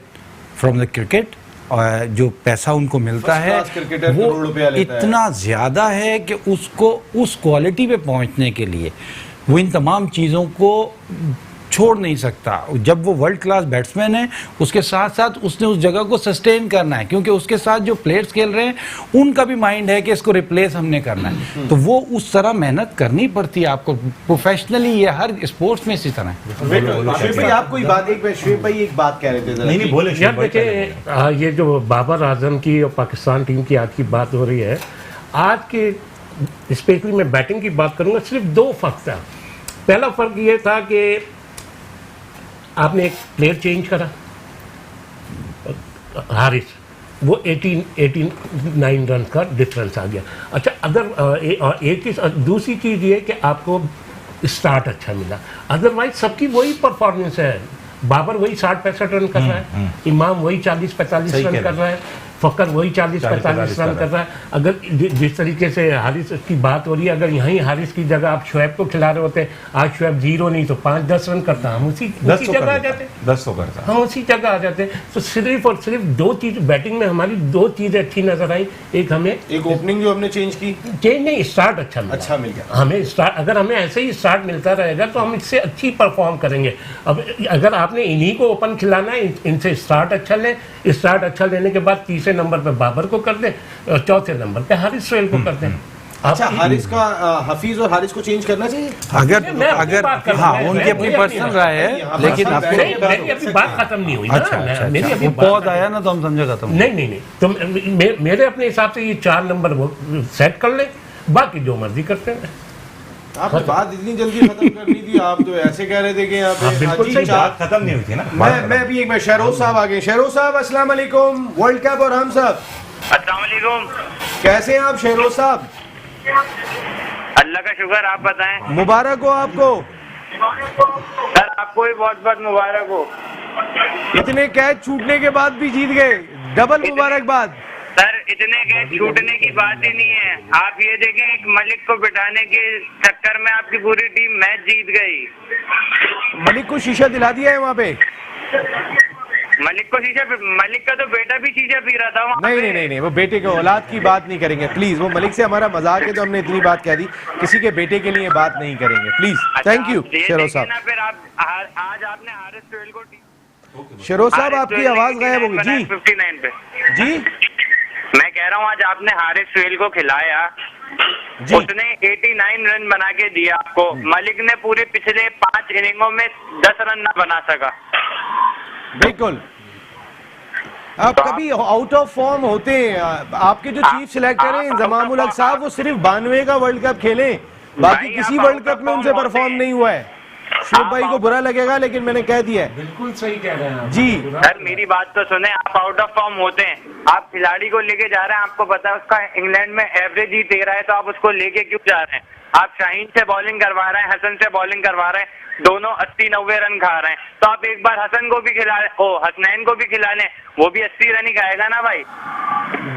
from the cricket, जो पैसा उनको मिलता है वो इतना ज़्यादा है कि उसको उस क्वालिटी पे पहुंचने के लिए वो इन तमाम चीज़ों को छोड़ नहीं सकता। जब वो वर्ल्ड क्लास बैट्समैन है, उसके साथ साथ उसने उस जगह को सस्टेन करना है, क्योंकि उसके साथ जो प्लेयर्स खेल रहे हैं उनका भी माइंड है कि इसको रिप्लेस हमने करना है, तो वो उस तरह मेहनत करनी पड़ती है आपको प्रोफेशनली। ये हर स्पोर्ट्स में इसी तरह है। आप कोई बात, एक शुएब भाई एक बात कह रहे थे, नहीं बोले यार देखिए, ये जो बाबर आजम की और पाकिस्तान टीम की आज की बात हो रही है, आज के स्पेशली मैं बैटिंग की बात करूंगा, सिर्फ 2 फर्क था। पहला फर्क ये था कि आपने एक प्लेयर चेंज करा, हारिस, वो 89 रन का डिफरेंस आ गया। अच्छा, अगर एक चीज़, दूसरी चीज़ ये कि आपको स्टार्ट अच्छा मिला, अदरवाइज सबकी वही परफॉर्मेंस है। बाबर वही 60-65 रन कर रहा है, इमाम वही 40-45 रन कर रहा है, फ़कर वही 40-45 रन कर रहा है। अगर जिस तरीके से हारिस की बात हो रही है, अगर यहीं हारिस की जगह आप शुएब को खिला रहे होते, आज शुएब 0 नहीं तो 5-10 रन करता, हम उसी जगह आ जाते, 10 तो करता, हम उसी जगह आ जाते। तो सिर्फ और सिर्फ 2 चीज़ बैटिंग में हमारी 2 चीज़ें अच्छी नजर आई। एक हमें ओपनिंग जो हमने चेंज नहीं, स्टार्ट अच्छा मिल गया हमें। स्टार्ट, अगर हमें ऐसे ही स्टार्ट मिलता रहेगा तो हम इससे अच्छी परफॉर्म करेंगे। अब अगर आपने इन्हीं को ओपन खिलाना है, इनसे स्टार्ट अच्छा लें, स्टार्ट अच्छा लेने के बाद 3 नंबर पे बाबर को कर दें, 4 नंबर पे हारिस सोहेल को कर दें। अच्छा, हारिस का हफीज और हारिस को चेंज करना चाहिए अगर हाँ, उनकी अपनी पर्सनल राय है, लेकिन मेरी अभी बात खत्म नहीं हुई ना। मेरी अभी पौध आया ना तो हम समझे खत्म। नहीं, तो मेरे अपने हिसाब से ये 4 नंबर वो सेट कर ले, बाकी जो मर्जी करते हैं। आप बात इतनी जल्दी खत्म कर ली थी, आप तो ऐसे कह रहे थे कि यहाँ पे बात खत्म नहीं हुई थी ना। मैं भी एक शहरोज साहब आ गए। शहरोज साहब अस्सलाम वालेकुम। वर्ल्ड कप और हम सब, अस्सलाम वालेकुम। कैसे हैं आप शहरोज साहब? अल्लाह का शुक्र, आप बताएं। मुबारक हो आपको सर, आपको भी बहुत बहुत मुबारक हो। इतने कैच छूटने के बाद भी जीत गए, डबल मुबारकबाद। सर, इतने कैच छूटने की बात ही नहीं है। आप ये देखें, एक मलिक को बिठाने के चक्कर में आपकी पूरी टीम मैच जीत गई। मलिक को शीशा दिला दिया है वहाँ पे। मलिक का तो बेटा भी शीशा पी रहा था। नहीं, वो बेटे के औलाद की बात नहीं करेंगे प्लीज। वो मलिक से हमारा मजाक है तो हमने इतनी बात कह दी, किसी के बेटे के लिए बात नहीं करेंगे प्लीज। थैंक यू शहरोज साहब। फिर आज आपने हारिस सोहेल को, शहरोज साहब आपकी आवाज गायब होगी जी। 59 पे जी मैं कह रहा हूँ, आज आपने हारिस सोहेल को खिलाया, उसने 89 रन बना के दिया आपको। मलिक ने पूरे पिछले 5 इनिंगों में 10 रन ना बना सका। बिल्कुल, आप कभी आउट ऑफ फॉर्म होते हैं। आपके जो चीफ सिलेक्टर हैं इंजमाम उल हक साहब, वो सिर्फ 92 का वर्ल्ड कप खेले, बाकी किसी वर्ल्ड कप में उनसे परफॉर्म नहीं हुआ है। शुएब भाई को बुरा लगेगा लेकिन मैंने कह दिया है। बिल्कुल सही कह रहे हैं जी। सर, मेरी बात तो सुने, आप आउट ऑफ फॉर्म होते हैं आप खिलाड़ी को लेके जा रहे हैं, आपको पता है उसका इंग्लैंड में एवरेज ही 13 है, तो आप उसको लेके क्यों जा रहे हैं? आप शाहीन से बॉलिंग करवा रहे हैं, हसन से बॉलिंग करवा रहे हैं, दोनों 80-90 रन खा रहे हैं, तो आप एक बार हसन को भी हसनैन को भी खिला लें, वो भी 80 रन ही खाएगा ना भाई।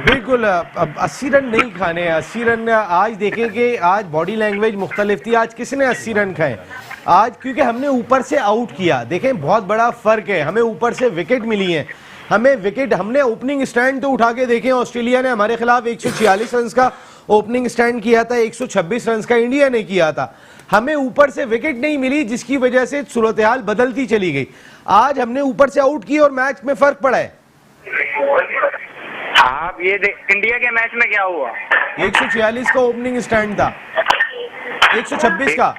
बिल्कुल, अब 80 रन नहीं खाने, 80 रन आज देखें कि आज बॉडी लैंग्वेज मुख्तलिफ थी। आज किसने 80 रन खाए? आज क्योंकि हमने ऊपर से आउट किया। देखें बहुत बड़ा फर्क है, हमें ऊपर से विकेट मिली है, हमें विकेट, हमने ओपनिंग स्टैंड तो उठा के देखें, ऑस्ट्रेलिया ने हमारे खिलाफ 146 रन का ओपनिंग स्टैंड किया था, 126 रन का इंडिया ने किया था। हमें ऊपर से विकेट नहीं मिली, जिसकी वजह से सूरत हाल बदलती चली गई। आज हमने ऊपर से आउट की और मैच में फर्क पड़ा है। आप ये इंडिया के मैच में क्या हुआ? 146 का ओपनिंग स्टैंड था, 126 का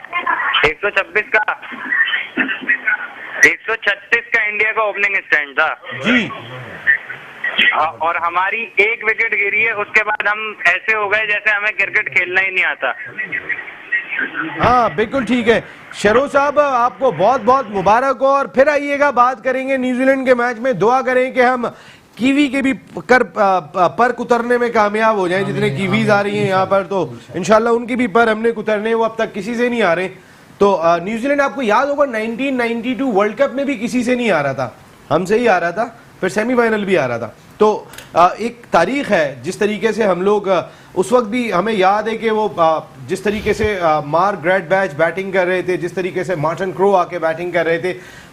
126 का 136 का इंडिया का ओपनिंग स्टैंड था जी। और हमारी एक विकेट गिरी है, उसके बाद हम ऐसे हो गए जैसे हमें क्रिकेट खेलना ही नहीं आता। हाँ बिल्कुल ठीक है। शरो साहब आपको बहुत बहुत मुबारक हो, और फिर आइएगा, बात करेंगे न्यूजीलैंड के मैच में। दुआ करें कि हम कीवी के भी पर कुतरने में कामयाब हो जाएं। जितने कीवीज आ रही हैं यहाँ पर, तो इंशाल्लाह उनकी भी पर हमने कुतरने, वो अब तक किसी से नहीं आ रहे। तो न्यूजीलैंड आपको याद होगा 1992 वर्ल्ड कप में भी किसी से नहीं आ रहा था, हमसे ही आ रहा था, फिर सेमीफाइनल भी आ रहा था। तो एक तारीख है, जिस तरीके से हम लोग उस वक्त भी हमें याद है कि वो जिस तरीके से मार्क ग्रेडबैच बैटिंग कर रहे थे, जिस तरीके से मार्टिन क्रो आके बैटिंग कर रहे थे,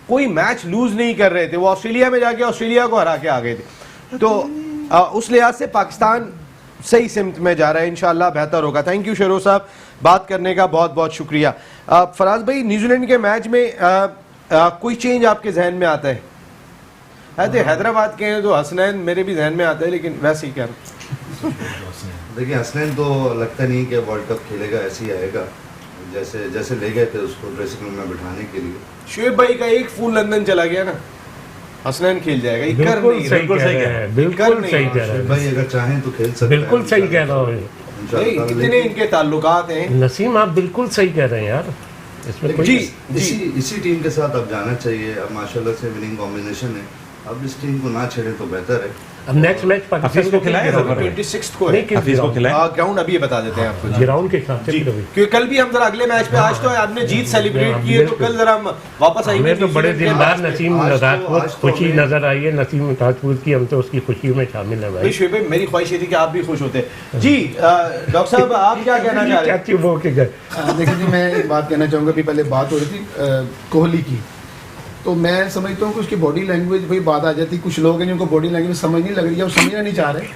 कोई मैच लूज नहीं कर रहे थे। वो ऑस्ट्रेलिया में जाके ऑस्ट्रेलिया को हरा के आ गए थे। तो उस लिहाज से पाकिस्तान सही सिमत में जा रहा है, इंशाल्लाह बेहतर होगा। थैंक यू शेरो साहब, बात करने का बहुत बहुत शुक्रिया। फराज भाई, न्यूजीलैंड के मैच में कोई चेंज आपके जहन में आता है? हैदराबाद के हैं तो हसनैन मेरे भी जहन में आता है, लेकिन वैसे ही क्या देखिए, हसनैन तो लगता नहीं कि वर्ल्ड कप खेलेगा, ऐसे ही आएगा जैसे जैसे ले गए थे उसको ड्रेसिंग रूम में बिठाने के लिए। शुएब भाई का एक फूल लंदन चला गया ना, हसनैन खेल जाएगा। ये कर नहीं, बिल्कुल सही कह रहे हैं, बिल्कुल सही कह रहे हैं भाई, अगर चाहें तो खेल सकते हैं। बिल्कुल सही कह रहा हूँ, कितने इनके ताल्लुकात हैं। नसीम आप बिल्कुल सही कह रहे हैं यार, इसमें कोई इसी टीम के साथ अब जाना चाहिए। अब माशाल्लाह से विनिंग कॉम्बिनेशन है, अब इस टीम को ना छेड़े तो बेहतर है। अब नेक्स्ट मैच पाकिस्तान को खिलाया 26 को है, हफीज को खिलाया ग्राउंड अभी बता देते हैं आपको ग्राउंड के हिसाब से, क्योंकि कल भी हम जरा अगले मैच पे, आज तो आपने जीत सेलिब्रेट की है, तो कल जरा हम वापस आएंगे। हमें तो बड़े दिन बाद नसीम राजपूत खुशी नजर आई है, नसीम राजपूत की, हम तो उसकी खुशी में शामिल है भाई। शुएब, मेरी ख्वाहिश थी कि आप भी खुश होते जी। डॉक्टर साहब आप क्या कहना चाह रहे हैं? देखिए जी, मैं एक बात कहना चाहूँगा। अभी पहले बात हो रही थी कोहली की, तो मैं समझता हूँ कि उसकी बॉडी लैंग्वेज भाई बात आ जाती है। कुछ लोग हैं जिनको बॉडी लैंग्वेज समझ नहीं लग रही है, वो समझना नहीं चाह रहे।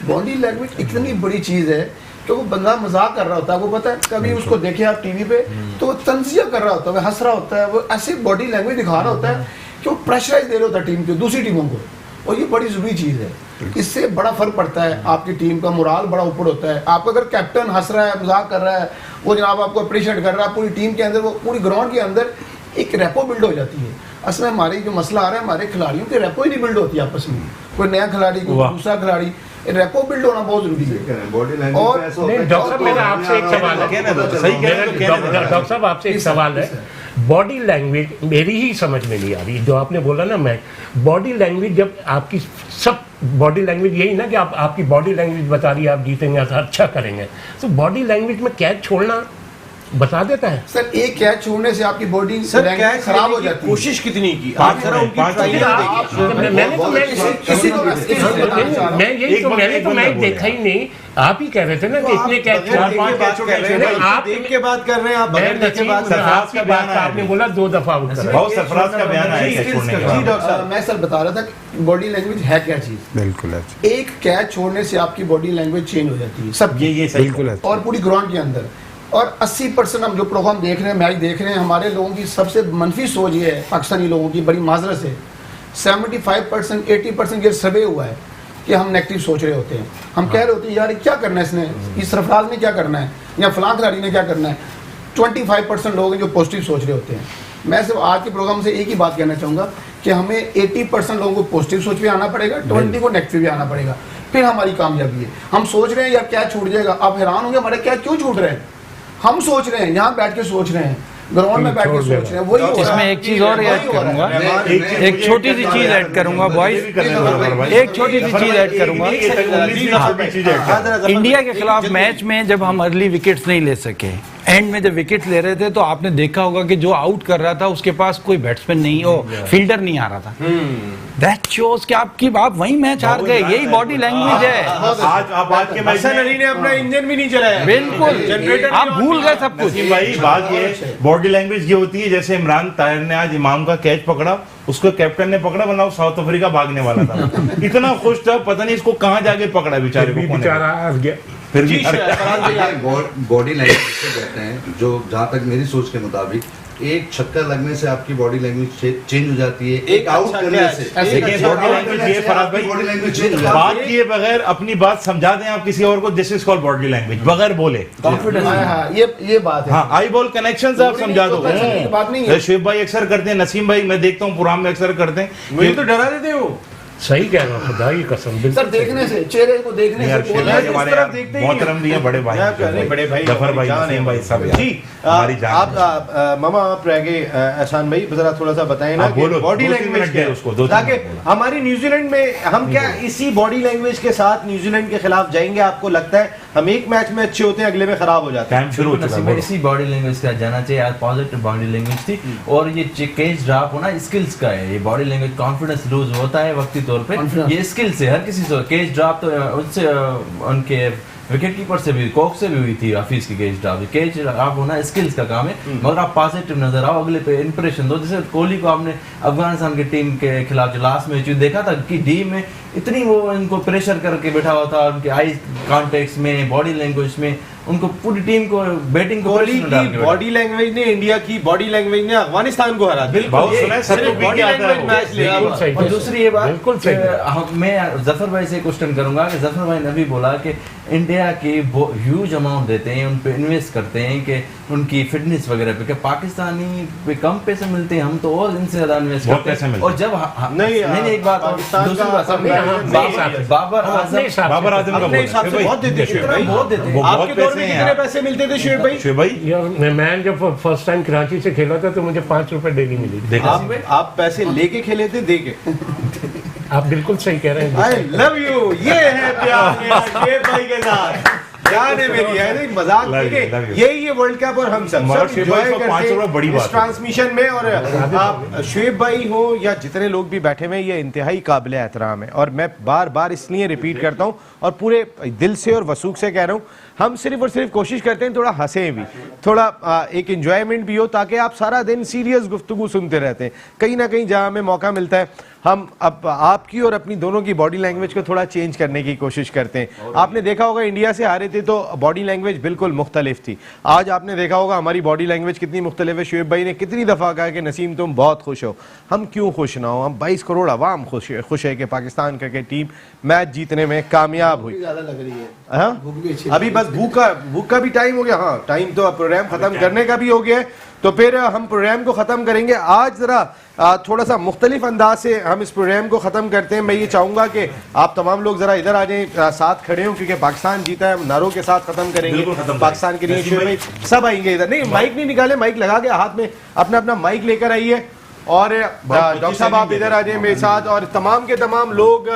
बॉडी लैंग्वेज इतनी बड़ी चीज़ है कि वो बंदा मजाक कर रहा होता है, वो पता है, कभी उसको देखे आप टीवी पे तो वो तंजिया कर रहा होता है, वो हंस रहा होता है, वो ऐसी बॉडी लैंग्वेज दिखा रहा होता है कि वो प्रेशराइज दे रहा होता है टीम को, दूसरी टीमों को, और ये बड़ी ज़रूरी चीज़ है। इससे बड़ा फर्क पड़ता है, आपकी टीम का मोराल बड़ा ऊपर होता है। आपका अगर कैप्टन हंस रहा है, मजाक कर रहा है, वो जनाब आपको अप्रिशिएट कर रहा है, पूरी टीम के अंदर, वो पूरी ग्राउंड के अंदर एक रेपो बिल्ड हो जाती है। असल में हमारे जो मसला आ रहा है, हमारे खिलाड़ियों के रेपो ही नहीं बिल्ड होती आपस में। कोई नया खिलाड़ी, कोई दूसरा खिलाड़ी, रेपो बिल्ड होना बहुत जरूरी है। बॉडी और लैंग्वेज डॉक्टर साहब, मेरा आपसे एक सवाल है, डॉक्टर साहब आपसे एक सवाल है। बॉडी लैंग्वेज मेरी ही समझ में नहीं आ रही, जो आपने बोला ना, मैं बॉडी लैंग्वेज, जब आपकी सब बॉडी लैंग्वेज यही ना कि आपकी बॉडी लैंग्वेज बता रही है आप जीतेंगे, अच्छा करेंगे, तो बॉडी लैंग्वेज में कैच छोड़ना बता देता है सर। एक कैच छोड़ने से आपकी बॉडी लैंग्वेज खराब हो जाती है। कोशिश कितनी की आप जरा उनकी ट्रायलिंग देखिए। मैंने तो मैच देखा ही नहीं। आप ही कह रहे थे ना कि इतने कैच, 4-5 कैच आप देख के बात कर रहे हैं, आप बगैर देखे बात कर रहे हैं। आपने बोला 2 दफा आउट कर बहुत सरफराज का बयान है। मैं सर बता रहा था कि बॉडी लैंग्वेज है क्या चीज। बिल्कुल, एक कैच छोड़ने से आपकी बॉडी लैंग्वेज चेंज हो जाती है सब, ये बिल्कुल, और पूरी ग्राउंड के अंदर। और 80% हम जो प्रोग्राम देख रहे हैं, मैच देख रहे हैं, हमारे लोगों की सबसे मनफी सोच ये है, पाकिस्तानी लोगों की, बड़ी माजरत से 75% 80% ये सर्वे हुआ है कि हम नेगेटिव सोच रहे होते हैं। हम कह रहे होते हैं यार क्या करना है इसने, इस सरफराज ने क्या करना है, या फलां खिलाड़ी ने क्या करना है। 25% लोग हैं जो पॉजिटिव सोच रहे होते हैं। मैं सिर्फ आज के प्रोग्राम से एक ही बात कहना चाहूँगा कि हमें 80% लोगों को पॉजिटिव सोच भी आना पड़ेगा, 20 को नेगेटिव भी आना पड़ेगा, फिर हमारी कामयाबी है। हम सोच रहे हैं यार क्या छूट जाएगा, आप हैरान होंगे हमारे क्या क्यों छूट रहे हैं। हम सोच रहे हैं, यहाँ बैठ के सोच रहे हैं, ग्राउंड में बैठ के सोच रहे हैं, वही हो रहा इसमें है। एक चीज और ऐड करूंगा, एक छोटी सी चीज ऐड करूंगा बॉयज, एक छोटी सी चीज ऐड करूंगा। इंडिया के खिलाफ मैच में जब हम अर्ली विकेट्स नहीं ले सके, एंड में जब विकेट ले रहे थे तो आपने देखा होगा कि जो आउट कर रहा था उसके पास कोई बैट्समैन नहीं, हो फील्डर नहीं आ रहा था। दैट शोज कि आप वही मैच हार गए, यही बॉडी लैंग्वेज है। आज के मैच हसन अली ने अपना इंजन भी नहीं चलाया, बिल्कुल आप भूल गए सब कुछ। नसीम भाई, बात ये बॉडी लैंग्वेज ये होती है, जैसे इमरान ताहिर ने आज इमाम का कैच पकड़ा, उसको कैप्टन ने पकड़ा, वरना वो साउथ अफ्रीका भागने वाला था। इतना खुश था, पता नहीं इसको कहाँ जाके पकड़ा बेचारे को, बेचारा हार गया। फिर भी बॉडी लैंग्वेज से कहते हैं, जो जहाँ तक मेरी सोच के मुताबिक एक छक्का लगने से आपकी बॉडी लैंग्वेज चेंज हो जाती है, एक आउट करने से। देखिए बॉडी लैंग्वेज ये फराज भाई, बॉडी लैंग्वेज चेंज हो बात जाती किए बगैर अपनी बात समझा दें आप किसी और को, this is called body language, बगैर बोले कॉन्फिडेंस, ये बात है। हाँ, आई बॉल कनेक्शन आप समझा दो। बात नहीं है। शुएब भाई अक्सर करते हैं, नसीम भाई मैं देखता हूँ पुराम में अक्सर करते हैं, मुझे तो डरा देते हो। सही कह रहा हूँ, खुदा की कसम। सर देखने से, चेहरे को देखने से बोलना है। मोहतरम दिए बड़े भाई, बड़े भाई, जफर भाई, नसीम भाई सब जी। हमारी जान। आप मामा आप रह गए, एहसान भाई जरा थोड़ा सा बताएं ना कि बॉडी लैंग्वेज क्या है उसको, ताकि हमारी न्यूजीलैंड में हम क्या इसी बॉडी लैंग्वेज के साथ न्यूजीलैंड के खिलाफ जाएंगे? आपको लगता है हम एक मैच में अच्छे होते हैं, अगले में खराब हो जाते हैं? टाइम शुरू हो चुका है। इसी बॉडी लैंग्वेज का जाना चाहिए, आज पॉजिटिव बॉडी लैंग्वेज थी। और ये केज ड्रॉप होना स्किल्स का है, ये बॉडी लैंग्वेज कॉन्फिडेंस लूज होता है वक्ती तौर पे, ये स्किल से हर किसी से। केज ड्रॉप तो उससे उनके विकेट कीपर से भी, कोक से भी हुई थी हाफिज की केज ड्रॉप। केज ड्रॉप होना स्किल्स का काम है, मगर आप पॉजिटिव नजर आओ, अगले पे इंप्रेशन दो। जैसे कोहली को आपने अफगानिस्तान की टीम के खिलाफ जो लास्ट मैच देखा था कि डी में इतनी वो इनको प्रेशर करके बैठा हुआ था, उनके आई कॉन्टेक्ट में, बॉडी लैंग्वेज में, उनको पूरी टीम को बैटिंग को कोहली की बॉडी लैंग्वेज ने, इंडिया की बॉडी लैंग्वेज ने अफगानिस्तान को हरा दिया। और दूसरी ये बात, मैं जफर भाई से क्वेश्चन करूंगा कि जफर भाई ने अभी बोला कि इंडिया के ह्यूज अमाउंट देते हैं, उन पे इन्वेस्ट करते हैं कि उनकी फिटनेस वगैरह पे, क्या पाकिस्तानी पे कम पैसे मिलते हैं? हम तो और इनसे ज्यादा इन्वेस्ट करते हैं। और जब नहीं एक बात, दूसरी बात, बाबर आजम का बहुत देते हैं। आपके दौर में कितने पैसे मिलते थे शुएब भाई? शुएब भाई यार मैं जब फर्स्ट टाइम कराची से खेला था तो मुझे 5 रुपए डेली मिली। आप पैसे लेके खेले थे, दे के? आप बिल्कुल सही कह रहे हैं। आई लव यू, ये है प्यार शुएब भाई के साथ। जान है मेरी, है नहीं मजाक नहीं, यही है वर्ल्ड कप और हम सब एंजॉय करते हैं इस ट्रांसमिशन में। और आप शुएब भाई हो या जितने लोग भी बैठे हुए, ये इंतहाई काबिल एहतराम है। और मैं बार बार इसलिए रिपीट करता हूँ और पूरे दिल से और वसूख से कह रहा हूँ, हम सिर्फ और सिर्फ कोशिश करते हैं थोड़ा हंसें भी, थोड़ा एक एंजॉयमेंट भी हो, ताकि आप सारा दिन सीरियस गुफ्तगू सुनते रहते हैं। कहीं ना कहीं जहाँ हमें मौका मिलता है हम अब आपकी और अपनी दोनों की बॉडी लैंग्वेज को थोड़ा चेंज करने की कोशिश करते हैं। आपने देखा होगा इंडिया से हारे थे तो बॉडी लैंग्वेज बिल्कुल मुख्तलिफ थी। आज आपने देखा होगा हमारी बॉडी लैंग्वेज कितनी मुख्तलिफ है। शुएब भाई ने कितनी दफ़ा कहा कि नसीम तुम बहुत खुश हो। हम क्यों खुश ना हो? हम 22 करोड़ अवाम खुश है कि पाकिस्तान क्रिकेट टीम मैच जीतने में कामयाब हुई। ज़्यादा लग रही है। हाँ, अभी बस भूख का भी टाइम हो गया। हाँ, टाइम तो अब प्रोग्राम खत्म करने का भी हो गया है, तो फिर हम प्रोग्राम को ख़त्म करेंगे। आज ज़रा थोड़ा सा मुख्तलिफ अंदाज से हम इस प्रोग्राम को ख़त्म करते हैं। मैं ये चाहूँगा कि आप तमाम लोग ज़रा इधर आ जाएं, साथ खड़े हों, क्योंकि पाकिस्तान जीता है। हम नारों के साथ ख़त्म करेंगे पाकिस्तान के लिए। शुएब भाई सब आएंगे इधर। नहीं, माइक नहीं निकाले, माइक लगा के हाथ में अपना अपना माइक लेकर आइए। और डॉक्टर साहब आप इधर आ जाए मेरे साथ, और तमाम के तमाम लोग।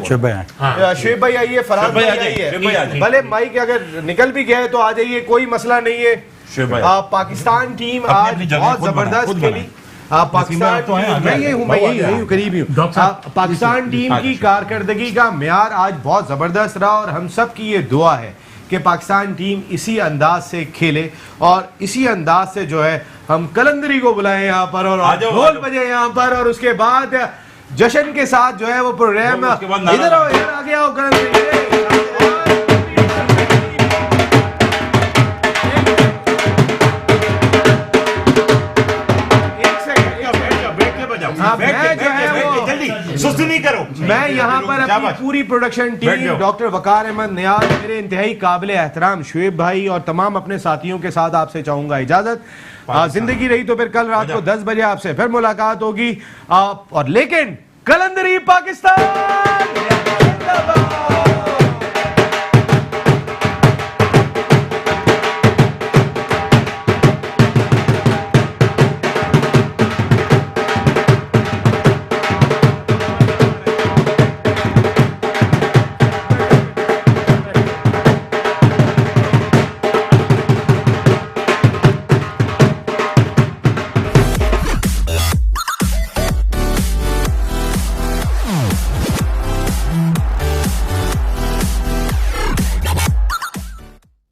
शुएब भाई आइए, फराज भाई आइए। भले माइक अगर निकल भी गया है तो आ जाइए, कोई मसला नहीं है। पाकिस्तान टीम आज बहुत जबरदस्त खेली। पाकिस्तान पाकिस्तान टीम की कारकर्दगी का म्यार आज बहुत जबरदस्त रहा, और हम सब की ये दुआ है कि पाकिस्तान टीम इसी अंदाज से खेले और इसी अंदाज से जो है हम कलंदरी को बुलाएं यहाँ पर और ढोल बजे यहाँ पर, और उसके बाद जश्न के साथ जो है वो प्रोग्राम इधर आ गया हो कलंदरी। सुस्ती नहीं करो। मैं यहाँ पर अपनी पूरी प्रोडक्शन टीम, डॉक्टर वकार अहमद नियाज, मेरे इंतहाई काबिल एहतराम शुएब भाई और तमाम अपने साथियों के साथ आपसे चाहूंगा इजाजत। जिंदगी रही तो फिर कल रात को 10 बजे आपसे फिर मुलाकात होगी। और लेकिन कलंदरी पाकिस्तान।